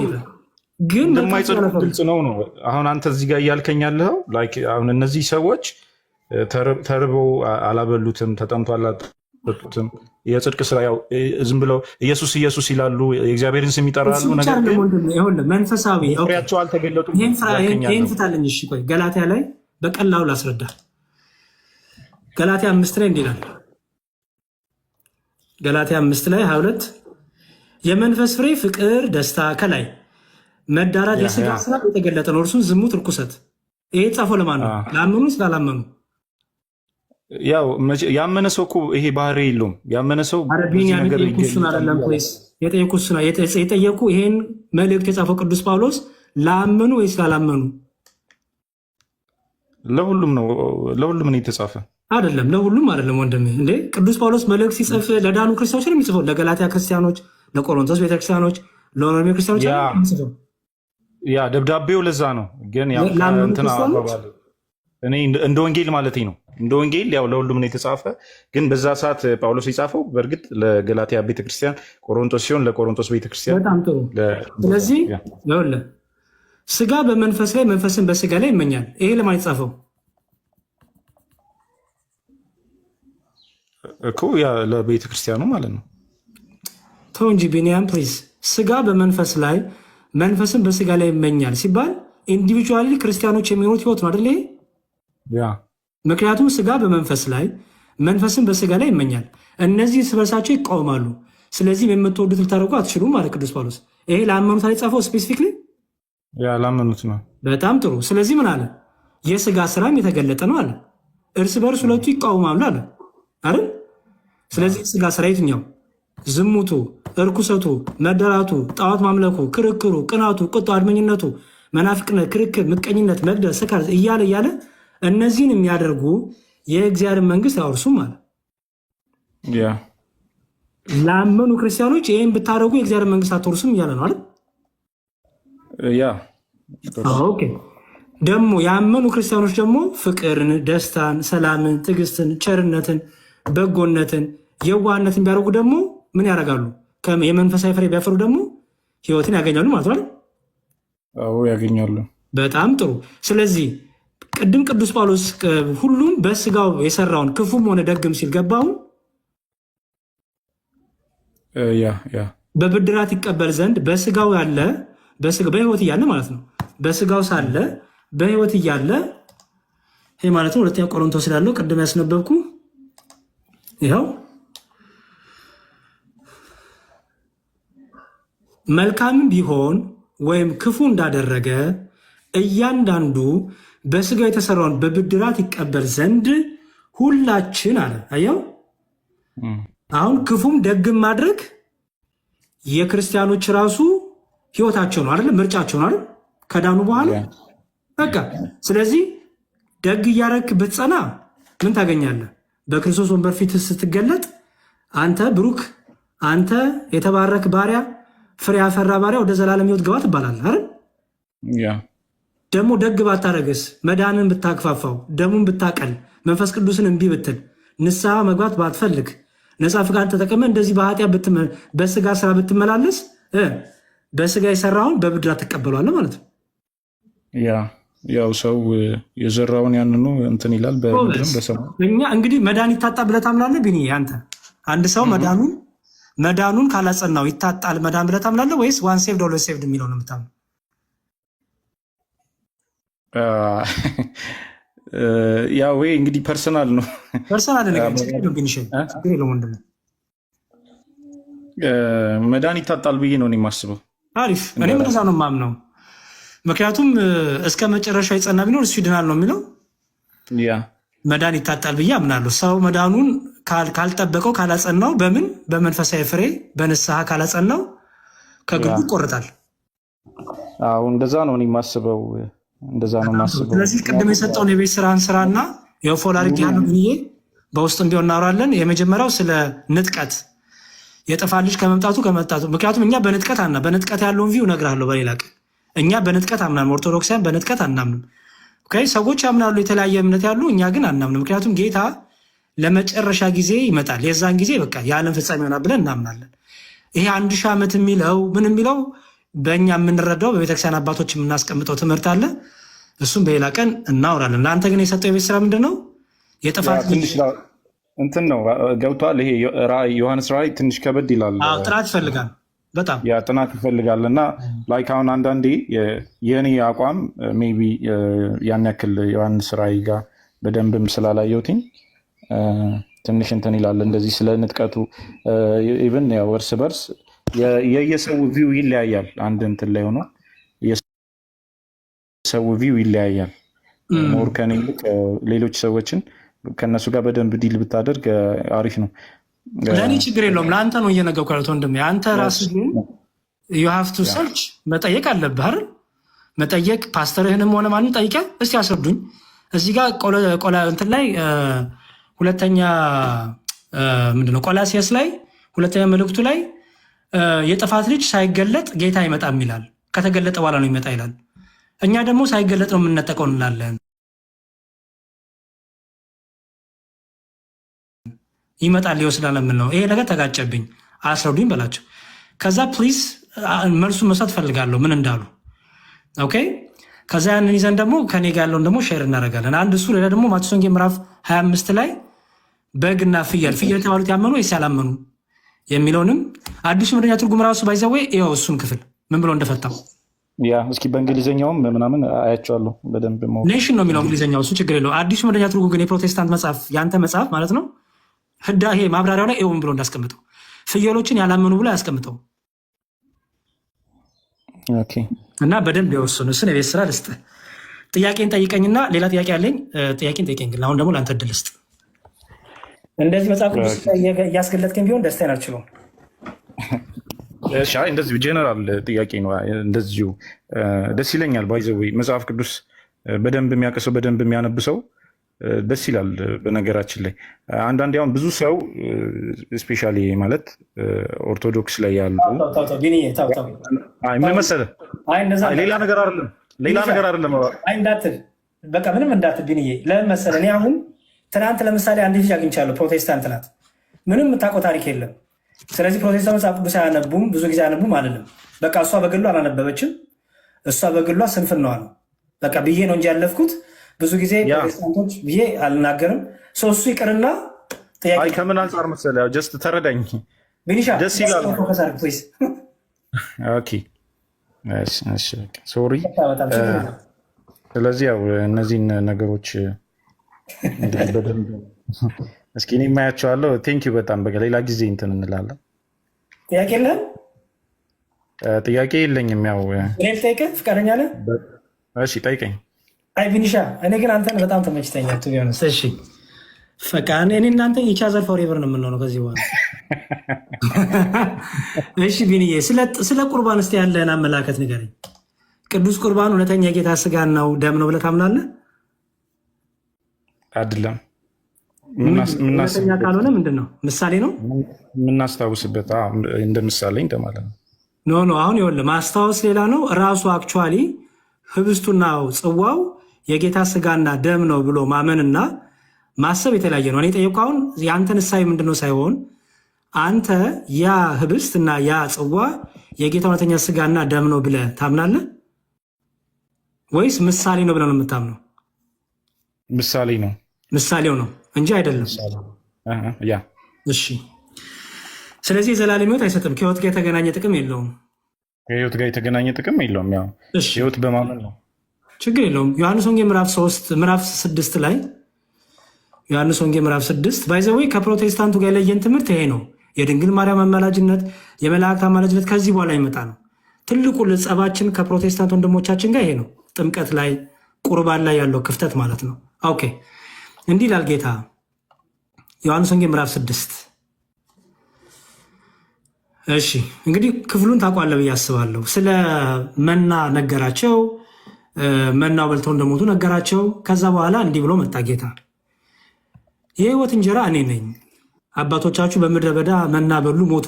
ግን እንደማይጸድቁ ግልጽ ነው። አሁን አንተ እዚህ ጋር እያልከኝ ያለኸው አሁን እነዚህ ሰዎች ተርበው አላበሉትም፣ ተጠምቶ አላጠጡትም። የጽድቅ ስራ ያው ዝም ብለው ኢየሱስ ኢየሱስ ይላሉ፣ የእግዚአብሔርን ስም ይጠራሉ። ነገር ግን መንፈሳዊ ፍሬያቸው አልተገለጡም። ይህን ፍታለኝ። እሺ ቆይ ገላትያ ላይ በቀላሉ ላስረዳ። ገላትያ 5 ላይ እንዲህ ይላል። ገላትያ 5 ላይ 22 የመንፈስ ፍሬ ፍቅር፣ ደስታ፣ ከላይ መዳራት፣ የስጋ ስራ የተገለጠ ነው፣ እርሱም ዝሙት፣ ርኩሰት። ይሄ ጻፈው ለማን ነው? ላመኑ ስላላመኑ። ያው ያመነ ሰው እኮ ይሄ ባህሪ የለውም። ያመነ ሰው የጠየቁ ይሄን መልእክት የጻፈው ቅዱስ ጳውሎስ ላመኑ ወይ ስላላመኑ? ለሁሉም ነው። ለሁሉም ነው የተጻፈ አይደለም? ለሁሉም አይደለም ወንድሜ። እንዴ ቅዱስ ጳውሎስ መልእክት ሲጽፍ ለዳኑ ክርስቲያኖች ነው የሚጽፈው? ለገላትያ ክርስቲያኖች፣ ለቆሮንቶስ ቤተክርስቲያኖች፣ ለሮሜ ክርስቲያኖች የሚጽፈው? ያ ደብዳቤው ለዛ ነው። ግን ያው እንትና አባባል እኔ እንደ ወንጌል ማለት ነው። እንደ ወንጌል ያው ለሁሉም ነው የተጻፈ። ግን በዛ ሰዓት ጳውሎስ የጻፈው በእርግጥ ለገላትያ ቤተክርስቲያን ቆሮንቶስ ሲሆን ለቆሮንቶስ ቤተክርስቲያን። በጣም ጥሩ። ስለዚህ ይኸውልህ ስጋ በመንፈስ ላይ መንፈስን በስጋ ላይ ይመኛል። ይሄ ለማን የተጻፈው እኮ? ያ ለቤተክርስቲያኑ ማለት ነው። ተው እንጂ ቢኒያም ፕሊዝ። ስጋ በመንፈስ ላይ መንፈስን በስጋ ላይ ይመኛል ሲባል ኢንዲቪጁዋሊ ክርስቲያኖች የሚኖሩት ህይወት ነው አይደል? ምክንያቱም ስጋ በመንፈስ ላይ መንፈስን በስጋ ላይ ይመኛል። እነዚህ እርስ በርሳቸው ይቃወማሉ። ስለዚህም የምትወዱት ልታደርጉ አትችሉም ማለት ቅዱስ ጳውሎስ። ይሄ ለአመኑት የጻፈው ስፔሲፊክሊ ላመኑት ነው። በጣም ጥሩ። ስለዚህ ምን አለ? የስጋ ስራም የተገለጠ ነው አለ። እርስ በርስ ሁለቱ ይቃወማሉ አለ አይደል? ስለዚህ ስጋ ስራ የትኛው? ዝሙቱ፣ እርኩሰቱ፣ መደራቱ፣ ጣዖት ማምለኩ፣ ክርክሩ፣ ቅናቱ፣ ቁጡ፣ አድመኝነቱ፣ መናፍቅነት፣ ክርክር፣ ምቀኝነት፣ መግደል፣ ስካር እያለ እነዚህን የሚያደርጉ የእግዚአብሔር መንግስት አያወርሱም አለ። ላመኑ ክርስቲያኖች ይህን ብታደርጉ የእግዚአብሔር መንግስት አትወርሱም እያለ ነው አይደል? ኦኬ። ደግሞ ያመኑ ክርስቲያኖች ደግሞ ፍቅርን፣ ደስታን፣ ሰላምን፣ ትዕግስትን፣ ቸርነትን፣ በጎነትን፣ የዋህነትን ቢያደርጉ ደግሞ ምን ያደርጋሉ? የመንፈሳዊ ፍሬ ቢያፈሩ ደግሞ ህይወትን ያገኛሉ ማለት ነው። ያገኛሉ። በጣም ጥሩ። ስለዚህ ቅድም ቅዱስ ጳውሎስ ሁሉም በስጋው የሰራውን ክፉም ሆነ ደግም ሲል ገባው በብድራት ይቀበል ዘንድ በስጋው ያለ በህይወት እያለ ማለት ነው። በስጋው ሳለ በህይወት እያለ ይሄ ማለት ነው። ሁለተኛ ቆሮንቶስ ስላለው ቅድም ያስነበብኩ ይኸው መልካምም ቢሆን ወይም ክፉ እንዳደረገ እያንዳንዱ በስጋው የተሰራውን በብድራት ይቀበል ዘንድ ሁላችን አለ። አየው፣ አሁን ክፉም ደግም ማድረግ የክርስቲያኖች ራሱ ህይወታቸው ነው አይደል? ምርጫቸው ነው አይደል? ከዳኑ በኋላ በቃ። ስለዚህ ደግ እያረክ ብትጸና ምን ታገኛለህ? በክርስቶስ ወንበር ፊት ስትገለጥ አንተ ብሩክ፣ አንተ የተባረክ ባሪያ፣ ፍሬ ያፈራ ባሪያ ወደ ዘላለም ህይወት ግባ ትባላለህ አይደል? ደግሞ ደግ ባታረግስ፣ መዳንን ብታክፋፋው፣ ደሙን ብታቀል፣ መንፈስ ቅዱስን እምቢ ብትል፣ ንስሐ መግባት ባትፈልግ፣ ነፃ ፍቃድ ተጠቅመ እንደዚህ በኃጢአት በስጋ ስራ ብትመላለስ በስጋ የሰራውን በብድራት ትቀበሏለ ማለት ነው። ያው ሰው የዘራውን ያንኑ እንትን ይላል። እኛ እንግዲህ መዳን ይታጣ ብለህ ታምናለህ? ቢኒ አንተ አንድ ሰው መዳኑን ካላጸናው ይታጣል መዳን ብለህ ታምናለህ ወይስ ዋን ሴቭድ ኦልዌይስ ሴቭድ የሚለው ነው የምታምነው? ያው ወይ እንግዲህ ፐርሰናል ነው። መዳን ይታጣል ብዬ ነው የማስበው። አሪፍ። እኔም እንደዛ ነው የማምነው። ምክንያቱም እስከ መጨረሻ የጸና ቢኖር እሱ ይድናል ነው የሚለው። መዳን ይታጣል ብዬ አምናለሁ። ሰው መዳኑን ካልጠበቀው ካላጸናው፣ በመንፈሳዊ ፍሬ በንስሐ ካላጸናው ከግቡ ይቆርጣል። እንደዛ ነው የማስበው። እንደዛ ነው የማስበው። ስለዚህ ቅድም የሰጠውን የቤት ስራን ስራና የፎል አድርጌ ያሉ ብዬ በውስጥም ቢሆን እናወራለን። የመጀመሪያው ስለ ንጥቀት የጥፋት ልጅ ከመምጣቱ ምክንያቱም እኛ በንጥቀት ያለውን ቪው እነግርሃለሁ በሌላ ቀን። እኛ በንጥቀት አምናንም፣ ኦርቶዶክሳውያን በንጥቀት አናምንም። ሰዎች ያምናሉ የተለያየ እምነት ያሉ፣ እኛ ግን አናምንም። ምክንያቱም ጌታ ለመጨረሻ ጊዜ ይመጣል። የዛን ጊዜ በቃ የዓለም ፍጻሜ ይሆናል ብለን እናምናለን። ይሄ 1000 ዓመት የሚለው ምን የሚለው በእኛ የምንረዳው በቤተክርስቲያን አባቶች የምናስቀምጠው ትምህርት አለ። እሱም በሌላ ቀን እናወራለን። ለአንተ ግን የሰጠው የቤት ስራ ምንድን ነው? የጥፋት እንትን ነው ገብቷል። ይሄ ዮሐንስ ራዕይ ትንሽ ከበድ ይላል። ጥናት ይፈልጋል፣ በጣም ጥናት ይፈልጋል። እና ላይክ አሁን አንዳንዴ የእኔ አቋም ሜይ ቢ ያን ያክል ዮሐንስ ራዕይ ጋር በደንብም ስላላየሁትኝ ትንሽ እንትን ይላል። እንደዚህ ስለ ንጥቀቱ ኢቨን ያው እርስ በርስ የየሰው ቪው ይለያያል። አንድ እንትን ላይ ሆኖ የሰው ቪው ይለያያል። ሞር ከኔ ይልቅ ሌሎች ሰዎችን ከእነሱ ጋር በደንብ ዲል ብታደርግ አሪፍ ነው። ለእኔ ችግር የለውም። ለአንተ ነው እየነገርኩህ ያሉት ወንድሜ። አንተ ራስህ ግን ዩ ሃቭ ቱ ሰርች መጠየቅ አለብህ አይደል? መጠየቅ ፓስተርህንም ሆነ ማንም ጠይቀህ እስቲ አስረዱኝ። እዚህ ጋር ቆላ እንትን ላይ ሁለተኛ ምንድነው ቆላሲያስ ላይ ሁለተኛ መልእክቱ ላይ የጥፋት ልጅ ሳይገለጥ ጌታ አይመጣም ይላል። ከተገለጠ በኋላ ነው ይመጣ ይላል። እኛ ደግሞ ሳይገለጥ ነው የምንነጠቀው እንላለን። ይመጣል ይወስዳል የምል ነው። ይሄ ነገር ተጋጨብኝ፣ አስረዱኝ በላቸው። ከዛ ፕሊዝ መልሱን መስጠት ፈልጋለሁ ምን እንዳሉ። ኦኬ። ከዛ ያንን ይዘን ደግሞ ከኔ ጋር ያለውን ደግሞ ሼር እናደርጋለን። አንድ እሱ፣ ሌላ ደግሞ ማቴዎስ ወንጌል ምዕራፍ 25 ላይ በግና ፍየል የተባሉት ያመኑ ወይስ ያላመኑ የሚለውንም አዲሱ መደበኛ ትርጉም ራሱ ባይዘዌ ይኸው እሱን ክፍል ምን ብሎ እንደፈታው እስኪ በእንግሊዝኛውም ምናምን አያቸዋለሁ በደንብ ኔሽን ነው የሚለው እንግሊዝኛው፣ እሱ ችግር የለው። አዲሱ መደበኛ ትርጉም ግን የፕሮቴስታንት መጽሐፍ የአንተ መጽሐፍ ማለት ነው ህዳሄ ማብራሪያው ላይ ይኸውም ብሎ እንዳስቀምጠው ፍየሎችን ያላመኑ ብሎ ያስቀምጠው እና በደንብ የወሰኑ እሱን የቤት ስራ ልስጥህ። ጥያቄን ጠይቀኝና ሌላ ጥያቄ አለኝ። ጥያቄን ጠይቀኝ፣ ግን አሁን ደግሞ ለአንተ እድል ስጥ። እንደዚህ መጽሐፍ ቅዱስ እያስገለጥከኝ ቢሆን ደስታዬን አልችለውም። እንደዚሁ ጄኔራል ጥያቄ ነው። እንደዚሁ ደስ ይለኛል። ባይዘዌ መጽሐፍ ቅዱስ በደንብ የሚያቀሰው በደንብ የሚያነብሰው ደስ ይላል። በነገራችን ላይ አንዳንዴ አሁን ብዙ ሰው ስፔሻሊ ማለት ኦርቶዶክስ ላይ ያሉ ምን መሰለህ፣ ሌላ ነገር አይደለም እንዳትል፣ በቃ ምንም እንዳትል ቢንዬ። ለምን መሰለህ እኔ አሁን ትናንት ለምሳሌ አንድ ልጅ አግኝቻለሁ፣ ፕሮቴስታንት ናት፣ ምንም የምታውቀው ታሪክ የለም። ስለዚህ ፕሮቴስታንት መጽሐፍ ቅዱስ አያነቡም፣ ብዙ ጊዜ አያነቡም አልልም። በቃ እሷ በግሏ አላነበበችም፣ እሷ በግሏ ስንፍናዋ ነው በቃ ብዬ ነው እንጂ ያለፍኩት ብዙ ጊዜ ፕሮቴስታንቶች ብዬ አልናገርም። እሱ ይቅርና ጥያቄ ከምን አንጻር መሰለህ ጀስት ተረዳኝ ቢኒሻ፣ ደስ ይላል። ሶሪ። ስለዚህ ያው እነዚህን ነገሮች በደንብ እስኪ እኔ የማያቸዋለሁ። ቴንኪዩ በጣም በቃ ሌላ ጊዜ እንትን እንላለን። ጥያቄ የለህም? ጥያቄ የለኝም። ያው ጠይቀህ ፍቃደኛ ነህ? እሺ ጠይቀኝ። አይ ቢኒሻ፣ እኔ ግን አንተን በጣም ተመችተኛል። ቱ ቢሆንስ እሺ፣ በቃ እኔ እናንተ ኢቻዘር ፎሬቨር ነው የምንሆነው ከዚህ በኋላ። እሺ ቢኒዬ፣ ስለ ቁርባን እስኪ ያለህን አመላከት ንገረኝ። ቅዱስ ቁርባን እውነተኛ የጌታ ስጋን ነው ደም ነው ብለህ ታምናለህ? አይደለም። እውነተኛ ካልሆነ ምንድን ነው? ምሳሌ ነው የምናስታውስበት፣ እንደ ምሳሌ እንደማለት ነው። ኖ አሁን ይኸውልህ ማስታወስ ሌላ ነው። ራሱ አክቹዋሊ ህብስቱና ጽዋው የጌታ ስጋና ደም ነው ብሎ ማመንና ማሰብ የተለያየ ነው። እኔ ጠየቁ አሁን የአንተን እሳቤ ምንድነው ሳይሆን አንተ ያ ህብስትና ያ ጽዋ የጌታ እውነተኛ ስጋና ደም ነው ብለህ ታምናለህ ወይስ ምሳሌ ነው ብለህ ነው የምታምነው? ምሳሌ ነው። ምሳሌው ነው እንጂ አይደለም። ያ እሺ። ስለዚህ የዘላለም ህይወት አይሰጥም። ከህይወት ጋር የተገናኘ ጥቅም የለውም። ከህይወት ጋር የተገናኘ ጥቅም የለውም። ያው ህይወት በማመን ነው። ችግር የለውም። ዮሐንስ ወንጌል ምዕራፍ 6 ላይ ዮሐንስ ወንጌል ምዕራፍ 6 ባይዘወይ ከፕሮቴስታንቱ ጋር የለየን ትምህርት ይሄ ነው። የድንግል ማርያም አማላጅነት፣ የመላእክት አማላጅነት ከዚህ በኋላ ይመጣ ነው። ትልቁ ጸባችን ከፕሮቴስታንት ወንድሞቻችን ጋር ይሄ ነው። ጥምቀት ላይ ቁርባን ላይ ያለው ክፍተት ማለት ነው። ኦኬ፣ እንዲህ ይላል ጌታ ዮሐንስ ወንጌል ምዕራፍ 6። እሺ እንግዲህ ክፍሉን ታውቋለህ ብዬ አስባለሁ። ስለ መና ነገራቸው። መናው በልተው እንደሞቱ ነገራቸው። ከዛ በኋላ እንዲህ ብሎ መጣ ጌታ፣ የህይወት እንጀራ እኔ ነኝ። አባቶቻችሁ በምድረ በዳ መና በሉ ሞቱ።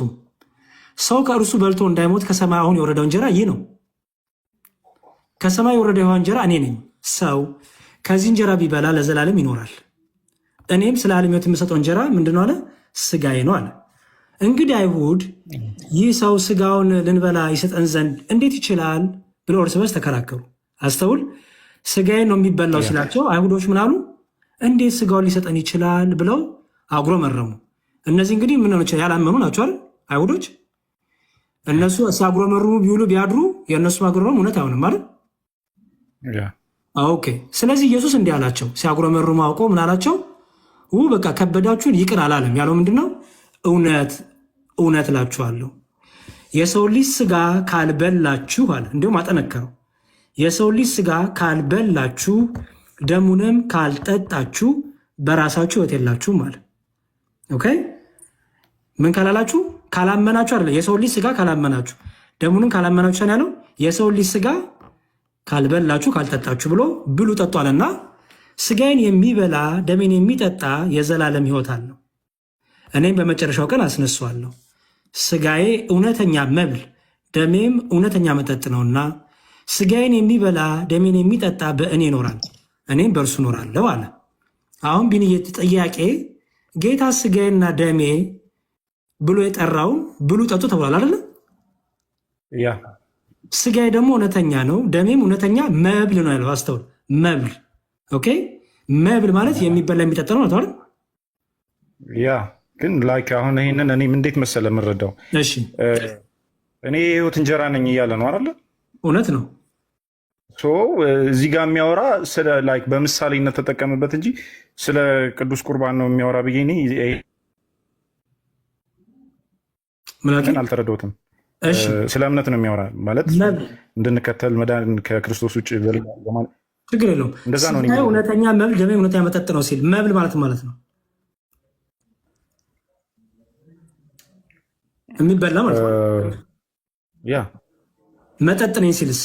ሰው ከእርሱ በልቶ እንዳይሞት ከሰማይ አሁን የወረደው እንጀራ ይህ ነው። ከሰማይ የወረደው እንጀራ እኔ ነኝ። ሰው ከዚህ እንጀራ ቢበላ ለዘላለም ይኖራል። እኔም ስለ ዓለም ሕይወት የምሰጠው እንጀራ ምንድነው አለ? ስጋዬ ነው አለ። እንግዲህ አይሁድ ይህ ሰው ስጋውን ልንበላ ይሰጠን ዘንድ እንዴት ይችላል ብለው እርስ በርስ ተከራከሩ። አስተውል። ስጋዬን ነው የሚበላው ሲላቸው አይሁዶች ምን አሉ? እንዴት ስጋውን ሊሰጠን ይችላል ብለው አጉረመረሙ። እነዚህ እንግዲህ ምን ነው ያላመኑ ናቸው አይደል? አይሁዶች እነሱ ሲያጉረመርሙ ቢውሉ ቢያድሩ የእነሱ ማጉረመረም እውነት አይሆንም ማለት ኦኬ። ስለዚህ ኢየሱስ እንዲህ አላቸው። ሲያጉረመርሙ አውቆ ምን አላቸው? በቃ ከበዳችሁን ይቅር አላለም። ያለው ምንድነው? እውነት እውነት እላችኋለሁ የሰው ልጅ ስጋ ካልበላችሁ አለ። እንዲሁም አጠነከረው። የሰው ልጅ ስጋ ካልበላችሁ ደሙንም ካልጠጣችሁ በራሳችሁ ሕይወት የላችሁም አለ። ኦኬ፣ ምን ካላላችሁ? ካላመናችሁ አይደለ? የሰው ልጅ ስጋ ካላመናችሁ ደሙንም ካላመናችሁ ሰን ያለው የሰው ልጅ ስጋ ካልበላችሁ ካልጠጣችሁ ብሎ ብሉ ጠጡ አለና ስጋዬን የሚበላ ደሜን የሚጠጣ የዘላለም ሕይወት አለው፣ እኔም በመጨረሻው ቀን አስነሳዋለሁ። ስጋዬ እውነተኛ መብል ደሜም እውነተኛ መጠጥ ነውና ስጋዬን የሚበላ ደሜን የሚጠጣ በእኔ ይኖራል፣ እኔም በእርሱ እኖራለሁ አለ። አሁን ቢንዬ ጥያቄ፣ ጌታ ስጋዬና ደሜ ብሎ የጠራውን ብሉ ጠጡ ተብሏል አይደለ? ያ ስጋዬ ደግሞ እውነተኛ ነው፣ ደሜም እውነተኛ መብል ነው ያለው። አስተውል፣ መብል። ኦኬ፣ መብል ማለት የሚበላ የሚጠጣ ነው አይደል? ያ ግን ላይክ አሁን ይሄንን እኔ እንዴት መሰለ የምረዳው? እሺ እኔ የህይወት እንጀራ ነኝ እያለ ነው አይደለ? እውነት ነው። እዚህ ጋር የሚያወራ ስለ ላይክ በምሳሌነት ተጠቀምበት እንጂ ስለ ቅዱስ ቁርባን ነው የሚያወራ ብዬ እኔ ግን አልተረዳሁትም። ስለ እምነት ነው የሚያወራ ማለት እንድንከተል መዳን ከክርስቶስ ውጭ ችግር የለውም። እንደዛ ነው እውነተኛ መብል ደሜ እውነተኛ መጠጥ ነው ሲል መብል ማለት ነው የሚበላ ማለት ነው። ያ መጠጥ ነኝ ሲልስ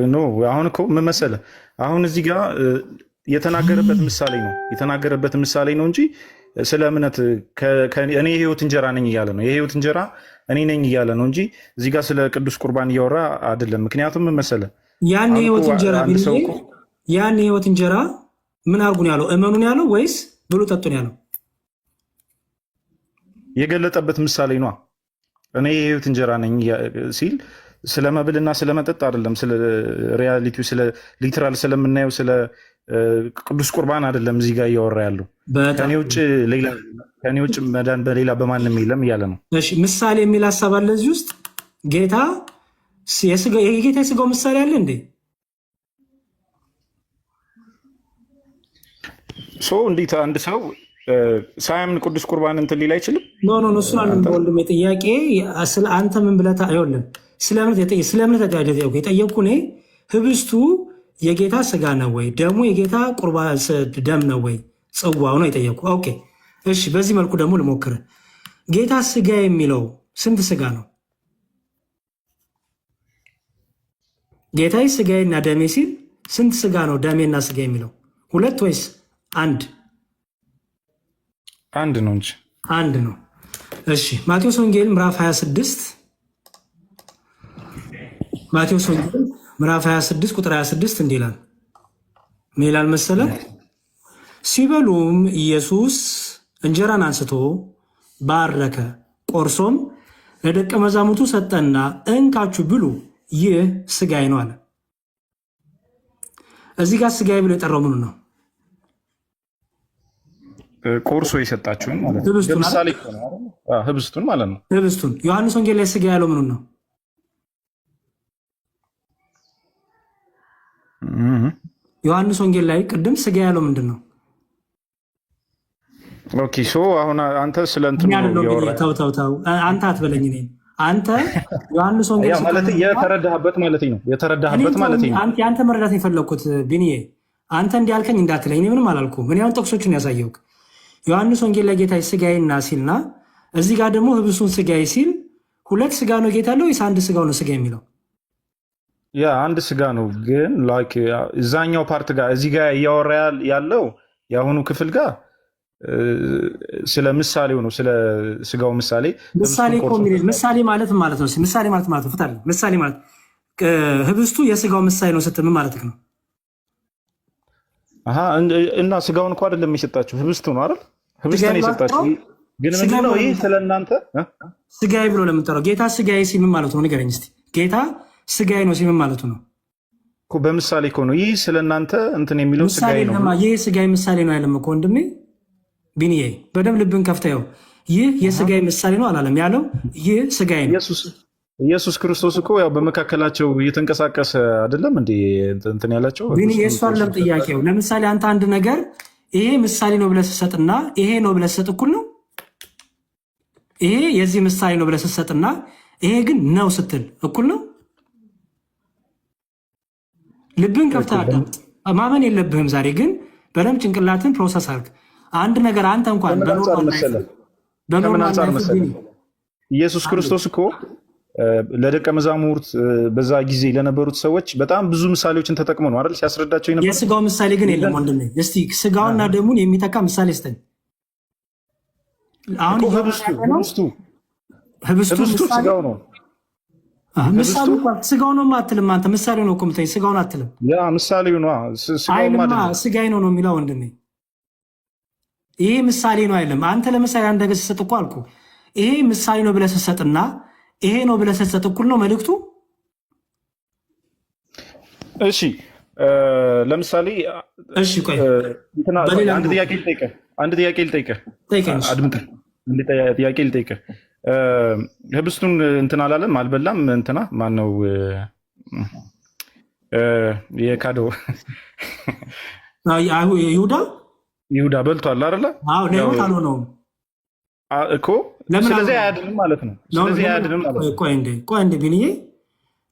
ኖ አሁን እኮ ምን መሰለህ፣ አሁን እዚህ ጋር የተናገረበት ምሳሌ ነው እንጂ ስለ እምነት እኔ የህይወት እንጀራ ነኝ እያለ ነው። የህይወት እንጀራ እኔ ነኝ እያለ ነው እንጂ እዚህ ጋር ስለ ቅዱስ ቁርባን እያወራ አይደለም። ምክንያቱም ምን መሰለህ፣ ያን የህይወት እንጀራ ምን አርጉን ያለው እመኑን ያለው ወይስ ብሉ ጠጡን ያለው? የገለጠበት ምሳሌ ነው። እኔ የህይወት እንጀራ ነኝ ሲል ስለ መብልና ስለ መጠጥ አይደለም፣ ስለ ሪያሊቲው ስለ ሊትራል ስለምናየው ስለ ቅዱስ ቁርባን አይደለም እዚህ ጋር እያወራ ያለው። ከኔ ውጭ መዳን በሌላ በማንም የለም እያለ ነው። እሺ ምሳሌ የሚል ሀሳብ አለ እዚህ ውስጥ። የጌታ የስጋው ምሳሌ አለ እንዴ? እንዴት አንድ ሰው ሳያምን ቅዱስ ቁርባን እንትን ሊል አይችልም? ኖ እሱን አለ ወንድሜ። ጥያቄ ስለ አንተ ምን ብለህ አይሆንም። ስለ እምነት የጠየቅኩህ እኔ ህብስቱ የጌታ ስጋ ነው ወይ ደሙ የጌታ ቁርባን ደም ነው ወይ ጽዋው ነው የጠየቅኩህ። ኦኬ እሺ፣ በዚህ መልኩ ደግሞ ልሞክር። ጌታ ስጋ የሚለው ስንት ስጋ ነው? ጌታ ስጋዬና ደሜ ሲል ስንት ስጋ ነው ደሜና ስጋ የሚለው? ሁለት ወይስ አንድ? አንድ ነው እንጂ አንድ ነው። እሺ ማቴዎስ ወንጌል ምዕራፍ 26 ቁጥር 26 እንዲህ ይላል። ምን ይላል መሰለህ? ሲበሉም ኢየሱስ እንጀራን አንስቶ ባረከ፣ ቆርሶም ለደቀ መዛሙርቱ ሰጠና እንካችሁ ብሉ፣ ይህ ስጋዬ ነው አለ። እዚህ ጋር ስጋዬ ብሎ የጠራው ምኑ ነው? ቆርሶ የሰጣችሁን ማለት ነው። ለምሳሌ ህብስቱን ማለት ነው። ህብስቱን ዮሐንስ ወንጌል ላይ ስጋ ያለው ምኑ ነው? ዮሐንስ ወንጌል ላይ ቅድም ስጋ ያለው ምንድን ነው? ኦኬ አሁን አንተ ስለ እንትኑ ተው አንተ አትበለኝ። እኔ አንተ ዮሐንስ ወንጌል ማለት የተረዳህበት ማለት ነው። አንተ መረዳት የፈለግኩት ቢኒዬ፣ አንተ እንዲያልከኝ እንዳትለኝ። እኔ ምንም አላልኩም። ምን ያሁን ጥቅሶችን ያሳየውክ ዮሐንስ ወንጌል ላይ ጌታ ስጋዬና ሲልና እዚህ ጋር ደግሞ ህብስቱን ስጋዬ ሲል ሁለት ስጋ ነው ጌታ አለው ወይስ አንድ ስጋው ነው ስጋ የሚለው? ያ አንድ ስጋ ነው። ግን ላይክ እዛኛው ፓርት ጋር እዚህ ጋር እያወራ ያለው የአሁኑ ክፍል ጋር ስለ ምሳሌው ነው። ስለ ስጋው ምሳሌ ምሳሌ ማለት ነው። ምሳሌ ማለት ፍታል። ምሳሌ ማለት ህብስቱ የስጋው ምሳሌ ነው ስትል ምን ማለት ነው? እና ስጋውን እኮ አይደለም የሰጣችሁ ህብስቱ ነው አይደል? ህብስት ነው የሰጣችሁ። ግን ምንድን ነው ይህ ስለእናንተ ስጋዬ ብሎ ለምንጠራው ጌታ ስጋዬ ሲል ምን ማለቱ ነው? ንገረኝ እስኪ። ጌታ ስጋዬ ነው ሲል ምን ማለቱ ነው? በምሳሌ እኮ ነው። ይህ ስለእናንተ እንትን የሚለው ስጋዬ ነው። ይህ ስጋዬ ምሳሌ ነው አይደለም እኮ ወንድሜ ቢኒዬ፣ በደምብ ልብን ከፍተው። ይህ የስጋዬ ምሳሌ ነው አላለም ያለው። ይህ ስጋዬ ነው። ኢየሱስ ክርስቶስ እኮ ያው በመካከላቸው እየተንቀሳቀሰ አይደለም እንዴ እንትን ያላቸው? ቢኒዬ የእሱ አይደለም ጥያቄው። ለምሳሌ አንተ አንድ ነገር ይሄ ምሳሌ ነው ብለህ ስትሰጥና ይሄ ነው ብለህ ስትሰጥ እኩል ነው? ይሄ የዚህ ምሳሌ ነው ብለህ ስትሰጥና ይሄ ግን ነው ስትል እኩል ነው? ልብን ከፍተህ አዳምጥ። ማመን የለብህም ዛሬ ግን በደምብ ጭንቅላትን ፕሮሰስ አድርግ። አንድ ነገር አንተ እንኳን ኢየሱስ ክርስቶስ እኮ ለደቀ መዛሙርት በዛ ጊዜ ለነበሩት ሰዎች በጣም ብዙ ምሳሌዎችን ተጠቅሞ ነው አይደል ሲያስረዳቸው የነበረው። የስጋው ምሳሌ ግን የለም ወንድሜ። እስቲ ስጋውና ደሙን የሚተካ ምሳሌ ስጠኝ። አሁን ህብስቱ ስጋው ነው። ስጋው ነው አትልም አንተ። ምሳሌ ነው እኮ የምትለኝ፣ ስጋውን አትልም። ያ ምሳሌው ነው። ስጋዬ ነው የሚለው ወንድሜ። ይሄ ምሳሌ ነው አይደለም። አንተ ለምሳሌ አንድ ነገር ስትሰጥ እኮ አልኩ ይሄ ምሳሌ ነው ብለህ ስትሰጥና ይሄ ነው ብለህ ስትሰጥ እኩል ነው መልእክቱ? እሺ ለምሳሌ ቆይ አንድ ጥያቄ ልጠይቅህ። አድምጠኝ። ጥያቄ ልጠይቅህ። ህብስቱን እንትን አላለም አልበላም። እንትና ማነው የካደው? ይሁዳ በልቷል አይደለ? እኮ ስለዚህ አያድንም ማለት ነው። ስለዚህ አያድንም ማለት ነው። ቆይ እንዴ ቢኒዬ፣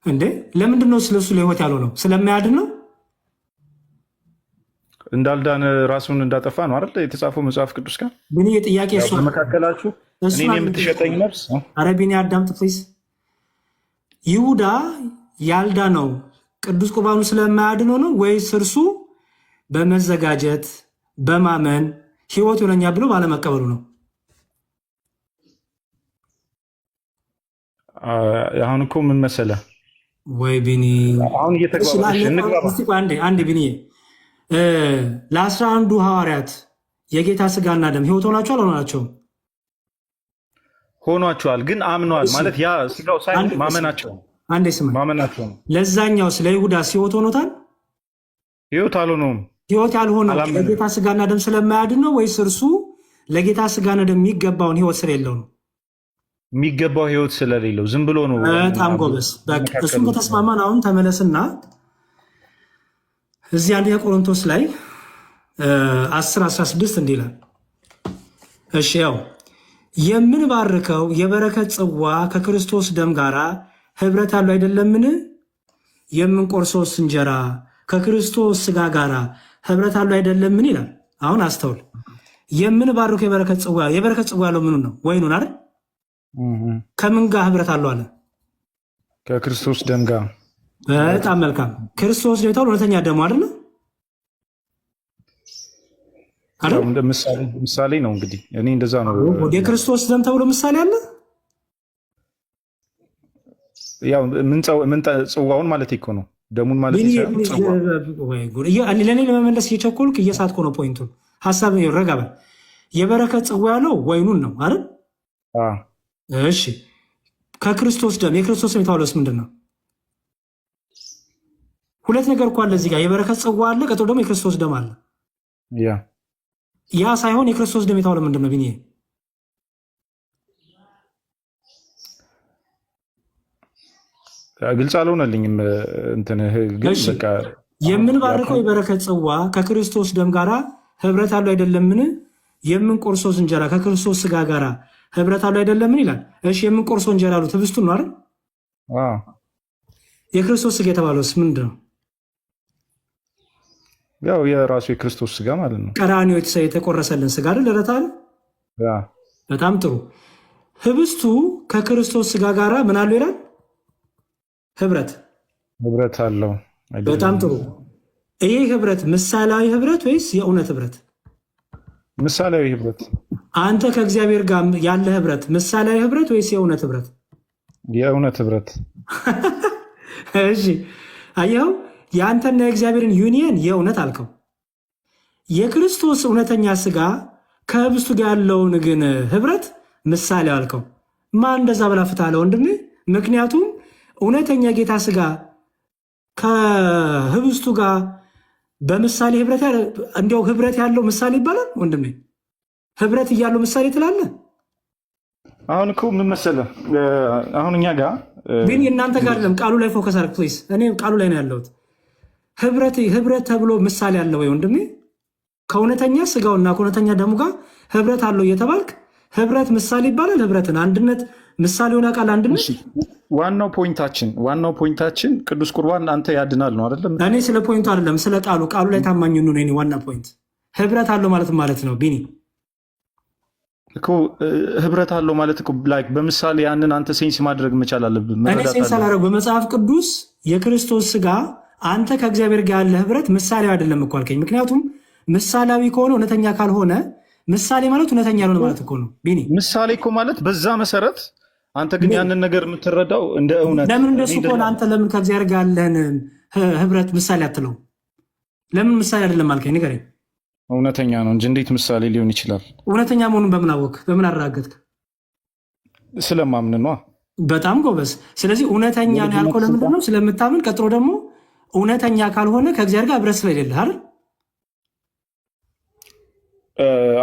እንዴ ለምንድን ነው ስለሱ ለህይወት ያለው ነው? ስለማያድን ነው? እንዳልዳን ራሱን እንዳጠፋ ነው አይደል የተጻፈው መጽሐፍ ቅዱስ ጋር። ግን የጥያቄ እሱ በመካከላችሁ እኔን የምትሸጠኝ ነፍስ አረቢኒ አዳምጥ ፕሊዝ። ይሁዳ ያልዳነው ቅዱስ ቁርባኑ ስለማያድነው ነው ወይስ እርሱ በመዘጋጀት በማመን ህይወት ይሆነኛ ብሎ ባለመቀበሉ ነው? አሁን እኮ ምን መሰለህ ወይ ቢኒ አሁን እየተግባባን አንዴ ቢኒ ለ11ዱ ሐዋርያት የጌታ ስጋና ደም ህይወት ሆናቸዋል አልሆናቸውም? ሆኗቸዋል። ግን አምነዋል ማለት ያ ስጋው ሳይሆን ማመናቸው አንዴ ስማ ማመናቸው ነው። ለዛኛው ስለ ይሁዳ ህይወት ሆኖታል? ህይወት አልሆነውም። ህይወት ያልሆነው ለጌታ ስጋና ደም ስለማያድን ነው ወይስ እርሱ ለጌታ ስጋና ደም የሚገባውን ህይወት ስለሌለው ነው? የሚገባው ህይወት ስለሌለው ዝም ብሎ ነው። በጣም ጎበዝ። በቃ እሱን ከተስማማን አሁን ተመለስና እዚህ አንደኛ ቆሮንቶስ ላይ 10:16 እንዲህ ይላል። እሺ ያው የምንባርከው የበረከት ጽዋ ከክርስቶስ ደም ጋር ህብረት አለው አይደለምን? የምንቆርሰውስ እንጀራ ከክርስቶስ ስጋ ጋር ህብረት አለው አይደለምን? ይላል። አሁን አስተውል። የምንባርከው የበረከት ጽዋ ያለው ምኑ ነው? ወይኑን አይደል? ከምን ጋር ህብረት አለው አለ? ከክርስቶስ ደም ጋር። በጣም መልካም። ክርስቶስ ነው የተባለው እውነተኛ ደሙ አይደል? ምሳሌ ነው እንግዲህ እኔ እንደዛ ነው። የክርስቶስ ደም ተብሎ ምሳሌ አለ? ያው ምን ጽዋውን ማለት እኮ ነው፣ ደሙን ማለት ለእኔ ለመመለስ እየቸኮልክ እየሳትኩ ነው ፖይንቱን። ሀሳብ ረጋበ። የበረከት ጽዋ ያለው ወይኑን ነው አይደል? እሺ ከክርስቶስ ደም የክርስቶስ ደም የተባለውስ ምንድን ነው? ሁለት ነገር እኮ አለ እዚህ ጋር። የበረከት ጽዋ አለ፣ ቀጥሎ ደግሞ የክርስቶስ ደም አለ። ያ ሳይሆን የክርስቶስ ደም የተባለው ምንድን ነው? ቢኒ ግልጽ አልሆነልኝም። የምንባርከው የበረከት ጽዋ ከክርስቶስ ደም ጋር ህብረት አለው አይደለምን? የምንቆርሰው እንጀራ ከክርስቶስ ስጋ ጋር ህብረት አለው አይደለምን? ይላል። እሺ የምንቆርሰው እንጀራ አሉት ህብስቱን ነው አይደል? የክርስቶስ ስጋ የተባለውስ ምንድን ነው? ያው የራሱ የክርስቶስ ስጋ ማለት ነው። ቀራንዮ የተቆረሰልን ስጋ አይደል? ለረታል። በጣም ጥሩ። ህብስቱ ከክርስቶስ ስጋ ጋር ምን አለው ይላል? ህብረት አለው። በጣም ጥሩ። ይህ ህብረት ምሳሌያዊ ህብረት ወይስ የእውነት ህብረት? ምሳሌያዊ ህብረት። አንተ ከእግዚአብሔር ጋር ያለ ህብረት ምሳሌያዊ ህብረት ወይስ የእውነት ህብረት? የእውነት ህብረት። እሺ አየኸው፣ የአንተና የእግዚአብሔርን ዩኒየን የእውነት አልከው። የክርስቶስ እውነተኛ ስጋ ከህብስቱ ጋር ያለውን ግን ህብረት ምሳሌ አልከው። ማን እንደዛ ብላ ፍትህ አለ ወንድሜ? ምክንያቱም እውነተኛ ጌታ ስጋ ከህብስቱ ጋር በምሳሌ እንዲያው ህብረት ያለው ምሳሌ ይባላል ወንድሜ? ህብረት እያለው ምሳሌ ትላለህ? አሁን እኮ ምን መሰለህ፣ አሁን እኛ ጋር ግን እናንተ ጋር አይደለም። ቃሉ ላይ ፎከስ አድርግ ፕሊዝ። እኔ ቃሉ ላይ ነው ያለሁት። ህብረት ተብሎ ምሳሌ አለ ወይ ወንድሜ? ከእውነተኛ ስጋውና ከእውነተኛ ደሙ ጋር ህብረት አለው እየተባልክ ህብረት ምሳሌ ይባላል? ህብረትን አንድነት ምሳሌ ሆነ ቃል አንድነት። ዋናው ፖይንታችን ቅዱስ ቁርባን አንተ ያድናል ነው አይደለም? እኔ ስለ ፖይንቱ አይደለም ስለ ቃሉ ላይ ታማኝ ነው። እኔ ዋና ፖይንት ህብረት አለው ማለት ነው ቢኒ እኮ ህብረት አለው ማለት እኮ ላይክ በምሳሌ ያንን አንተ ሴንስ ማድረግ መቻል አለብን። እኔ ሴንስ አላደረግ በመጽሐፍ ቅዱስ የክርስቶስ ስጋ አንተ ከእግዚአብሔር ጋር ያለ ህብረት ምሳሌ አይደለም እኮ አልከኝ። ምክንያቱም ምሳሌያዊ ከሆነ እውነተኛ ካልሆነ ምሳሌ ማለት እውነተኛ ያልሆነ ማለት እኮ ነው ቢኒ። ምሳሌ እኮ ማለት በዛ መሰረት አንተ ግን ያንን ነገር የምትረዳው እንደ እውነት። ለምን እንደሱ ከሆነ አንተ ለምን ከእግዚአብሔር ጋር ያለህን ህብረት ምሳሌ አትለው? ለምን ምሳሌ አይደለም አልከኝ? ንገረኝ። እውነተኛ ነው እንጂ እንዴት ምሳሌ ሊሆን ይችላል? እውነተኛ መሆኑን በምን አወቅ? በምን አረጋገጥክ? ስለማምን ነው። በጣም ጎበዝ። ስለዚህ እውነተኛ ነው ያልከው ለምንድን ነው? ስለምታምን። ቀጥሎ ደግሞ እውነተኛ ካልሆነ ከእግዚአብሔር ጋር ህብረት ስለሌለህ አይደል?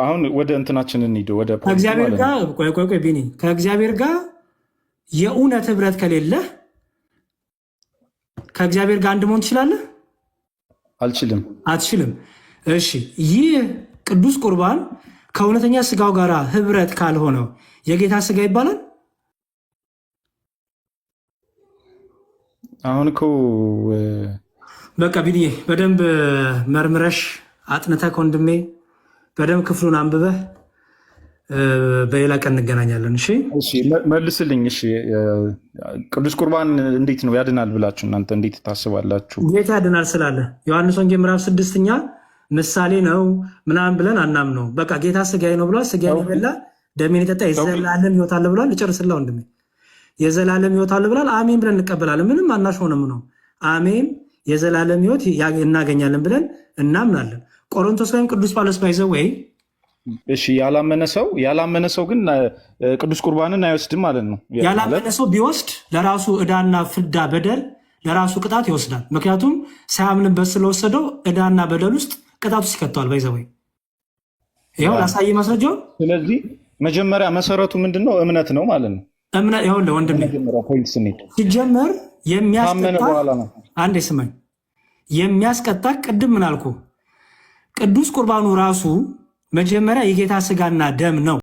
አሁን ወደ እንትናችን እንሂድ። ወደ ከእግዚአብሔር ጋር ቆይ ቢኒ፣ ከእግዚአብሔር ጋር የእውነት ህብረት ከሌለህ ከእግዚአብሔር ጋር አንድ መሆን ትችላለህ? አትችልም። እሺ፣ ይህ ቅዱስ ቁርባን ከእውነተኛ ስጋው ጋር ህብረት ካልሆነው የጌታ ስጋ ይባላል? አሁን እኮ በቃ ቢድዬ በደንብ መርምረሽ አጥንተህ ወንድሜ በደንብ ክፍሉን አንብበህ በሌላ ቀን እንገናኛለን። እሺ መልስልኝ። እሺ ቅዱስ ቁርባን እንዴት ነው ያድናል ብላችሁ እናንተ እንዴት ታስባላችሁ? ጌታ ያድናል ስላለ ዮሐንስ ወንጌል ምዕራፍ 6ኛ ምሳሌ ነው ምናምን ብለን አናም ነው። በቃ ጌታ ስጋዬ ነው ብሏል። ስጋዬን የበላ ደሜን የጠጣ የዘላለም ሕይወት አለ ብሏል። ልጨርስላ ወንድሜ፣ የዘላለም ሕይወት አለ ብሏል። አሜን ብለን እንቀበላለን። ምንም አናሽ ሆነም ነው። አሜን የዘላለም ሕይወት እናገኛለን ብለን እናምናለን። ቆሮንቶስ ላይም ቅዱስ ጳውሎስ ባይዘው ወይ እሺ ያላመነ ሰው ግን ቅዱስ ቁርባንን አይወስድም ማለት ነው። ያላመነ ሰው ቢወስድ ለራሱ ዕዳና ፍዳ በደል ለራሱ ቅጣት ይወስዳል። ምክንያቱም ሳያምንበት ስለወሰደው ዕዳና በደል ውስጥ ቅጣቱ ሲከተዋል። ባይዘው ወይ ይኸው ላሳይ ማስረጃው። ስለዚህ መጀመሪያ መሰረቱ ምንድነው? እምነት ነው ማለት ነው። እምነት ይሁን ለወንድም ሲጀመር የሚያስቀጣ አንዴ ስማኝ፣ የሚያስቀጣ ቅድም ምን አልኩ? ቅዱስ ቁርባኑ ራሱ መጀመሪያ የጌታ ስጋና ደም ነው።